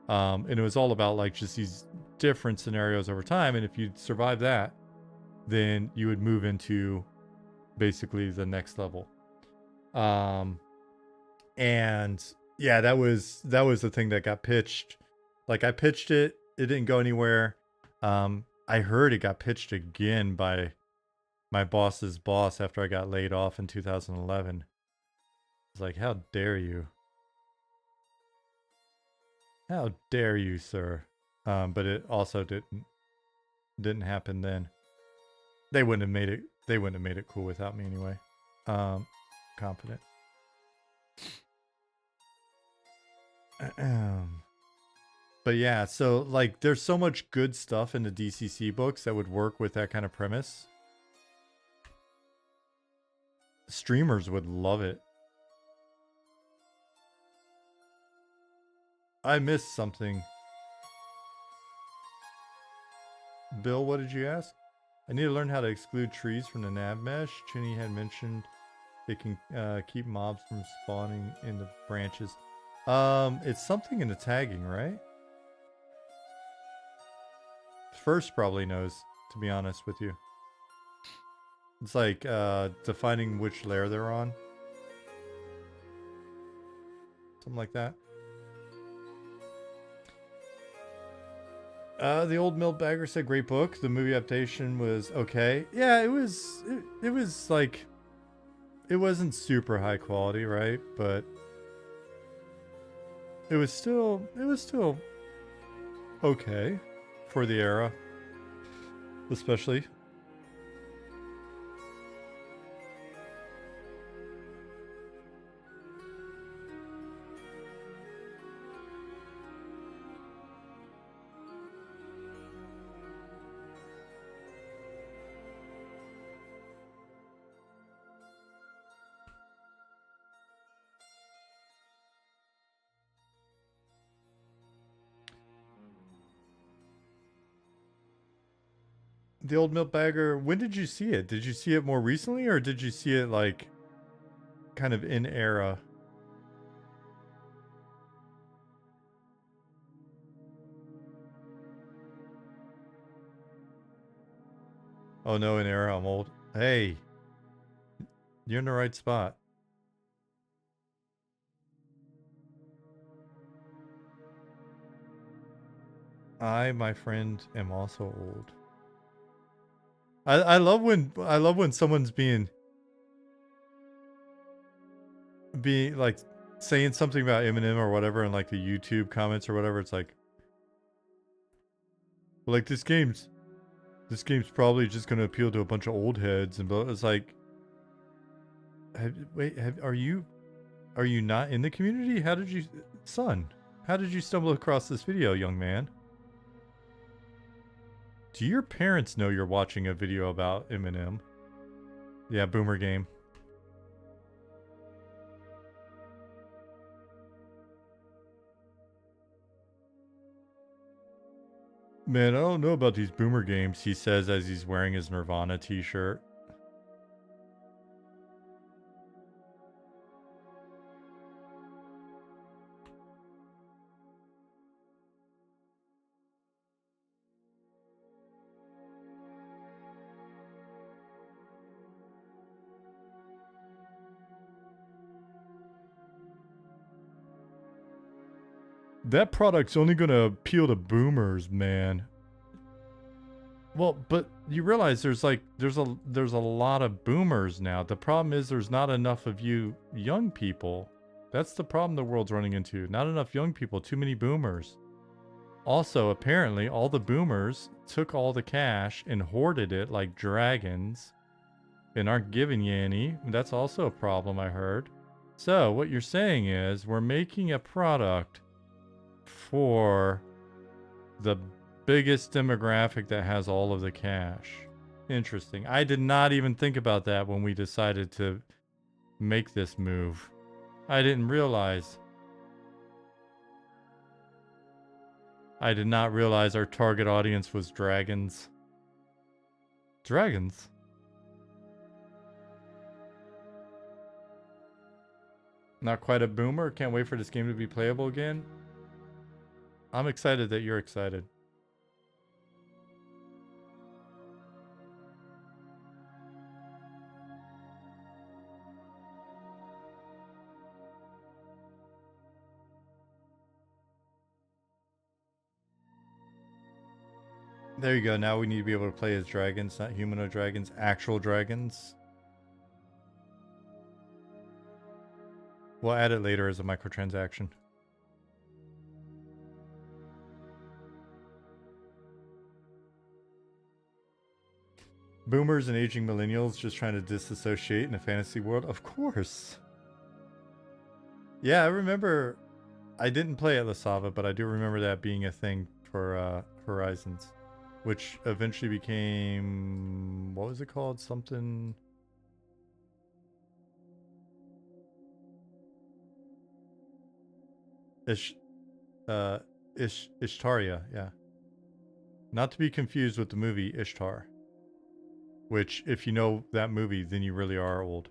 And it was all about like just these different scenarios over time. And if you survive that, then you would move into basically the next level. And yeah, that was the thing that got pitched. Like I pitched it, it didn't go anywhere. I heard it got pitched again by my boss's boss after I got laid off in 2011. It's like, how dare you? How dare you, sir? But it also didn't happen then. They wouldn't have made it. They wouldn't have made it cool without me anyway. Confident. But yeah, so like there's so much good stuff in the DCC books that would work with that kind of premise. Streamers would love it. I missed something. Bill, what did you ask? I need to learn how to exclude trees from the nav mesh. Chinny had mentioned it can keep mobs from spawning in the branches. It's something in the tagging, right? First probably knows, to be honest with you. It's like defining which layer they're on. Something like that. The Old Mill Bagger said, great book. The movie adaptation was okay. Yeah, it was like, it wasn't super high quality, right? But it was still okay for the era, especially. The Old Milk Bagger, when did you see it? Did you see it more recently, or did you see it like kind of in era? Oh no, in era, I'm old. Hey, you're in the right spot. I, my friend, am also old. I love when someone's being like saying something about Eminem or whatever in like the YouTube comments or whatever. It's like this game's probably just gonna appeal to a bunch of old heads, and it's like, are you not in the community? How did you stumble across this video, young man? Do your parents know you're watching a video about Eminem? Yeah, boomer game. Man, I don't know about these boomer games, he says as he's wearing his Nirvana t-shirt. That product's only gonna appeal to boomers, man. Well, but you realize there's a lot of boomers now. The problem is there's not enough of you young people. That's the problem the world's running into. Not enough young people, too many boomers. Also, apparently, all the boomers took all the cash and hoarded it like dragons and aren't giving you any. That's also a problem, I heard. So, what you're saying is we're making a product for the biggest demographic that has all of the cash. Interesting. I did not even think about that when we decided to make this move. I didn't realize. I did not realize our target audience was dragons. Dragons? Not quite a boomer. Can't wait for this game to be playable again. I'm excited that you're excited. There you go. Now we need to be able to play as dragons, not humanoid dragons, actual dragons. We'll add it later as a microtransaction. Boomers and aging millennials just trying to disassociate in a fantasy world? Of course. Yeah, I remember. I didn't play at La Sava, but I do remember that being a thing for Horizons. Which eventually became... What was it called? Something... Ishtaria, yeah. Not to be confused with the movie Ishtar. Which, if you know that movie, then you really are old.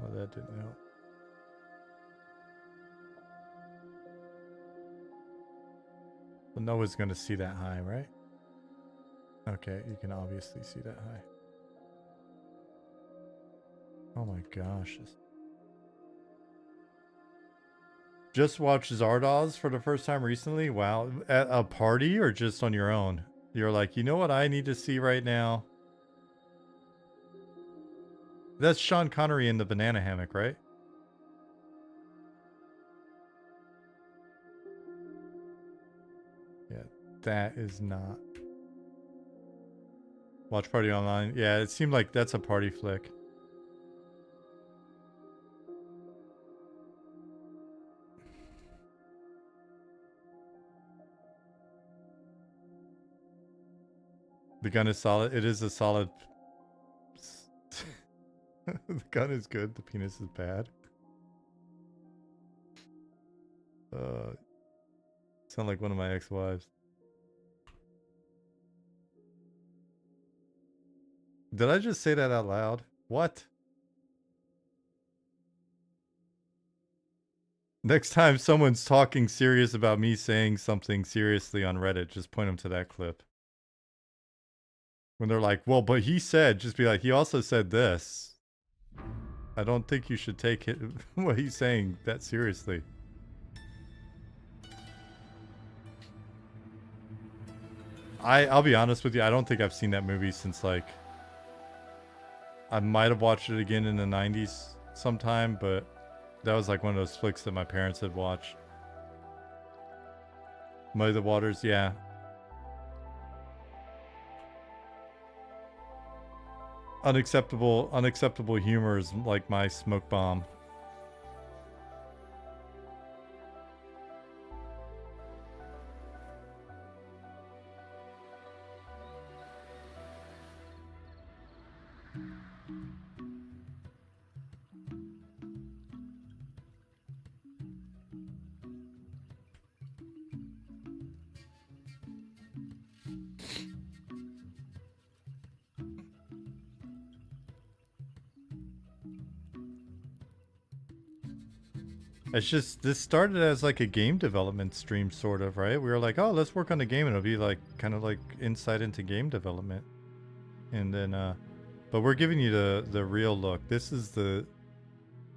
Well, that didn't help. Well, no one's going to see that high, right? Okay, you can obviously see that high. Oh my gosh. Just watched Zardoz for the first time recently? Wow. At a party or just on your own? You're like, you know what I need to see right now? That's Sean Connery in the banana hammock, right? Yeah, that is not. Watch Party Online. Yeah, it seemed like that's a party flick. The gun is solid. It is a solid... The gun is good. The penis is bad. Sound like one of my ex-wives. Did I just say that out loud? What? Next time someone's talking serious about me saying something seriously on Reddit, just point them to that clip. When they're like, well, but he said, just be like, he also said this. I don't think you should take it, what he's saying that seriously. I'll be honest with you, I don't think I've seen that movie since like... I might have watched it again in the 90s sometime, but that was like one of those flicks that my parents had watched. Muddy the Waters, yeah. Unacceptable humor is like my smoke bomb. It's just, this started as like a game development stream, sort of, right? We were like, oh, let's work on the game, and it'll be like kind of like insight into game development. And then, but we're giving you the real look. This is a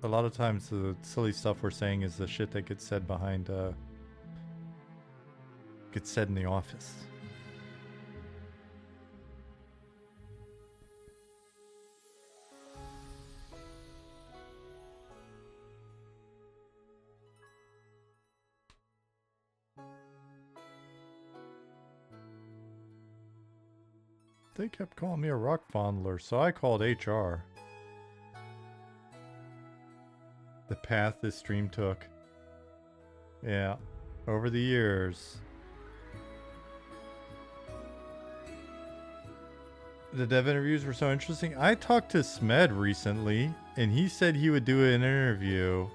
lot of times the silly stuff we're saying is the shit that gets said behind, gets said in the office. They kept calling me a rock fondler, so I called HR. The path this stream took. Yeah, over the years. The dev interviews were so interesting. I talked to Smed recently, and he said he would do an interview.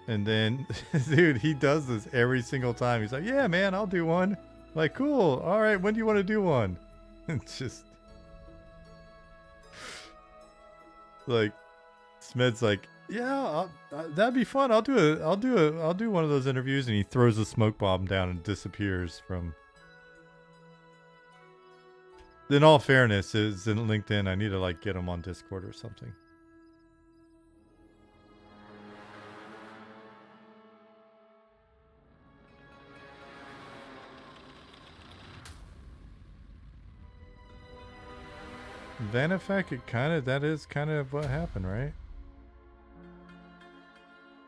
And then, dude, he does this every single time. He's like, yeah, man, I'll do one. Like, cool. All right, when do you want to do one? It's just like Smed's like, yeah, that'd be fun. I'll do one of those interviews, and he throws a smoke bomb down and disappears from. In all fairness, it's in LinkedIn. I need to like get him on Discord or something. Vanifec, that is kind of what happened, right?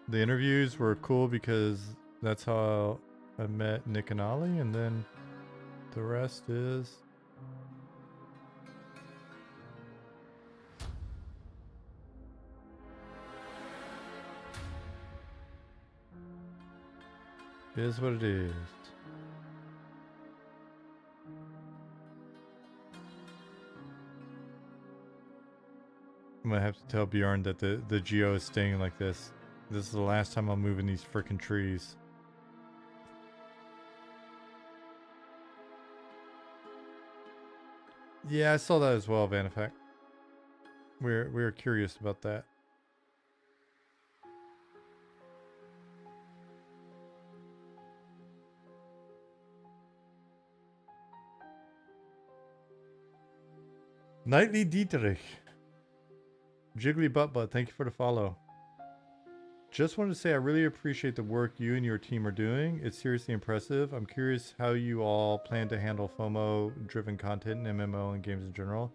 The interviews were cool because that's how I met Nick and Ollie, and then the rest is... is what it is. I'm gonna have to tell Bjorn that the geo is staying like this. This is the last time I'm moving these frickin' trees. Yeah, I saw that as well, Vanifec. We're curious about that. Nightly Dietrich. Jiggly Butt, thank you for the follow. Just wanted to say I really appreciate the work you and your team are doing. It's seriously impressive. I'm curious how you all plan to handle FOMO-driven content in MMO and games in general.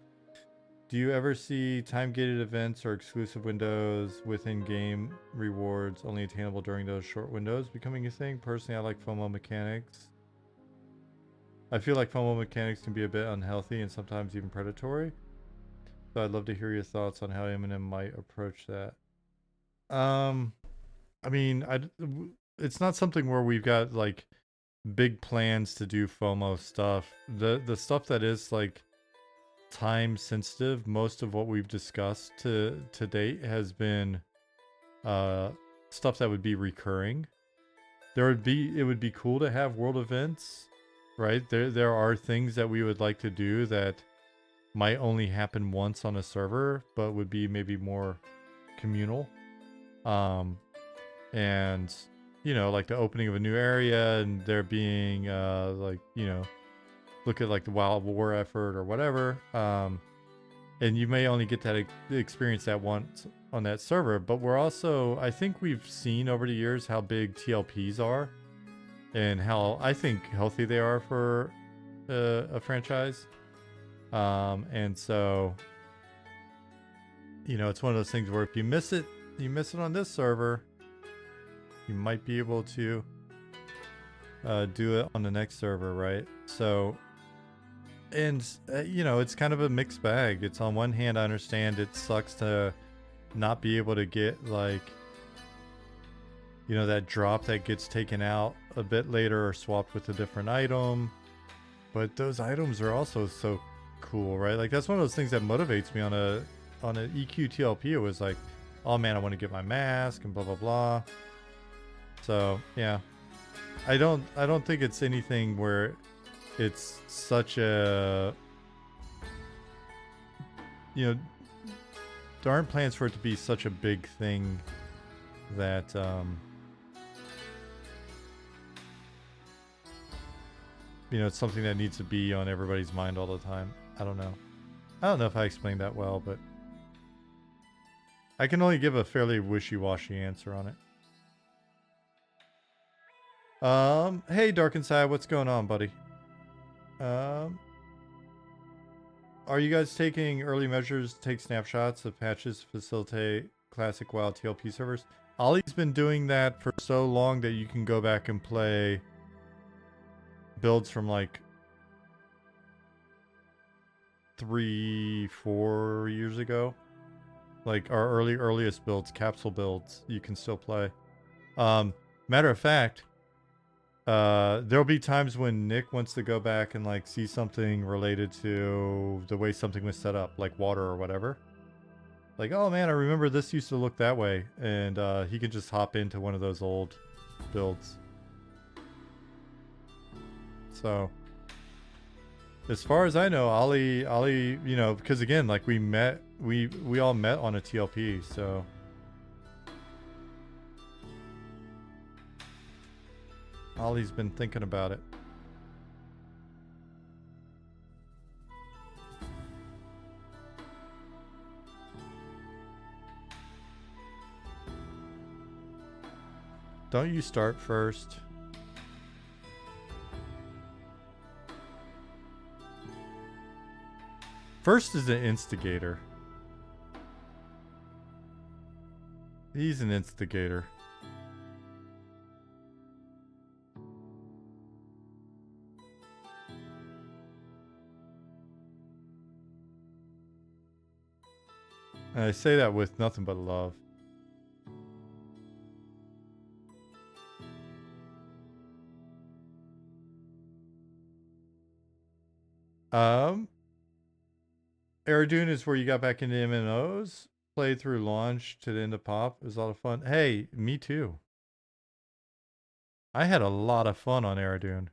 Do you ever see time-gated events or exclusive windows within game rewards only attainable during those short windows becoming a thing? Personally, I like FOMO mechanics. I feel like FOMO mechanics can be a bit unhealthy and sometimes even predatory. So I'd love to hear your thoughts on how Eminem might approach that. I mean, it's not something where we've got like big plans to do FOMO stuff. The stuff that is like time sensitive, most of what we've discussed to date has been stuff that would be recurring. It would be cool to have world events, right? There are things that we would like to do that might only happen once on a server, but would be maybe more communal. And you know, like the opening of a new area and there being like, you know, look at like the Wild War effort or whatever. And you may only get that experience that once on that server, but we're also, I think we've seen over the years how big TLPs are and how I think healthy they are for a franchise. And so you know, it's one of those things where if you miss it on this server, you might be able to do it on the next server, right? So, and you know, it's kind of a mixed bag. It's on one hand, I understand it sucks to not be able to get like, you know, that drop that gets taken out a bit later or swapped with a different item. But those items are also so cool, right? Like that's one of those things that motivates me on an EQ TLP. It was like, oh man, I want to get my mask and blah blah blah. So yeah, I don't think it's anything where it's such a, you know, there aren't plans for it to be such a big thing that you know, it's something that needs to be on everybody's mind all the time. I don't know if I explained that well, but I can only give a fairly wishy-washy answer on it. Hey Dark Inside, what's going on, buddy? Are you guys taking early measures to take snapshots of patches to facilitate classic WoW TLP servers? Ollie's been doing that for so long that you can go back and play builds from like 3-4 years ago. Like our earliest builds, capsule builds, you can still play. Matter of fact, there'll be times when Nick wants to go back and like see something related to the way something was set up, like water or whatever. Like, oh man, I remember this used to look that way, and he can just hop into one of those old builds. So, as far as I know, Ollie, you know, because again, like we all met on a TLP, so. Ollie's been thinking about it. Don't you start first? First is an instigator. He's an instigator. And I say that with nothing but love. Aradune is where you got back into MMOs, played through launch to the end of pop. It was a lot of fun. Hey, me too. I had a lot of fun on Aradune.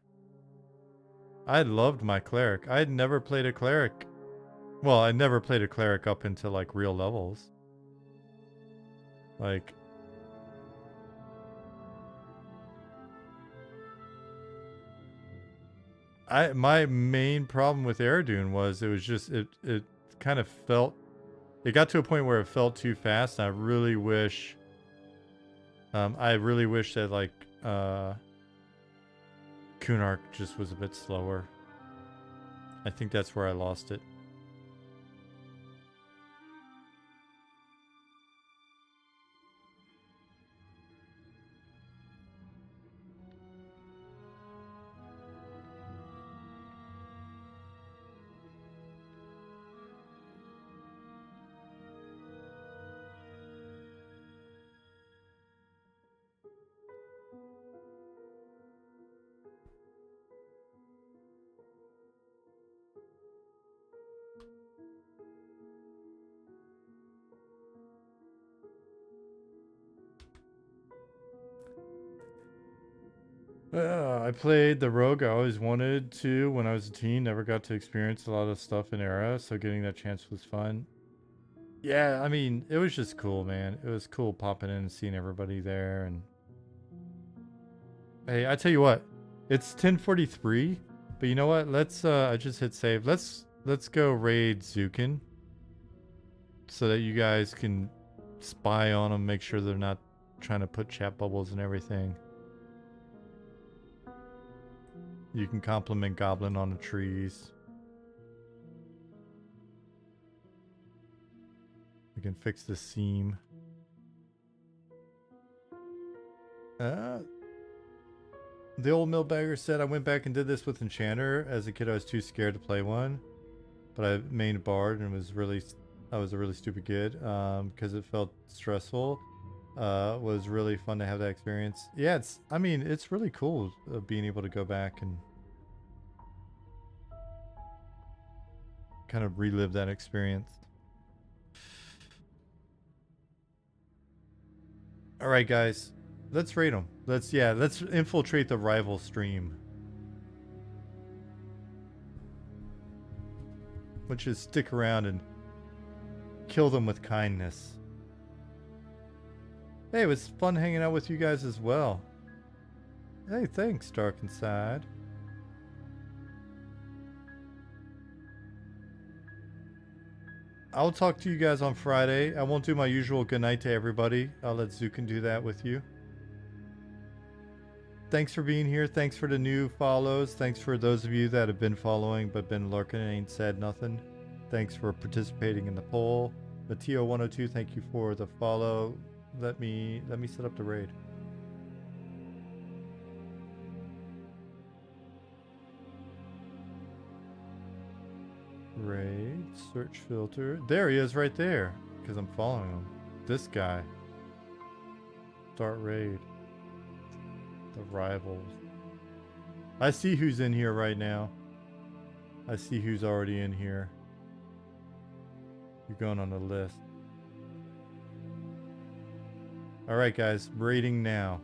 I loved my cleric. I had never played a cleric. Well, I never played a cleric up into like real levels. Like, my main problem with Aradune was it was just it kind of felt, it got to a point where it felt too fast. And I really wish that like Kunark just was a bit slower. I think that's where I lost it. I played the rogue I always wanted to when I was a teen. Never got to experience a lot of stuff in Era, so getting that chance was fun. Yeah, I mean, it was just cool, man. It was cool popping in and seeing everybody there. And hey, I tell you what, it's 10:43, but you know what? Let's I just hit save. Let's go raid Zukin so that you guys can spy on them, make sure they're not trying to put chat bubbles and everything. You can compliment Goblin on the trees. can fix the seam. The old millbagger said, I went back and did this with Enchanter. As a kid, I was too scared to play one. But I mained Bard and I was a really stupid kid because it felt stressful. Was really fun to have that experience. Yeah, I mean, it's really cool being able to go back and kind of relive that experience. All right, guys, let's raid them. Let's infiltrate the rival stream. Which is stick around and kill them with kindness. Hey, it was fun hanging out with you guys as well. Hey, thanks, Dark Inside. I'll talk to you guys on Friday. I won't do my usual goodnight to everybody. I'll let Zukin do that with you. Thanks for being here. Thanks for the new follows. Thanks for those of you that have been following but been lurking and ain't said nothing. Thanks for participating in the poll. Mateo102, thank you for the follow. Let me set up the raid. Raid, search filter. There he is right there. Because I'm following him. This guy. Start raid. The rivals. I see who's in here right now. I see who's already in here. You're going on the list. Alright guys, raiding now.